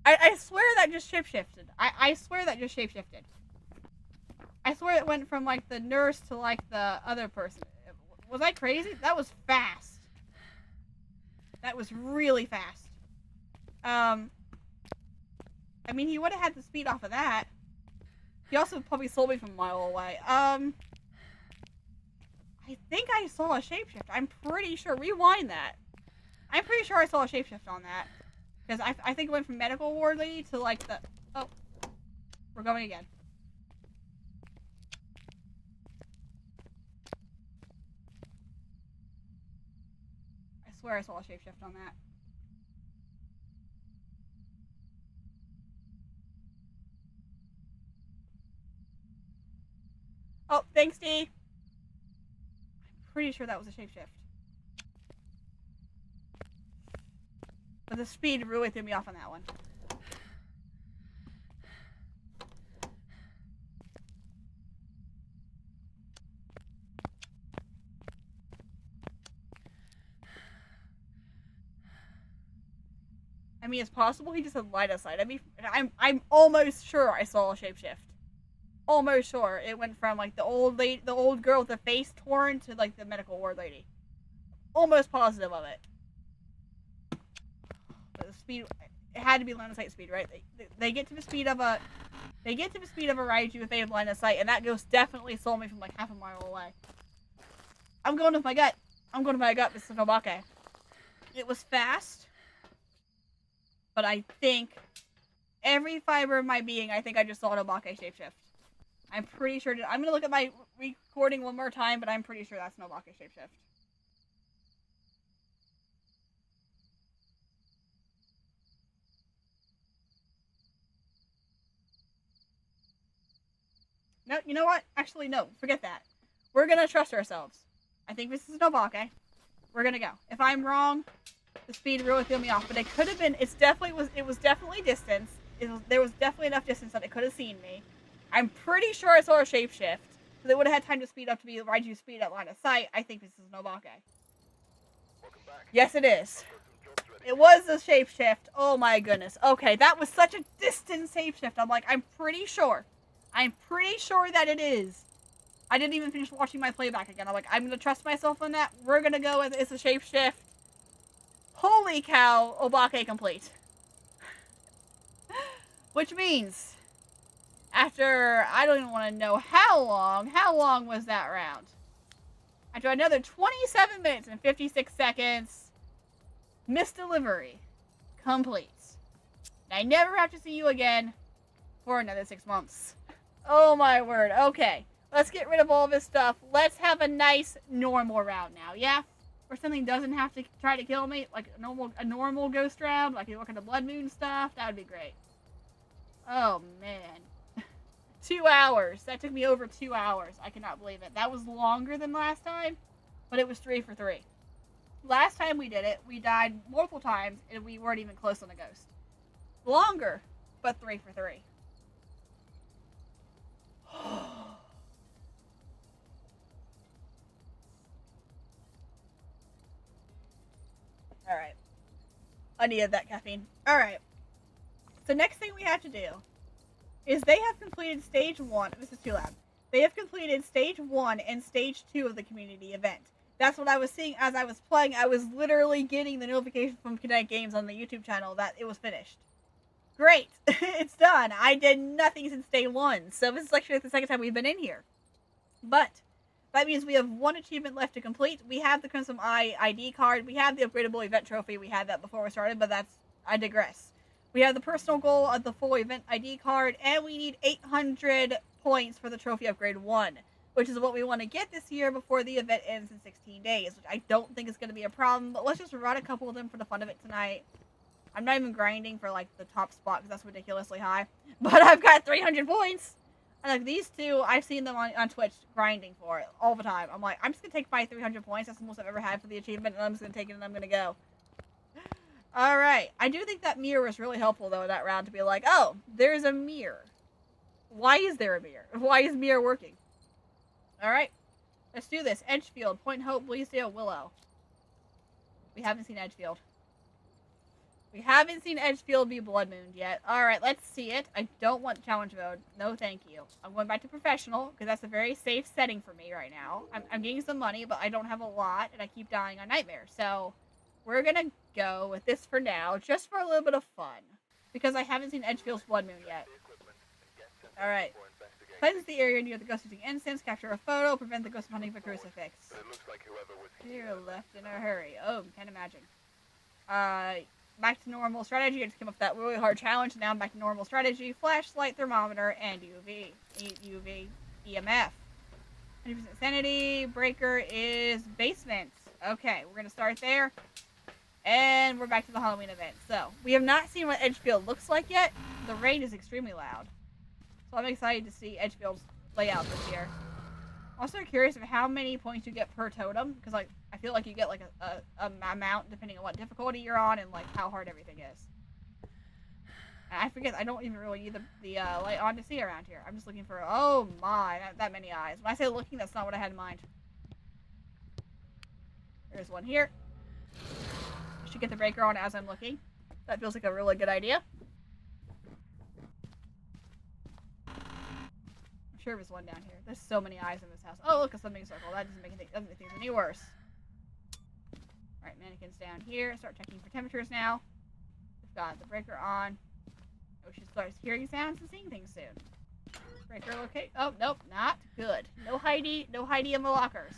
I swear that just shapeshifted. I swear that just shapeshifted. I swear it went from, like, the nurse to, like, the other person. Was I crazy? That was fast. That was really fast. I mean, he would have had the speed off of that. He also probably sold me from a mile away. I think I saw a shapeshift. I'm pretty sure. Rewind that. I'm pretty sure I saw a shapeshift on that. Because I think it went from medical ward lady to, like, the... Oh. We're going again. I swear I saw a shapeshift on that. Oh, thanks, D. I'm pretty sure that was a shapeshift. But the speed really threw me off on that one. I mean, it's possible he just had line of sight. I mean, I'm almost sure I saw a shapeshift. Almost sure it went from like the old girl with the face torn to like the medical ward lady. Almost positive of it. But the speed, it had to be line of sight speed, right? They get to the speed of a Raiju if they have line of sight, and that ghost definitely saw me from like half a mile away. I'm going with my gut. This is Nobake. It was fast. But I think every fiber of my being, I think I just saw an Obake shapeshift. I'm pretty sure. I'm gonna look at my recording one more time, but I'm pretty sure that's an Obake shapeshift. No, you know what? Actually, no. Forget that. We're gonna trust ourselves. I think this is an Obake. We're gonna go. If I'm wrong, the speed really threw me off, but it could have been. It was definitely distance. There was definitely enough distance that it could have seen me. I'm pretty sure I saw a shapeshift, so they would have had time to speed up to be Raiju speed at line of sight. I think this is an Obake. Yes, it is. It was a shapeshift. Oh my goodness. Okay, that was such a distant shapeshift. I'm like, I'm pretty sure that it is. I didn't even finish watching my playback again. I'm like, I'm gonna trust myself on that. We're gonna go with it's a shapeshift. Holy cow, Obake complete. Which means, after, I don't even want to know how long was that round? After another 27 minutes and 56 seconds, misdelivery complete. And I never have to see you again for another 6 months. Oh my word. Okay, let's get rid of all this stuff. Let's have a nice normal round now, yeah? Where something doesn't have to try to kill me, like a normal ghost round, like you look at the Blood Moon stuff, that would be great. Oh man. 2 hours. That took me over 2 hours. I cannot believe it. That was longer than last time, but it was 3 for 3. Last time we did it, we died multiple times, and we weren't even close on the ghost. Longer, but 3 for 3. Alright. I needed that caffeine. Alright. So next thing we have to do is they have completed stage 1. This is too loud. They have completed stage 1 and stage 2 of the community event. That's what I was seeing as I was playing. I was literally getting the notification from Kinetic Games on the YouTube channel that it was finished. Great. It's done. I did nothing since day 1. So this is actually the second time we've been in here. But that means we have 1 achievement left to complete. We have the Crimson Eye ID card. We have the upgradable event trophy. We had that before we started, but I digress. We have the personal goal of the full event ID card, and we need 800 points for the trophy upgrade 1, which is what we want to get this year before the event ends in 16 days, which I don't think is going to be a problem, but let's just run a couple of them for the fun of it tonight. I'm not even grinding for, like, the top spot, because that's ridiculously high, but I've got 300 points! And, like, these two, I've seen them on Twitch grinding for it all the time. I'm like, I'm just going to take my 300 points, that's the most I've ever had for the achievement, and I'm just going to take it and I'm going to go. Alright, I do think that mirror was really helpful, though, in that round, to be like, oh, there's a mirror. Why is there a mirror? Why is mirror working? Alright, let's do this. Edgefield, Point Hope, Bleasdale, Willow. We haven't seen Edgefield. We haven't seen Edgefield be Blood Mooned yet. Alright, let's see it. I don't want challenge mode. No, thank you. I'm going back to professional, because that's a very safe setting for me right now. I'm getting some money, but I don't have a lot, and I keep dying on Nightmare. So, we're gonna go with this for now, just for a little bit of fun. Because I haven't seen Edgefield's Blood Moon yet. Alright. Cleanse the area near the ghost using incense, capture a photo, prevent the ghost from hunting for crucifix. Here, left in a hurry. Oh, can't imagine. Back to normal strategy. I just came up with that really hard challenge. Now I'm back to normal strategy. Flashlight, thermometer, and UV, EMF. 100% sanity. Breaker is basement. Okay, we're gonna start there. And we're back to the Halloween event. So, we have not seen what Edgefield looks like yet. The rain is extremely loud. So I'm excited to see Edgefield's layout this year. I'm also curious of how many points you get per totem, because like I feel like you get like a amount depending on what difficulty you're on and like how hard everything is. And I forget, I don't even really need the light on to see around here. I'm just looking for, oh my, that many eyes. When I say looking, that's not what I had in mind. There's one here. I should get the breaker on as I'm looking. That feels like a really good idea. I'm sure there's one down here. There's so many eyes in this house. Oh, look, a summoning circle. That doesn't make things any worse. Alright, mannequins down here. Start checking for temperatures now. We've got the breaker on. We should start hearing sounds and seeing things soon. Breaker locate. Oh, nope, not good. No hidey in the lockers.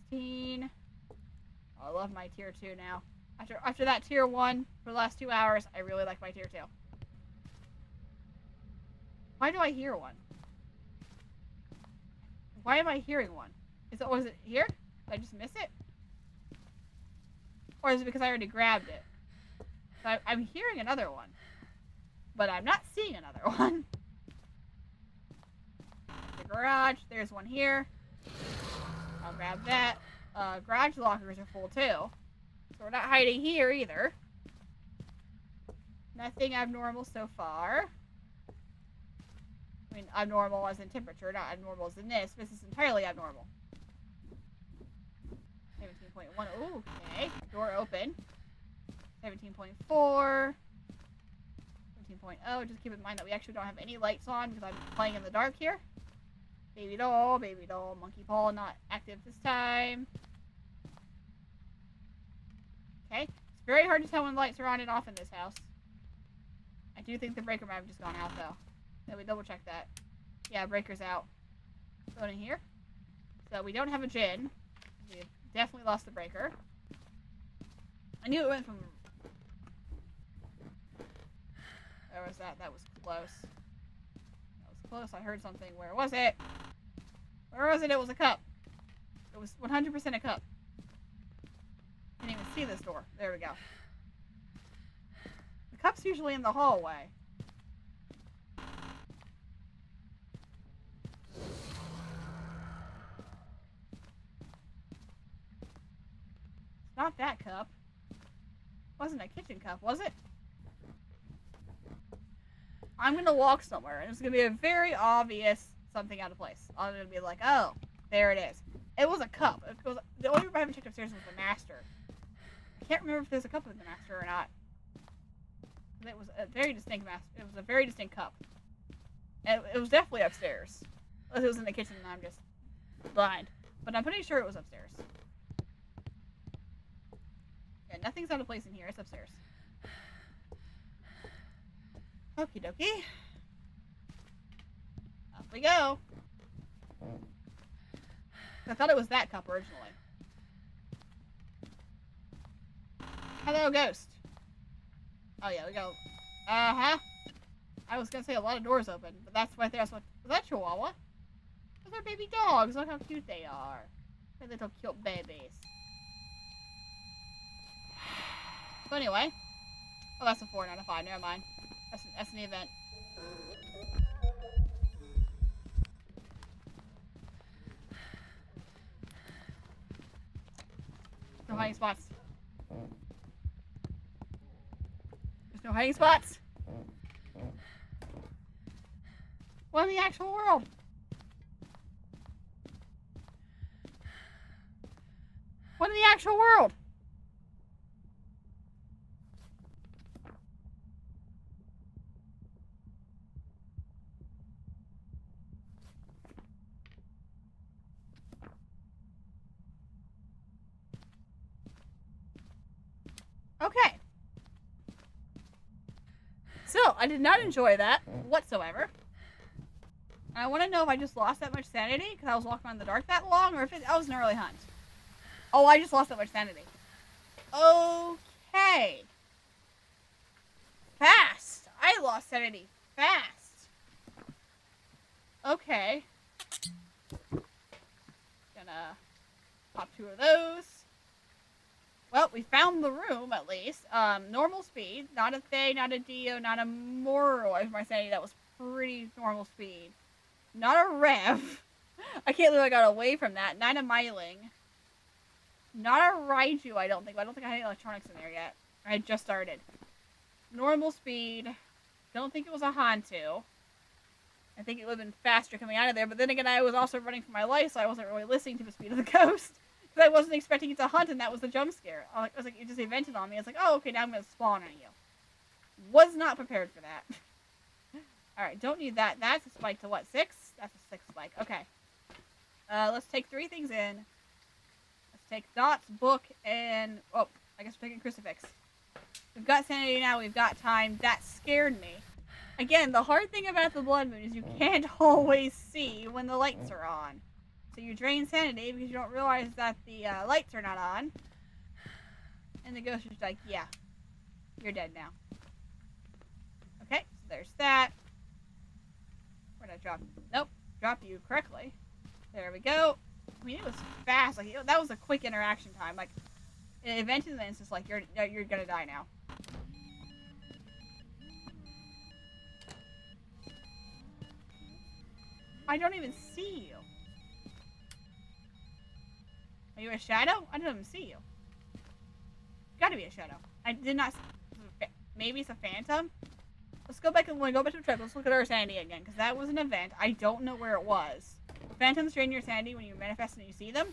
16. Oh, I love my tier 2 now. After that tier 1 for the last 2 hours, I really like my tier 2. Why do I hear one? Why am I hearing one? Was it here? Did I just miss it? Or is it because I already grabbed it? So I'm hearing another one. But I'm not seeing another one. The garage. There's one here. I'll grab that. Garage lockers are full too. So we're not hiding here either. Nothing abnormal so far. I mean, abnormal as in temperature, not abnormal as in this. This is entirely abnormal. 17.1. Ooh, okay. Door open. 17.4. 17.0. Just keep in mind that we actually don't have any lights on because I'm playing in the dark here. Baby doll, monkey paw, not active this time. Okay. It's very hard to tell when the lights are on and off in this house. I do think the breaker might have just gone out though. Let me double check that. Yeah, breaker's out. Going in here. So we don't have a gin. We've definitely lost the breaker. I knew it went from... Where was that? That was close. That was close. I heard something. Where was it? Where was it? It was a cup. It was 100% a cup. Didn't even see this door. There we go. The cup's usually in the hallway. Not that cup. Wasn't a kitchen cup, was it? I'm gonna walk somewhere, and it's gonna be a very obvious something out of place. I'm gonna be like, oh, there it is. It was a cup. It was, the only room I haven't checked upstairs was the master. I can't remember if there's a cup in the master or not. It was a very distinct master. It was a very distinct cup. And it was definitely upstairs. Unless it was in the kitchen and I'm just blind. But I'm pretty sure it was upstairs. Yeah, nothing's out of place in here. It's upstairs. Okie dokie. Up we go. I thought it was that cup originally. Hello, ghost. Oh yeah, we go. Uh-huh. I was gonna say a lot of doors open, but that's right there. Was that Chihuahua? Those are baby dogs. Look how cute they are. They're little cute babies. So anyway. Oh, that's a 4, not a 5. Never mind. That's an event. No hiding spots. There's no hiding spots. What in the actual world? What in the actual world? Okay. So, I did not enjoy that whatsoever. I want to know if I just lost that much sanity because I was walking around in the dark that long, or if that was an early hunt. Oh, I just lost that much sanity. Okay. Fast. I lost sanity fast. Okay. Gonna pop 2 of those. Well, we found the room, at least. Normal speed. Not a Fae, not a Dio, not a Moral. If my sanity, that was pretty normal speed. Not a rev. I can't believe I got away from that. Not a miling. Not a Raiju, I don't think. I don't think I had any electronics in there yet. I had just started. Normal speed. Don't think it was a Hantu. I think it would have been faster coming out of there. But then again, I was also running for my life, so I wasn't really listening to the speed of the ghost. Because I wasn't expecting it to hunt, and that was the jump scare. I was like, it just evented on me. I was like, oh, okay, now I'm going to spawn on you. Was not prepared for that. Alright, don't need that. That's a spike to what, 6? That's a 6 spike. Okay. Let's take 3 things in. Let's take dots, book, and... oh, I guess we're taking crucifix. We've got sanity now. We've got time. That scared me. Again, the hard thing about the blood moon is you can't always see when the lights are on. So you drain sanity because you don't realize that the lights are not on. And the ghost is like, yeah, you're dead now. Okay, so there's that. Where did I drop? Nope, drop you correctly. There we go. I mean, it was fast. Like, that was a quick interaction time. Like, it eventually it's just like, you're gonna die now. I don't even see you. Are you a shadow? I don't even see you. Gotta be a shadow. I did not. Maybe it's a phantom. Let's go back and go back to the trip. Let's look at our sanity again, because that was an event. I don't know where it was. Phantoms drain your sanity when you manifest and you see them.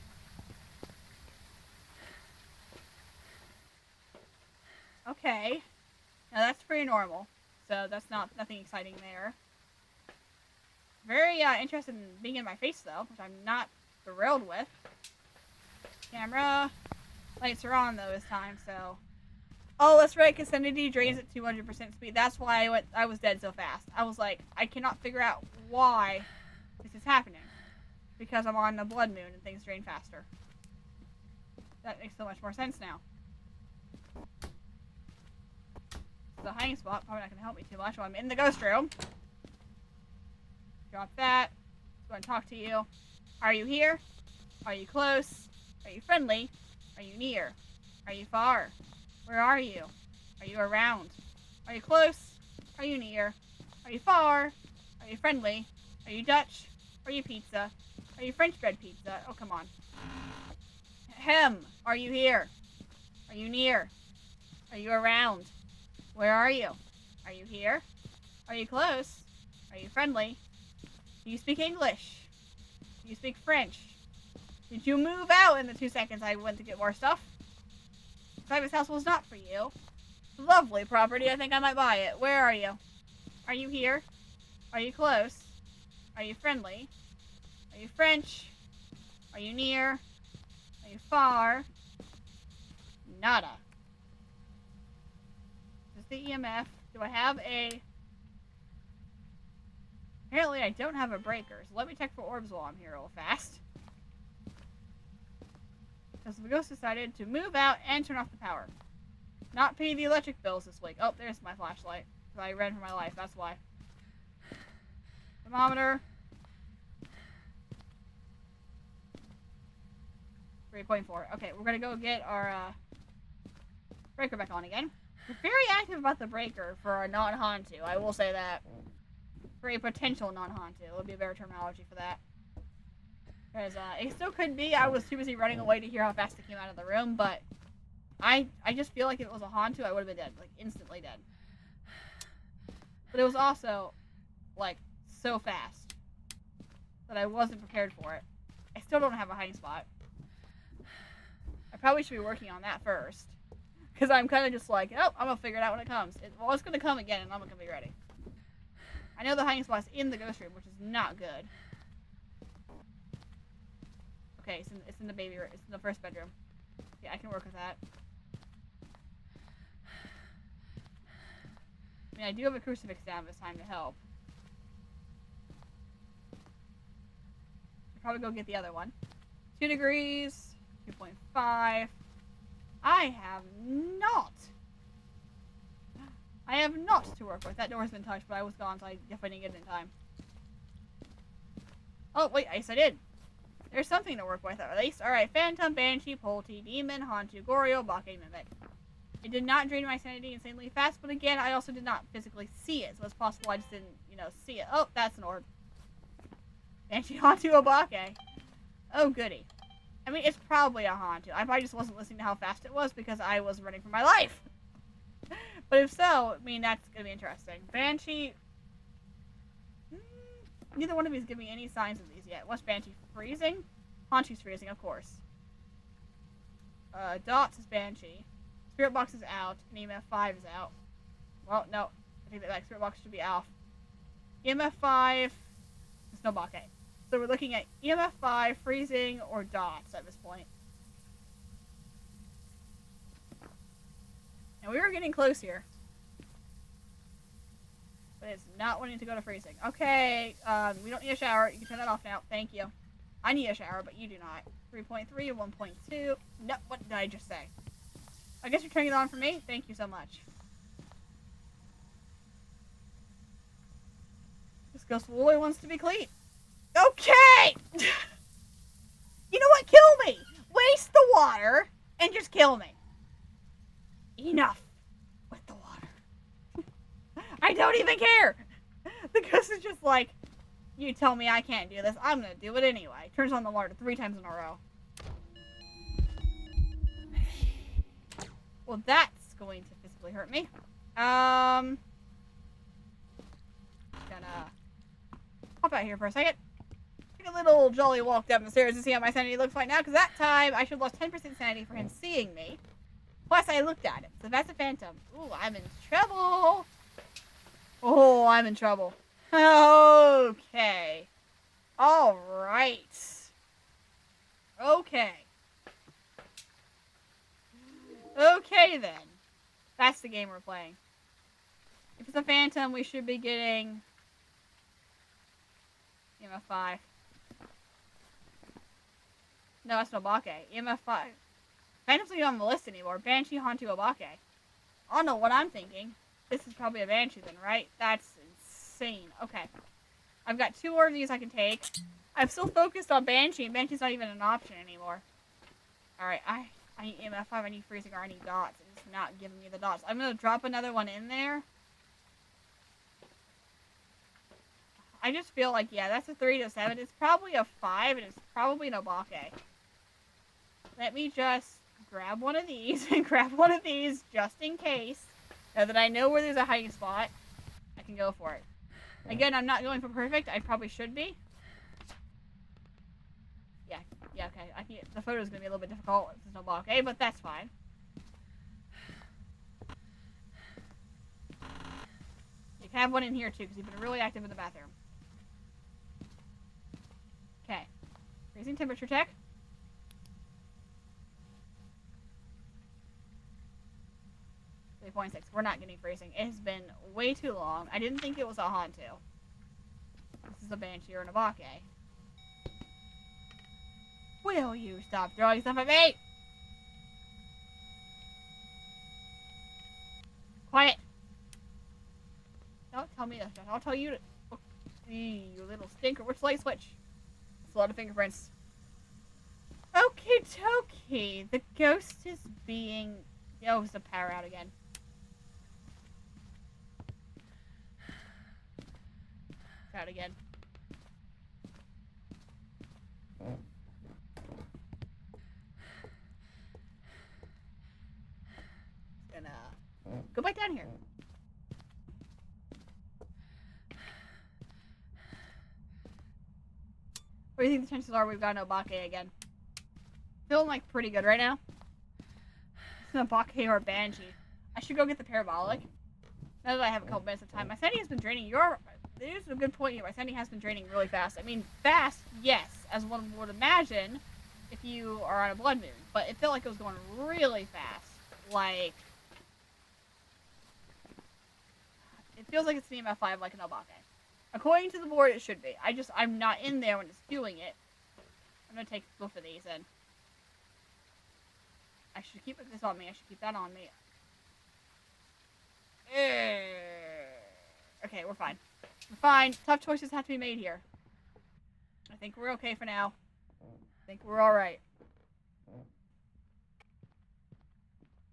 Okay. Now that's pretty normal. So that's nothing exciting there. Very interested in being in my face though, which I'm not thrilled with. Camera. Lights are on though this time, so. Oh, that's right, because sanity drains at 200% speed. That's why I was dead so fast. I was like, I cannot figure out why this is happening. Because I'm on the blood moon and things drain faster. That makes so much more sense now. The hiding spot probably not going to help me too much while I'm in the ghost room. Drop that. Let's go and talk to you. Are you here? Are you close? Are you friendly? Are you near? Are you far? Where are you? Are you around? Are you close? Are you near? Are you far? Are you friendly? Are you Dutch? Are you pizza? Are you French bread pizza? Oh, come on. Ahem. Are you here? Are you near? Are you around? Where are you? Are you here? Are you close? Are you friendly? Do you speak English? Do you speak French? Did you move out in the 2 seconds I went to get more stuff? Private house was not for you. Lovely property. I think I might buy it. Where are you? Are you here? Are you close? Are you friendly? Are you French? Are you near? Are you far? Nada. Is this the EMF? Do I have a... Apparently I don't have a breaker, so let me check for orbs while I'm here real fast. Because the ghost decided to move out and turn off the power. Not pay the electric bills this week. Oh, there's my flashlight. So I ran for my life, that's why. Thermometer. 3.4. Okay, we're gonna go get our breaker back on again. We're very active about the breaker for a non-Hantu, I will say that. For a potential non-Hantu. It would be a better terminology for that. Because it still could be. I was too busy running away to hear how fast it came out of the room, but I just feel like if it was a Hantu, I would have been dead. Like, instantly dead. But it was also, like, so fast that I wasn't prepared for it. I still don't have a hiding spot. I probably should be working on that first. Because I'm kind of just like, oh, I'm going to figure it out when it comes. It's going to come again, and I'm going to be ready. I know the hiding spot's in the ghost room, which is not good. Okay, it's in the baby room. It's in the first bedroom. Yeah, I can work with that. I mean, I do have a crucifix down this time to help. I'll probably go get the other one. 2 degrees, 2.5. I have not to work with. That door's been touched, but I was gone, so I definitely didn't get it in time. Oh, wait, yes, I did. There's something to work with, at least. Alright, Phantom, Banshee, Polty, Demon, Hantu, Goryo, Bake, Mimic. It did not drain my sanity insanely fast, but again, I also did not physically see it, so it's possible I just didn't, see it. Oh, that's an orb. Banshee Hantu Obake. Oh, goody. I mean, it's probably a Hantu. I probably just wasn't listening to how fast it was because I was running for my life. But if so, I mean, that's going to be interesting. Banshee... Neither one of these give me any signs of these yet. What's Banshee? Freezing? Hantu's freezing, of course. Dots is Banshee. Spirit Box is out. And EMF 5 is out. Well, no. I think that Spirit Box should be off. EMF 5 is no Bake. So we're looking at EMF 5, freezing, or dots at this point. And we were getting close here. But it's not wanting to go to freezing. Okay, we don't need a shower. You can turn that off now. Thank you. I need a shower, but you do not. 3.3 and 1.2. No, what did I just say? I guess you're turning it on for me? Thank you so much. This ghost really wants to be clean. Okay! You know what? Kill me! Waste the water and just kill me. Enough with the water. I don't even care. The ghost is just like, you tell me I can't do this, I'm gonna do it anyway. Turns on the water 3 times in a row. Well, that's going to physically hurt me. Gonna hop out here for a second. Take a little jolly walk down the stairs to see how my sanity looks right now, because that time I should have lost 10% sanity for him seeing me. Plus, I looked at him. So that's a phantom. Ooh, I'm in trouble. Oh, I'm in trouble. Okay. Alright. Okay. Okay, then. That's the game we're playing. If it's a phantom, we should be getting... EMF 5. No, that's no Bake. EMF 5. Phantom's not on the list anymore. Banshee, Hantu, Obake. I don't know what I'm thinking. This is probably a Banshee then, right? That's insane. Okay. I've got 2 more of these I can take. I'm still focused on Banshee, and Banshee's not even an option anymore. Alright, I need EMF 5, I need freezing, or I need dots. It's not giving me the dots. I'm going to drop another one in there. I just feel like, yeah, that's a 3 to 7. It's probably a 5, and it's probably an Obake. Let me just grab one of these and grab one of these just in case. Now that I know where there's a hiding spot, I can go for it. Again, I'm not going for perfect. I probably should be. Yeah, okay. The photo's going to be a little bit difficult if there's no Bake, but that's fine. You can have one in here, too, because you've been really active in the bathroom. Okay. Freezing temperature check. 3.6. We're not getting freezing. It has been way too long. I didn't think it was a Hantu. This is a Banshee or an Obake. Will you stop throwing stuff at me? Quiet. Don't tell me this. I'll tell you to... Oh, you little stinker. Which light switch? It's a lot of fingerprints. Okie dokie. The ghost is being... Oh, it's the power out again. It's out again. Gonna go back down here. What do you think the chances are we've got an Obake again? Feeling like pretty good right now. It's an Obake or a Banshee. I should go get the parabolic. Now that I have a couple minutes of time. My sanity has been draining. There's a good point here. My sanity has been draining really fast. I mean, fast, yes, as one would imagine if you are on a blood moon. But it felt like it was going really fast. Like, it feels like it's an EMF 5 like an Obake. According to the board, it should be. I'm not in there when it's doing it. I'm going to take both of these in. I should keep this on me. I should keep that on me. Okay, we're fine. We're fine. Tough choices have to be made here. I think we're okay for now. I think we're alright.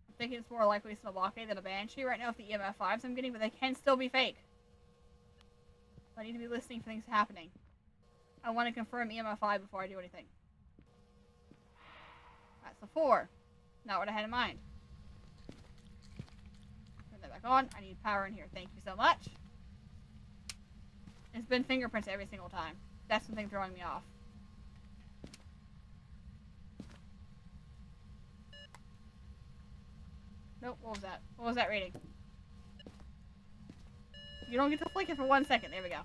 I thinking it's more likely it's an Obake than a Banshee right now with the EMF 5s I'm getting, but they can still be fake. I need to be listening for things happening. I want to confirm EMF 5 before I do anything. That's a 4. Not what I had in mind. Turn that back on. I need power in here. Thank you so much. It's been fingerprints every single time. That's the thing throwing me off. Nope, what was that? What was that reading? You don't get to flick it for 1 second. There we go.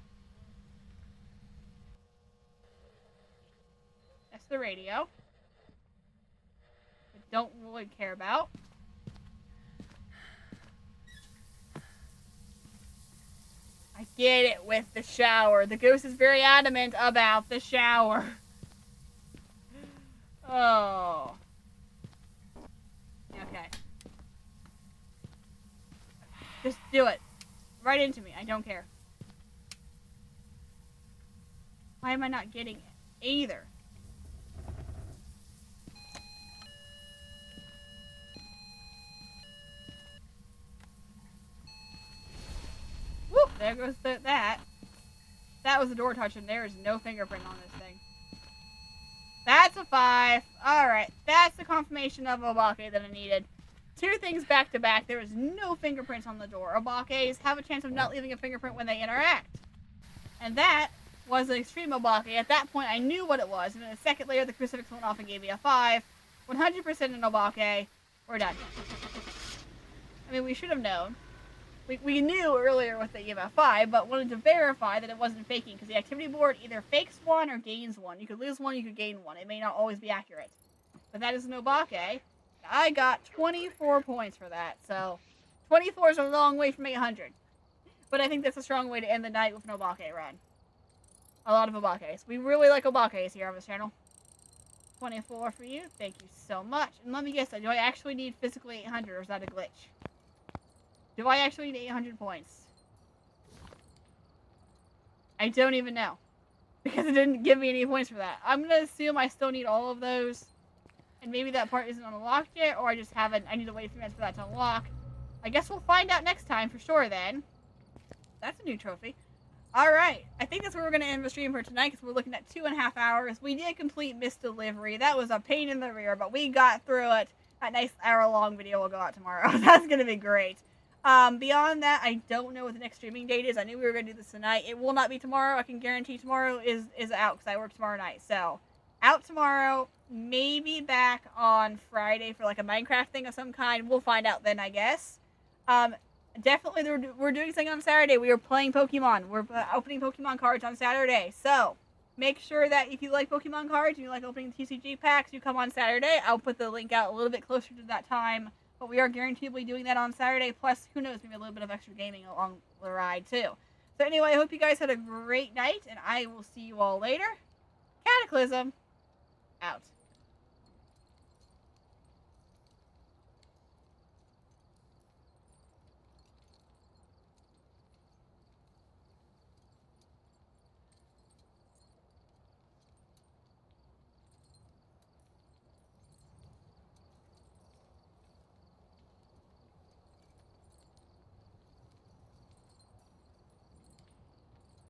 That's the radio. I don't really care about. I get it with the shower. The ghost is very adamant about the shower. Oh. Okay. Just do it. Right into me. I don't care. Why am I not getting it? Either. Whoop! There goes that. That was a door touch, and there is no fingerprint on this thing. That's a 5. Alright, that's the confirmation of Obake that I needed. 2 things back to back. There is no fingerprints on the door. Obakes have a chance of not leaving a fingerprint when they interact. And that was an extreme Obake. At that point, I knew what it was. And then a second later, the crucifix went off and gave me a 5. 100% an Obake. We're done. I mean, we should have known. We knew earlier with the EMF 5, but wanted to verify that it wasn't faking, because the activity board either fakes 1 or gains 1. You could lose 1, you could gain 1. It may not always be accurate. But that is an Obake. I got 24 points for that, so 24 is a long way from 800. But I think that's a strong way to end the night with an Obake run. A lot of Obakes. We really like Obakes here on this channel. 24 for you. Thank you so much. And let me guess, do I actually need physically 800, or is that a glitch? Do I actually need 800 points? I don't even know. Because it didn't give me any points for that. I'm going to assume I still need all of those. And maybe that part isn't unlocked yet, or I just haven't. I need to wait a few minutes for that to unlock. I guess we'll find out next time for sure then. That's a new trophy. Alright, I think that's where we're going to end the stream for tonight, because we're looking at 2.5 hours. We did complete Mist Delivery. That was a pain in the rear, but we got through it. That nice hour-long video will go out tomorrow. That's going to be great. Beyond that, I don't know what the next streaming date is. I knew we were going to do this tonight. It will not be tomorrow. I can guarantee tomorrow is out, because I work tomorrow night. So, out tomorrow, maybe back on Friday for like a Minecraft thing of some kind. We'll find out then, I guess. Definitely we're doing something on Saturday. We are playing Pokemon. We're opening Pokemon cards on Saturday. So, make sure that if you like Pokemon cards and you like opening TCG packs, you come on Saturday. I'll put the link out a little bit closer to that time. But we are guaranteedly doing that on Saturday. Plus, who knows, maybe a little bit of extra gaming along the ride, too. So anyway, I hope you guys had a great night, and I will see you all later. Cataclysm, out.